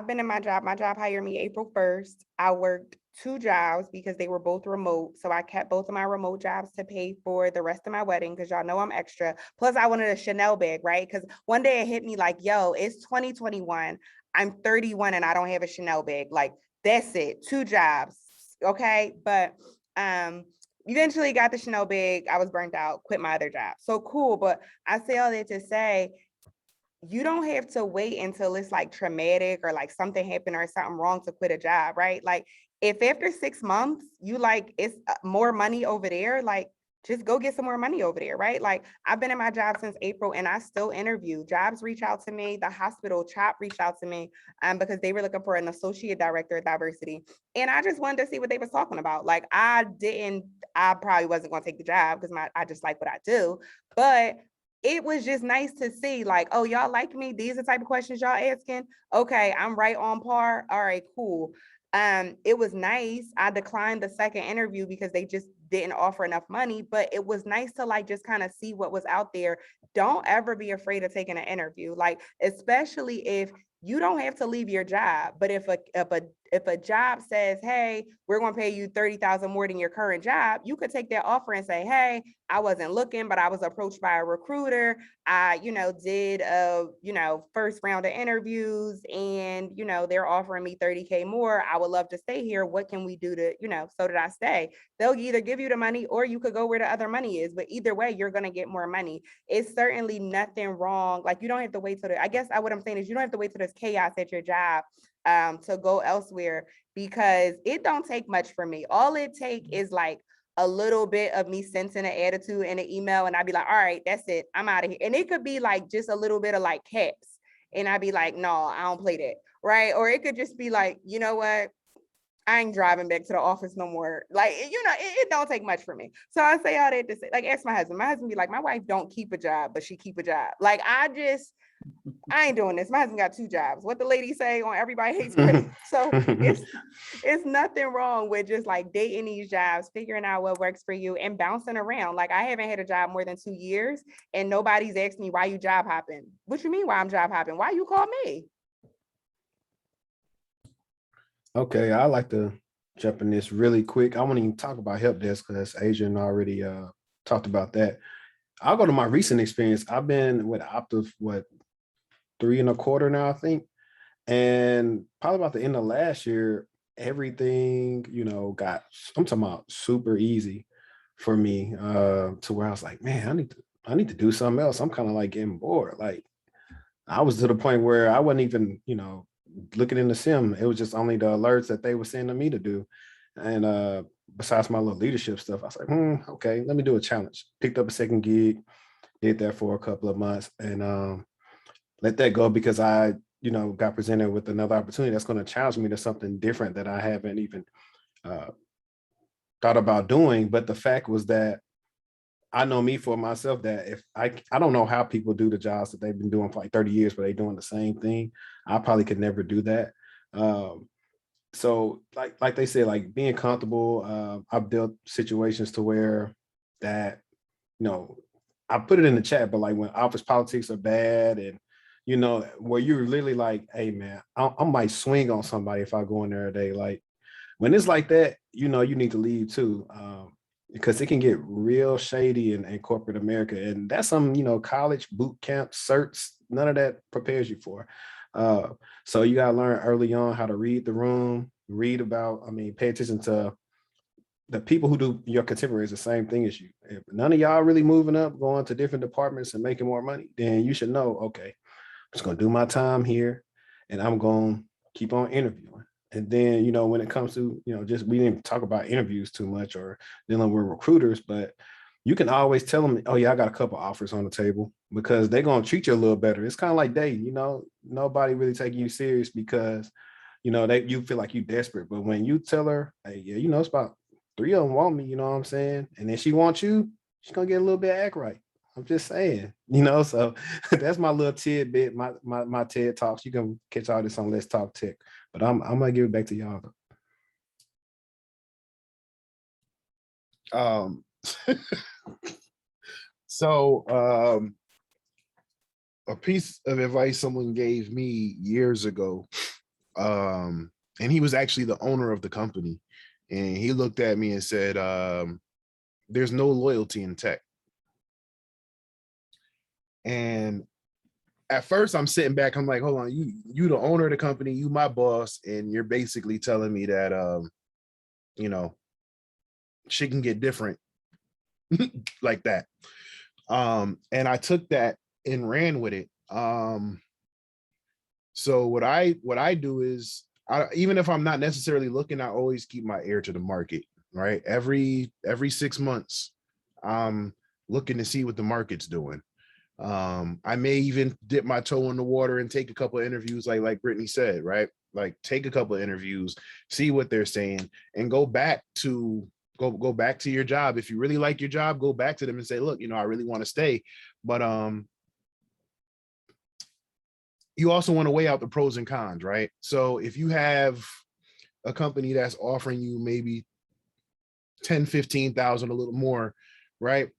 been in my job hired me April 1st. I worked 2 jobs because they were both remote. So I kept both of my remote jobs to pay for the rest of my wedding because y'all know I'm extra. Plus I wanted a Chanel bag, right? Because one day it hit me like, yo, it's 2021. I'm 31 and I don't have a Chanel bag. Like that's it, 2 jobs, okay? But eventually got the Chanel bag. I was burnt out, quit my other job. So cool, but I say all that to say, you don't have to wait until it's like traumatic or like something happened or something wrong to quit a job, right? Like if after 6 months you like it's more money over there, like just go get some more money over there, right? Like I've been in my job since April and I still interview. Jobs reach out to me. The hospital CHOP reached out to me because they were looking for an associate director of diversity. And I just wanted to see what they was talking about. Like I probably wasn't going to take the job because I just like what I do. But it was just nice to see like, oh, y'all like me. These are the type of questions y'all asking. Okay, I'm right on par. All right, cool. It was nice. I declined the second interview because they just didn't offer enough money, but it was nice to like just kind of see what was out there. Don't ever be afraid of taking an interview, like especially if you don't have to leave your job, but if a job says, hey, we're going to pay you 30,000 more than your current job, you could take that offer and say, hey, I wasn't looking, but I was approached by a recruiter. I, did first round of interviews and, they're offering me 30K more. I would love to stay here. What can we do to, so that I stay? They'll either give you the money or you could go where the other money is, but either way, you're going to get more money. It's certainly nothing wrong. Like you don't have to wait till what I'm saying is you don't have to wait till there's chaos at your job to go elsewhere, because it don't take much for me. All it take is like a little bit of me sensing an attitude in an email and I'd be like, all right, that's it. I'm out of here. And it could be like just a little bit of like caps. And I'd be like, no, I don't play that. Right. Or it could just be like, you know what? I ain't driving back to the office no more. Like, it don't take much for me. So I say all that to say, like, ask my husband. My husband be like, my wife don't keep a job, but she keep a job. Like, I ain't doing this. My husband got 2 jobs. What the lady say on Everybody Hates Chris. So it's nothing wrong with just like dating these jobs, figuring out what works for you and bouncing around. Like I haven't had a job more than 2 years and nobody's asked me why you job hopping. What you mean why I'm job hopping? Why you call me? Okay, I like to jump in this really quick. I won't even talk about help desk because Adrian already talked about that. I'll go to my recent experience. I've been with Optiv, 3.25 now, I think. And probably about the end of last year, everything, I'm talking about super easy for me to where I was like, man, I need to do something else. I'm kind of like getting bored. Like I was to the point where I wasn't even, looking in the sim. It was just only the alerts that they were sending me to do. And besides my little leadership stuff, I was like, okay, let me do a challenge. Picked up a second gig, did that for a couple of months and let that go because I, got presented with another opportunity that's going to challenge me to something different that I haven't even thought about doing. But the fact was that I know me for myself that if I don't know how people do the jobs that they've been doing for like 30 years, but they're doing the same thing. I probably could never do that. So like they say, like being comfortable, I've built situations to where that, I put it in the chat, but like when office politics are bad and, where you're literally like, hey man, I might swing on somebody if I go in there today. Like when it's like that, you need to leave too. Because it can get real shady in corporate America. And that's some, college, boot camp, certs, none of that prepares you for. So you got to learn early on how to read the room, pay attention to the people who do your contemporaries, the same thing as you. If none of y'all really moving up, going to different departments and making more money, then you should know, okay, I'm just going to do my time here and I'm going to keep on interviewing. And then, when it comes to, just we didn't talk about interviews too much or dealing with recruiters, but you can always tell them, oh yeah, I got a couple offers on the table because they're going to treat you a little better. It's kind of like dating, nobody really taking you serious because, you feel like you desperate. But when you tell her, hey, yeah, it's about 3 of them want me, you know what I'm saying? And then she wants you, she's going to get a little bit act right. I'm just saying, so that's my little tidbit, my TED Talks. You can catch all this on Let's Talk Tech. But I'm gonna give it back to y'all. So a piece of advice someone gave me years ago, and he was actually the owner of the company, and he looked at me and said, there's no loyalty in tech. And at first I'm sitting back, I'm like, hold on, you the owner of the company, you my boss, and you're basically telling me that shit can get different like that. And I took that and ran with it. So what I do is, even if I'm not necessarily looking, I always keep my ear to the market, right? Every 6 months, I'm looking to see what the market's doing. I may even dip my toe in the water and take a couple of interviews, like Brittany said, right? Like take a couple of interviews, see what they're saying, and go back to your job. If you really like your job, go back to them and say, look, I really want to stay, but you also want to weigh out the pros and cons, right? So if you have a company that's offering you maybe 10, 15,000, a little more, right?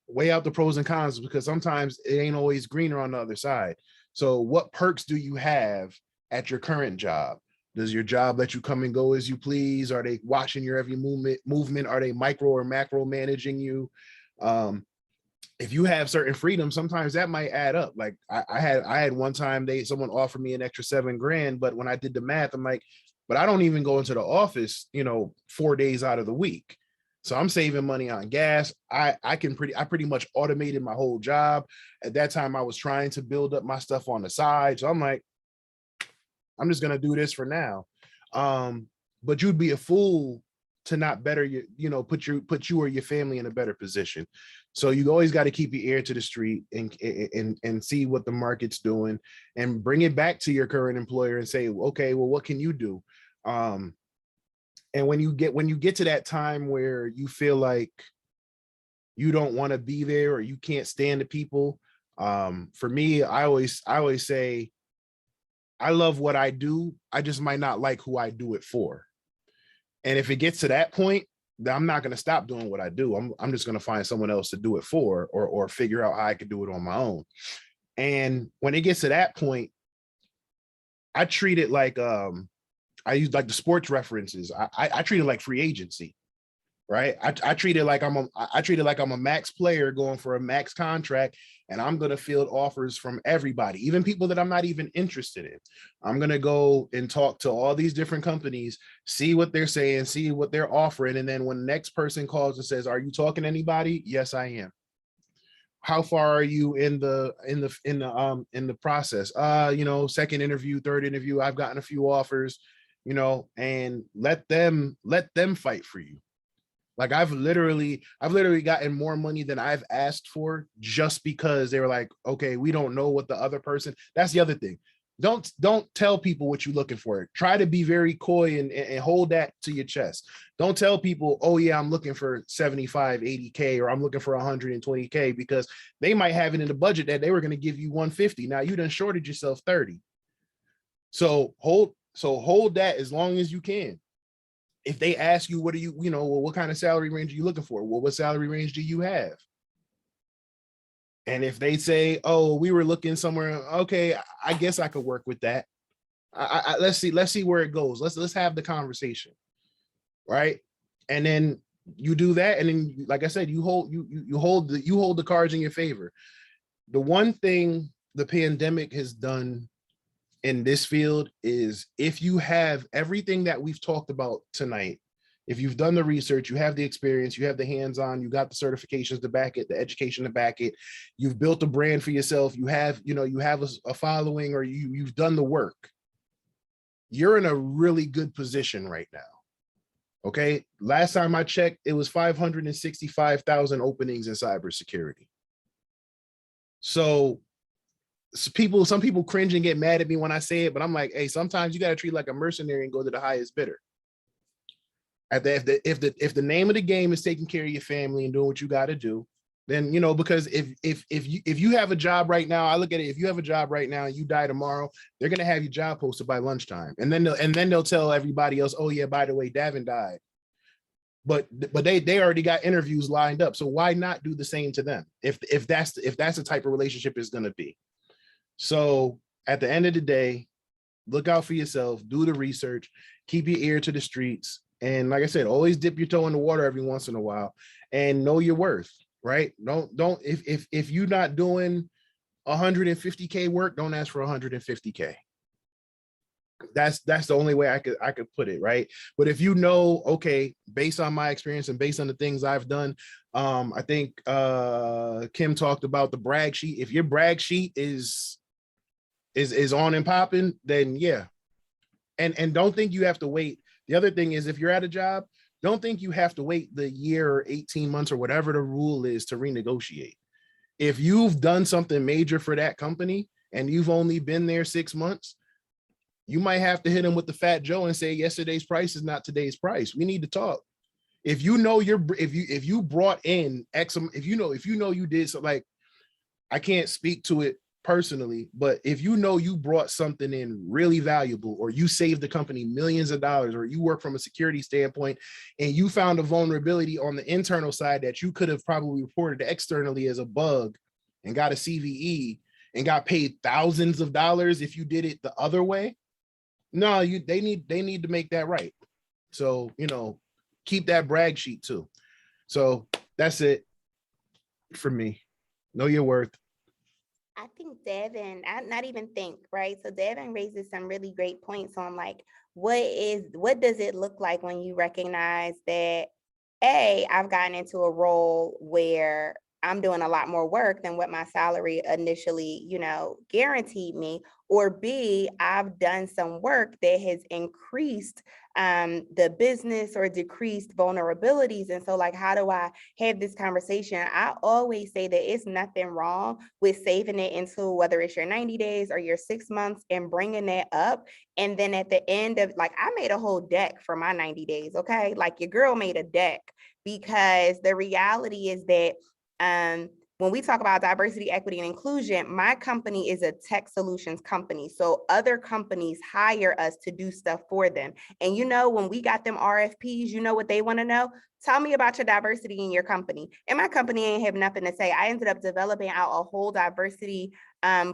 Weigh out the pros and cons, because sometimes it ain't always greener on the other side. So what perks do you have at your current job? Does your job let you come and go as you please? Are they watching your every movement? Are they micro or macro managing you? If you have certain freedom, sometimes that might add up. Like I had one time someone offered me an extra $7,000, but when I did the math, I'm like, but I don't even go into the office, 4 days out of the week. So I'm saving money on gas. I pretty much automated my whole job. At that time, I was trying to build up my stuff on the side. So I'm like, I'm just gonna do this for now. But you'd be a fool to not better put you or your family in a better position. So you always got to keep your ear to the street and see what the market's doing, and bring it back to your current employer and say, okay, well, what can you do? And when you get to that time where you feel like you don't want to be there, or you can't stand the people, for me, I always say, I love what I do. I just might not like who I do it for. And if it gets to that point, then I'm not going to stop doing what I do. I'm just going to find someone else to do it for, or figure out how I could do it on my own. And when it gets to that point, I treat it like, I use like the sports references. I treat it like free agency, right? I treat it like I'm a max player going for a max contract, and I'm going to field offers from everybody, even people that I'm not even interested in. I'm going to go and talk to all these different companies, see what they're saying, see what they're offering. And then when the next person calls and says, are you talking to anybody? Yes, I am. How far are you in the process? Second interview, third interview, I've gotten a few offers, and let them fight for you. Like I've literally gotten more money than I've asked for, just because they were like, okay, we don't know what the other person. That's the other thing. Don't tell people what you're looking for. Try to be very coy and hold that to your chest. Don't tell people, oh yeah, I'm looking for 75, 80K, or I'm looking for 120K, because they might have it in the budget that they were going to give you 150. Now you done shorted yourself 30. So hold that as long as you can. If they ask you, what do you, what kind of salary range are you looking for? Well, what salary range do you have? And if they say, oh, we were looking somewhere, okay, I guess I could work with that. Let's see where it goes. Let's have the conversation, right? And then you do that, and then, like I said, you hold the cards in your favor. The one thing the pandemic has done in this field is, if you have everything that we've talked about tonight, if you've done the research, you have the experience, you have the hands-on, you got the certifications to back it, the education to back it, you've built a brand for yourself, you have a following, or you've done the work, you're in a really good position right now. Okay. Last time I checked, it was 565,000 openings in cybersecurity. So some people cringe and get mad at me when I say it, but I'm like, hey, sometimes you got to treat like a mercenary and go to the highest bidder. If the name of the game is taking care of your family and doing what you got to do, then, because if you have a job right now, I look at it, if you have a job right now and you die tomorrow, they're going to have your job posted by lunchtime. And then they'll tell everybody else, oh yeah, by the way, Davin died. But they already got interviews lined up. So why not do the same to them? If that's the type of relationship it's going to be. So at the end of the day, look out for yourself, do the research, keep your ear to the streets. And like I said, always dip your toe in the water every once in a while, and know your worth, right? If you're not doing 150K work, don't ask for 150K. That's the only way I could put it, right? But if you know, okay, based on my experience and based on the things I've done, I think Kim talked about the brag sheet. If your brag sheet is on and popping, then yeah. And don't think you have to wait. The other thing is, if you're at a job, don't think you have to wait the year or 18 months or whatever the rule is to renegotiate. If you've done something major for that company and you've only been there 6 months, you might have to hit them with the fat Joe and say, yesterday's price is not today's price. We need to talk. If you know if you brought in X, if you know you did so, like, I can't speak to it personally, but if you know you brought something in really valuable, or you saved the company millions of dollars, or you work from a security standpoint and you found a vulnerability on the internal side that you could have probably reported externally as a bug and got a CVE and got paid thousands of dollars if you did it the other way, no, they need to make that right. So, keep that brag sheet too. So that's it for me. Know your worth. I think Davin, not even think, right? So Davin raises some really great points on like, what does it look like when you recognize that, I've gotten into a role where I'm doing a lot more work than what my salary initially, guaranteed me, or B, I've done some work that has increased the business or decreased vulnerabilities. And so like, how do I have this conversation? I always say that it's nothing wrong with saving it into whether it's your 90 days or your 6 months and bringing that up. And then at the end of, like, I made a whole deck for my 90 days. Okay. Like, your girl made a deck, because the reality is that when we talk about diversity, equity, and inclusion, my company is a tech solutions company. So other companies hire us to do stuff for them. And when we got them RFPs, you know what they want to know? Tell me about your diversity in your company. And my company ain't have nothing to say. I ended up developing out a whole diversity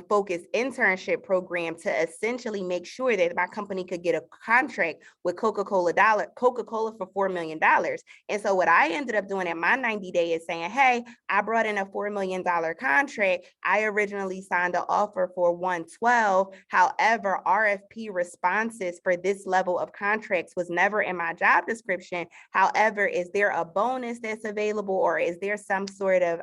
focused internship program to essentially make sure that my company could get a contract with Coca-Cola for $4 million. And so what I ended up doing at my 90 day is saying, hey, I brought in a $4 million contract. I originally signed an offer for 112. However, RFP responses for this level of contracts was never in my job description. However, is there a bonus that's available, or is there some sort of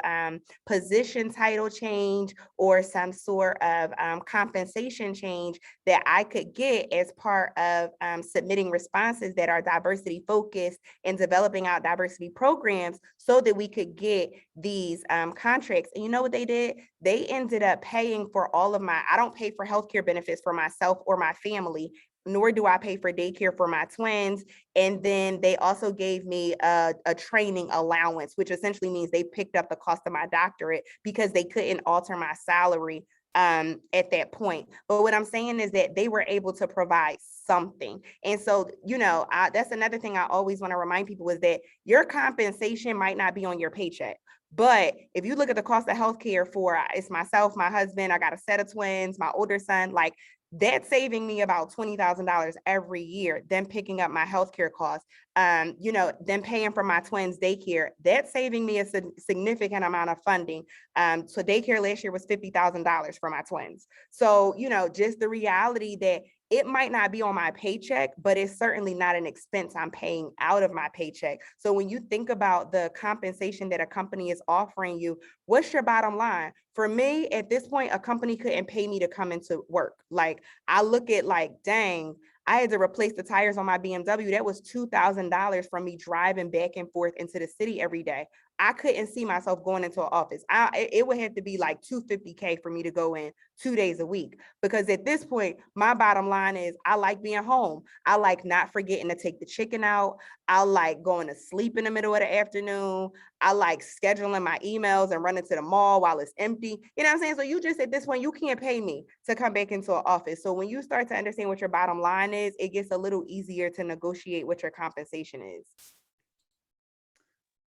position title change or some sort of compensation change that I could get as part of submitting responses that are diversity focused and developing out diversity programs so that we could get these contracts? And you know what they did? They ended up paying for all of I don't pay for healthcare benefits for myself or my family, nor do I pay for daycare for my twins. And then they also gave me a training allowance, which essentially means they picked up the cost of my doctorate because they couldn't alter my salary at that point. But what I'm saying is that they were able to provide something. And so, that's another thing I always want to remind people, is that your compensation might not be on your paycheck. But if you look at the cost of healthcare for, it's myself, my husband, I got a set of twins, my older son, like, that's saving me about $20,000 every year. Then picking up my healthcare costs, then paying for my twins' daycare. That's saving me a significant amount of funding. So daycare last year was $50,000 for my twins. So, just the reality that it might not be on my paycheck, but it's certainly not an expense I'm paying out of my paycheck. So when you think about the compensation that a company is offering you, what's your bottom line? For me, at this point, a company couldn't pay me to come into work. Like, I look at like, dang, I had to replace the tires on my BMW. That was $2,000 from me driving back and forth into the city every day. I couldn't see myself going into an office. It would have to be like $250K for me to go in 2 days a week, because at this point, my bottom line is I like being home. I like not forgetting to take the chicken out. I like going to sleep in the middle of the afternoon. I like scheduling my emails and running to the mall while it's empty. You know what I'm saying? So you just, at this point, you can't pay me to come back into an office. So when you start to understand what your bottom line is, it gets a little easier to negotiate what your compensation is.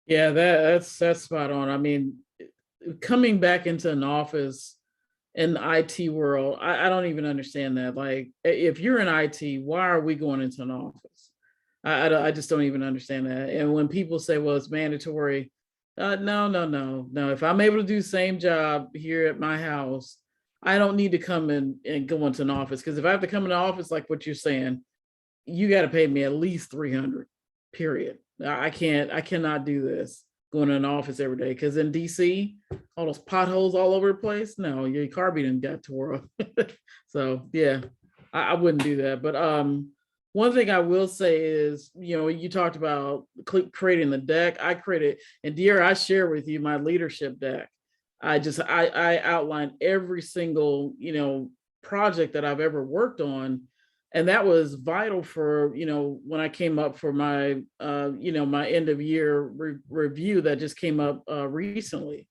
Yeah, that's spot on. I mean, coming back into an office in the IT world, I don't even understand that. Like, if you're in IT, why are we going into an office? I just don't even understand that. And when people say, well, it's mandatory, no. If I'm able to do the same job here at my house, I don't need to come in and go into an office, because if I have to come in the office, like what you're saying, you got to pay me at least 300, period. I cannot do this going to an office every day, because in DC, all those potholes all over the place. No, your car being got tore up. So yeah, I wouldn't do that. But one thing I will say is, you talked about creating the deck. I created, and Deirra, I share with you my leadership deck. I outlined every single, project that I've ever worked on. And that was vital for, when I came up for my, my end of year review that just came up recently.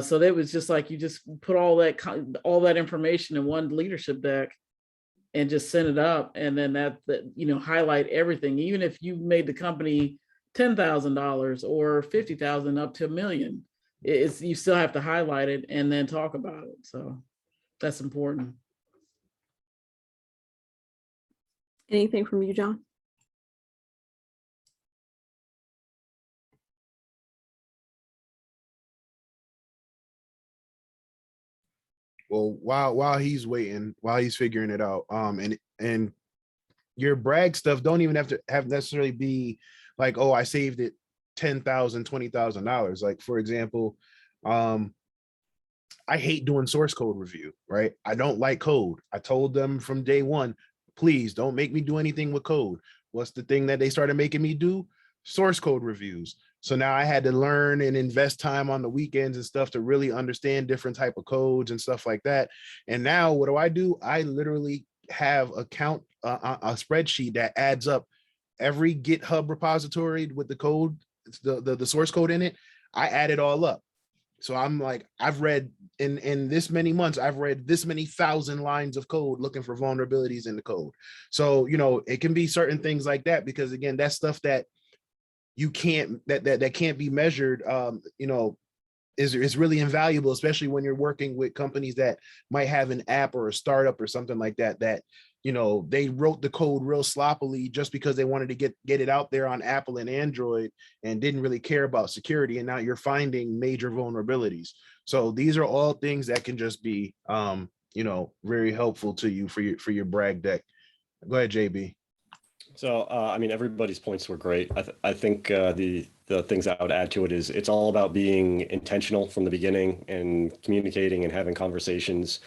So that was just like, you just put all that information in one leadership deck and just send it up. And then that highlight everything, even if you made the company $10,000 or $50,000 up to $1 million, you still have to highlight it and then talk about it. So that's important. Anything from you, John? Well, while he's waiting, while he's figuring it out, and your brag stuff don't even have to necessarily be like, oh, I saved it $10,000, $20,000. Like, for example, I hate doing source code review, right? I don't like code. I told them from day one, please don't make me do anything with code. What's the thing that they started making me do? Source code reviews. So now I had to learn and invest time on the weekends and stuff to really understand different type of codes and stuff like that. And now what do? I literally have a spreadsheet that adds up every GitHub repository with the code, the source code in it. I add it all up. So I'm like, I've read in this many months, I've read this many 1,000 lines of code looking for vulnerabilities in the code. So, it can be certain things like that, because again, that's stuff that you can't, that can't be measured, is really invaluable, especially when you're working with companies that might have an app or a startup or something like that, they wrote the code real sloppily just because they wanted to get it out there on Apple and Android and didn't really care about security. And now you're finding major vulnerabilities. So these are all things that can just be, very helpful to you for your brag deck. Go ahead, JB. So, everybody's points were great. I think the things I would add to it is it's all about being intentional from the beginning and communicating and having conversations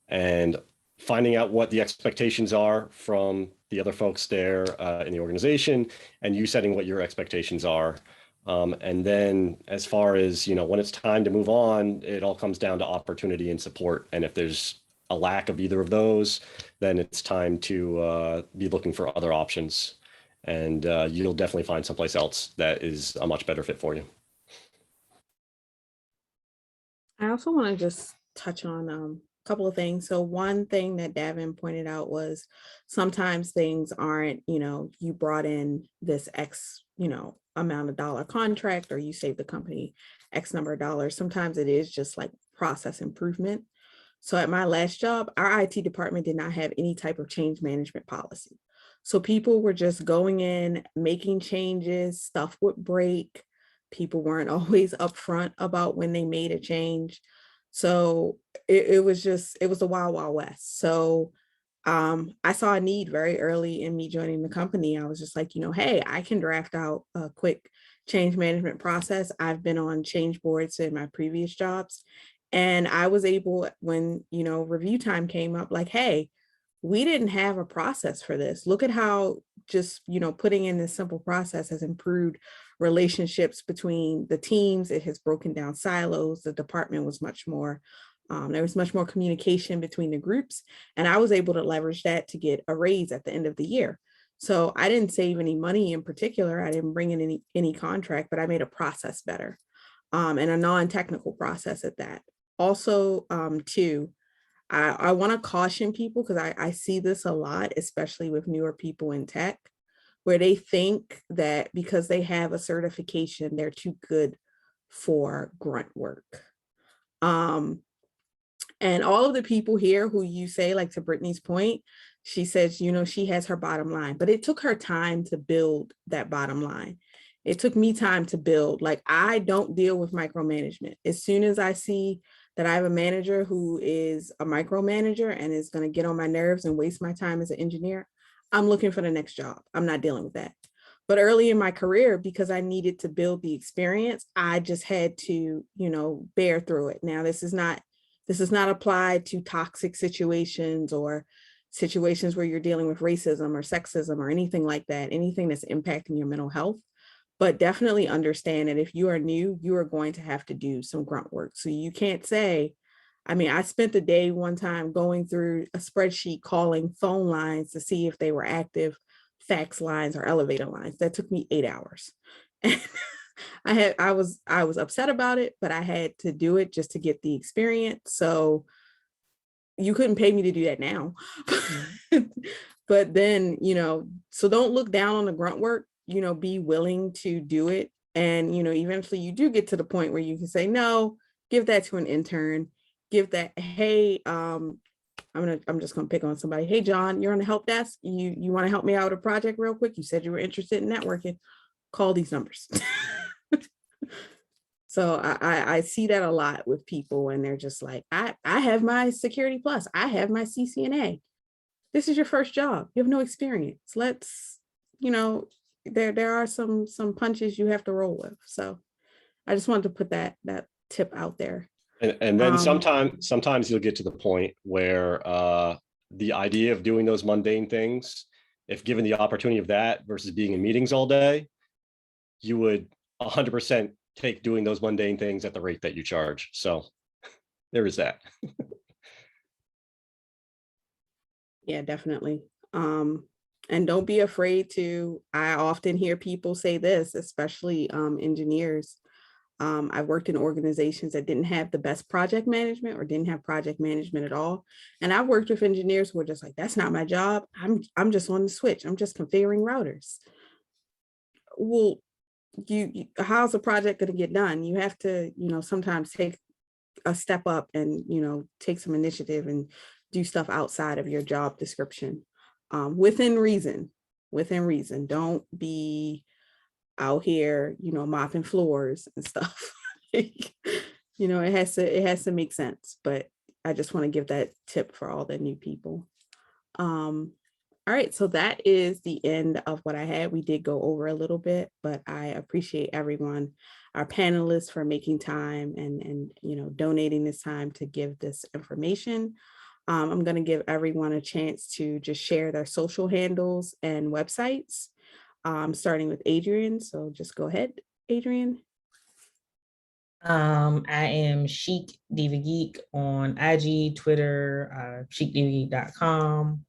and finding out what the expectations are from the other folks there in the organization, and you setting what your expectations are. And then as far as, when it's time to move on, it all comes down to opportunity and support. And if there's a lack of either of those, then it's time to be looking for other options. And you'll definitely find someplace else that is a much better fit for you. I also want to just touch on a couple of things. So one thing that Davin pointed out was sometimes things aren't, you brought in this X, amount of dollar contract, or you saved the company X number of dollars. Sometimes it is just like process improvement. So at my last job, our IT department did not have any type of change management policy. So people were just going in, making changes, stuff would break. People weren't always upfront about when they made a change. So it was the wild, wild west. So I saw a need very early in me joining the company. I was just like, hey, I can draft out a quick change management process. I've been on change boards in my previous jobs. And I was able, when, review time came up, like, hey, we didn't have a process for this. Look at how just, putting in this simple process has improved relationships between the teams. It has broken down silos. The department was much more, there was much more communication between the groups. And I was able to leverage that to get a raise at the end of the year. So I didn't save any money in particular. I didn't bring in any contract, but I made a process better, and a non-technical process at that. Also, too, I want to caution people, because I see this a lot, especially with newer people in tech, where they think that because they have a certification, they're too good for grunt work. And all of the people here who you say, like to Brittany's point, she says, she has her bottom line, but it took her time to build that bottom line. It took me time to build. Like, I don't deal with micromanagement. As soon as I see that I have a manager who is a micromanager and is going to get on my nerves and waste my time as an engineer, I'm looking for the next job. I'm not dealing with that. But early in my career, because I needed to build the experience, I just had to, bear through it. Now, this is not applied to toxic situations or situations where you're dealing with racism or sexism or anything like that, anything that's impacting your mental health. But definitely understand that if you are new, you are going to have to do some grunt work. So you can't say, I spent the day one time going through a spreadsheet, calling phone lines to see if they were active, fax lines or elevator lines. That took me 8 hours. And I was upset about it, but I had to do it just to get the experience. So you couldn't pay me to do that now. But then, so don't look down on the grunt work, be willing to do it. And, eventually you do get to the point where you can say, no, give that to an intern, give that, hey, I'm just gonna pick on somebody. Hey, John, you're on the help desk. You want to help me out with a project real quick? You said you were interested in networking. Call these numbers. So I see that a lot with people, and they're just like, I have my Security Plus. I have my CCNA. This is your first job. You have no experience. Let's, there are some punches you have to roll with. So I just wanted to put that tip out there. And then sometimes you'll get to the point where the idea of doing those mundane things, if given the opportunity of that versus being in meetings all day, you would 100% take doing those mundane things at the rate that you charge. So there is that. Yeah, definitely. And don't be afraid to, I often hear people say this, especially engineers. I've worked in organizations that didn't have the best project management or didn't have project management at all. And I've worked with engineers who are just like, that's not my job. I'm just on the switch. I'm just configuring routers. Well, you how's the project going to get done? You have to, sometimes take a step up and, take some initiative and do stuff outside of your job description, within reason. Don't be out here, mopping floors and stuff. It has to make sense. But I just want to give that tip for all the new people. All right, so that is the end of what I had. We did go over a little bit, but I appreciate everyone, our panelists, for making time and donating this time to give this information. I'm going to give everyone a chance to just share their social handles and websites, starting with Adrian. So just go ahead, Adrian. I am Chic Diva Geek on IG, Twitter, chicdivageek.com.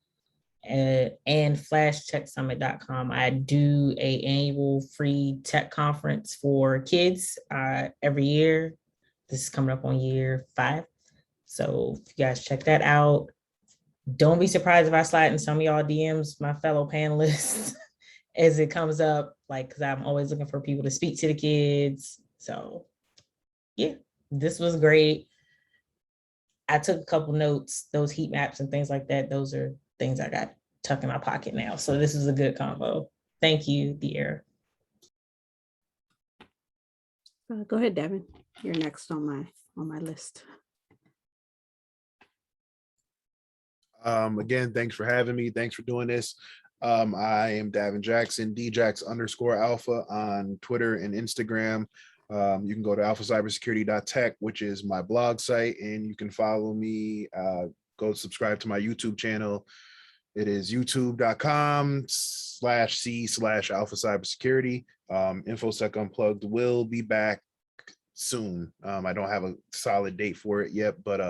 And FlashTechSummit.com. I do an annual free tech conference for kids every year. This is coming up on year 5. So if you guys check that out, don't be surprised if I slide in some of y'all DMs, my fellow panelists, as it comes up, because I'm always looking for people to speak to the kids. So yeah, this was great. I took a couple notes, those heat maps and things like that. Those are things I got tucked in my pocket now. So this is a good combo. Thank you, Deirra. Go ahead, Davin. You're next on my list. Again, thanks for having me. Thanks for doing this. I am Davin Jackson, djax_alpha on Twitter and Instagram. You can go to alphacybersecurity.tech, which is my blog site, and you can follow me. Go subscribe to my YouTube channel. It is youtube.com/c/alphacybersecurity. InfoSec Unplugged will be back soon. I don't have a solid date for it yet, but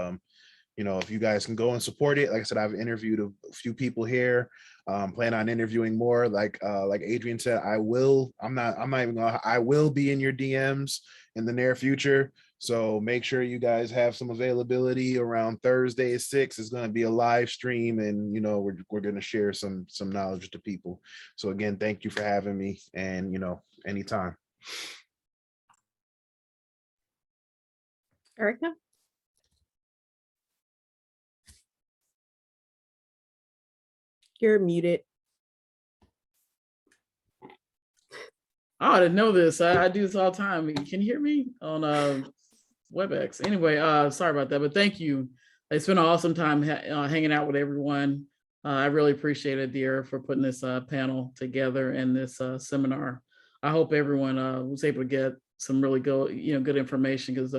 if you guys can go and support it, like I said, I've interviewed a few people here. Plan on interviewing more. Like Adrian said, I will be in your DMs in the near future. So make sure you guys have some availability around Thursday at 6. It's going to be a live stream, and we're going to share some knowledge to people. So again, thank you for having me, and anytime. Erica? You're muted. Oh, I didn't know this. I do this all the time. Can you hear me on WebEx. Anyway, sorry about that, but thank you. It's been an awesome time hanging out with everyone. I really appreciate it, Deirra, for putting this panel together and this seminar. I hope everyone was able to get some really good information, because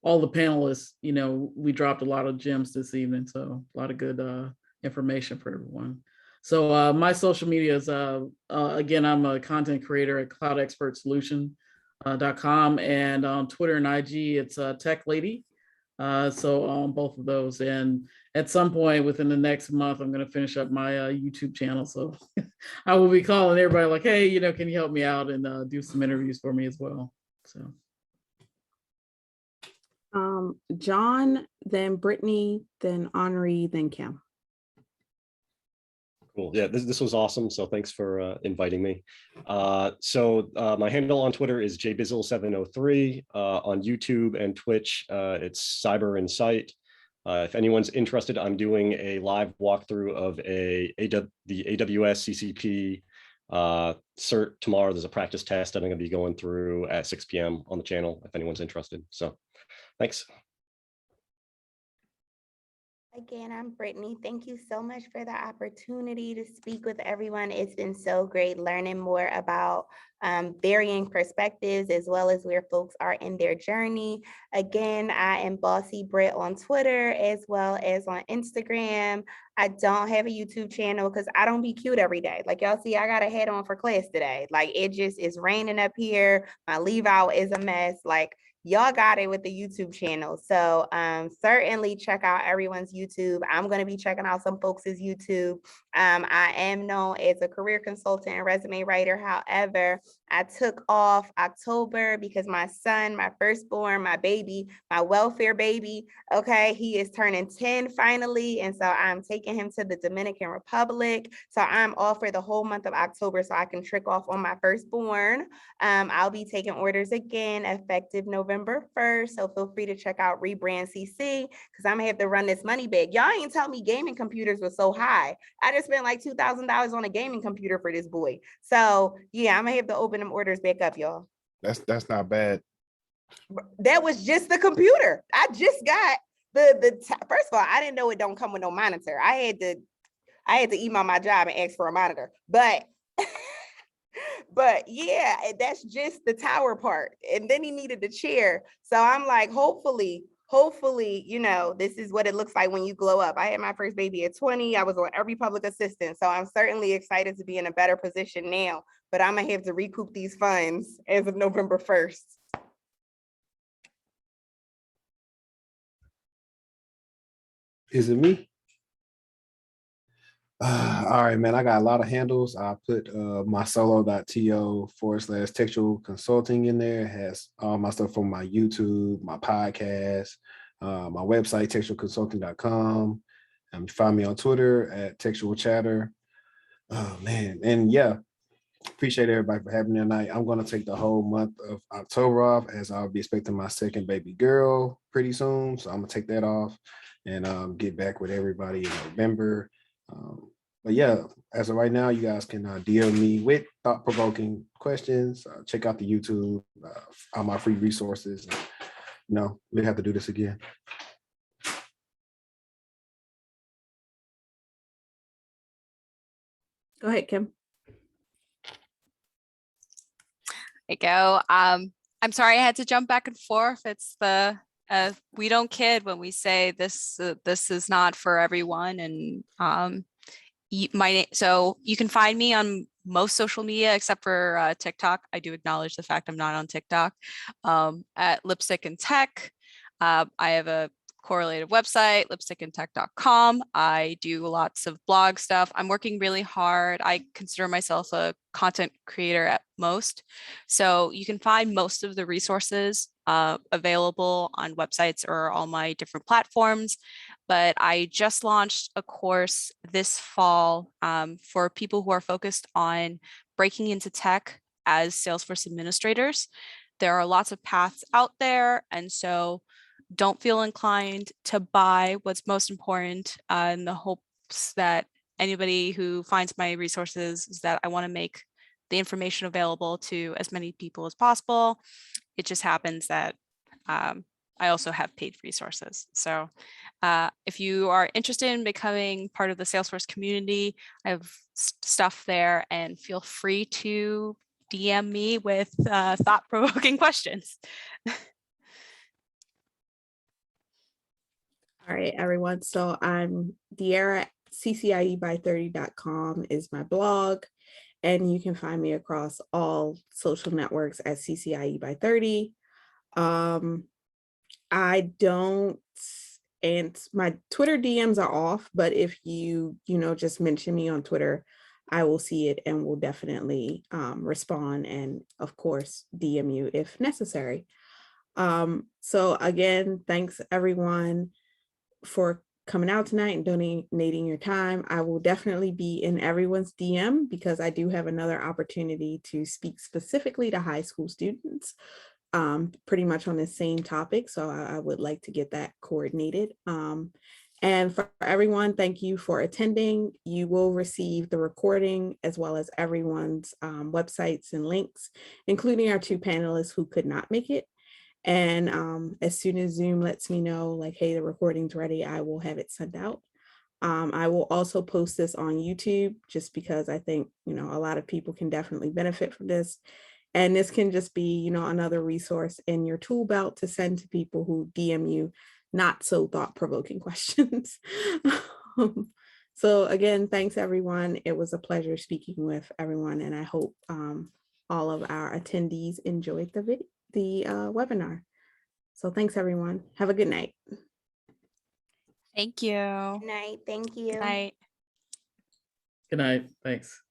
all the panelists, we dropped a lot of gems this evening, so a lot of good information for everyone. So my social media is, again, I'm a content creator at cloudexpertsolution.com, and on Twitter and IG, it's Tech Lady. So on both of those, and at some point within the next month, I'm going to finish up my YouTube channel. So I will be calling everybody like, hey, can you help me out and do some interviews for me as well? So. John, then Brittany, then Hénri, then Kim. Cool. Yeah, this was awesome. So thanks for inviting me. So my handle on Twitter is jbizzle703. On YouTube and Twitch, it's Cyber Insight. If anyone's interested, I'm doing a live walkthrough of the AWS CCP cert tomorrow. There's a practice test that I'm going to be going through at 6 p.m. on the channel if anyone's interested. So thanks. Again, I'm Brittany. Thank you so much for the opportunity to speak with everyone. It's been so great learning more about varying perspectives, as well as where folks are in their journey. Again, I am Bossy Brit on Twitter, as well as on Instagram. I don't have a YouTube channel because I don't be cute every day. Like y'all see, I got a head on for class today. Like it just is raining up here. My leave out is a mess. Like y'all got it with the YouTube channel. So certainly check out everyone's YouTube. I'm going to be checking out some folks' YouTube. I am known as a career consultant and resume writer. However, I took off October because my son, my firstborn, my baby, my welfare baby, okay, he is turning 10 finally. And so I'm taking him to the Dominican Republic. So I'm off for the whole month of October so I can trick off on my firstborn. I'll be taking orders again effective November 1st. So feel free to check out Rebrand CC because I'm gonna have to run this money bag. Y'all ain't tell me gaming computers were so high. I just spent like $2,000 on a gaming computer for this boy. So yeah, I'm gonna have to open them orders back up, y'all. That's not bad. That was just the computer. I just got first of all, I didn't know it don't come with no monitor. I had to email my job and ask for a monitor, but yeah, that's just the tower part. And then he needed the chair. So I'm like, hopefully, this is what it looks like when you glow up. I had my first baby at 20. I was on every public assistance. So I'm certainly excited to be in a better position now, but I'm gonna have to recoup these funds as of November 1st. Is it me? All right, man, I got a lot of handles. I put my solo.to/textual consulting in there. It has all my stuff from my YouTube, my podcast, my website, textualconsulting.com. You find me on Twitter at Textual Chatter. Oh, man. And yeah, appreciate everybody for having me tonight. I'm going to take the whole month of October off as I'll be expecting my second baby girl pretty soon. So I'm going to take that off and get back with everybody in November. But yeah, as of right now, you guys can DM me with thought-provoking questions. Check out the YouTube, all my free resources. We have to do this again. Go ahead, Kim. There you go. I'm sorry I had to jump back and forth. It's the we don't kid when we say this is not for everyone. And so you can find me on most social media except for TikTok. I do acknowledge the fact I'm not on TikTok. At Lipstick and Tech. I have a correlated website, lipstickandtech.com. I do lots of blog stuff. I'm working really hard. I consider myself a content creator at most. So you can find most of the resources available on websites or all my different platforms. But I just launched a course this fall for people who are focused on breaking into tech as Salesforce administrators. There are lots of paths out there. And so don't feel inclined to buy what's most important in the hopes that anybody who finds my resources is that I want to make the information available to as many people as possible. It just happens that I also have paid resources. So if you are interested in becoming part of the Salesforce community, I have stuff there, and feel free to DM me with thought-provoking questions. All right, everyone. So I'm Deirra. CCIEby30.com is my blog, and you can find me across all social networks at CCIEby30. I don't, and my Twitter DMs are off, but if you just mention me on Twitter, I will see it and will definitely respond, and of course DM you if necessary. So again, thanks everyone for coming out tonight and donating your time. I will definitely be in everyone's DM because I do have another opportunity to speak specifically to high school students, pretty much on the same topic. So I would like to get that coordinated. And for everyone, thank you for attending. You will receive the recording as well as everyone's websites and links, including our 2 panelists who could not make it. And as soon as Zoom lets me know, like, hey, the recording's ready, I will have it sent out. I will also post this on YouTube just because I think, a lot of people can definitely benefit from this. And this can just be, another resource in your tool belt to send to people who DM you not so thought-provoking questions. So again, thanks everyone. It was a pleasure speaking with everyone, and I hope all of our attendees enjoyed the webinar. So thanks everyone. Have a good night. Thank you. Good night. Thank you. Good night. Good night. Thanks.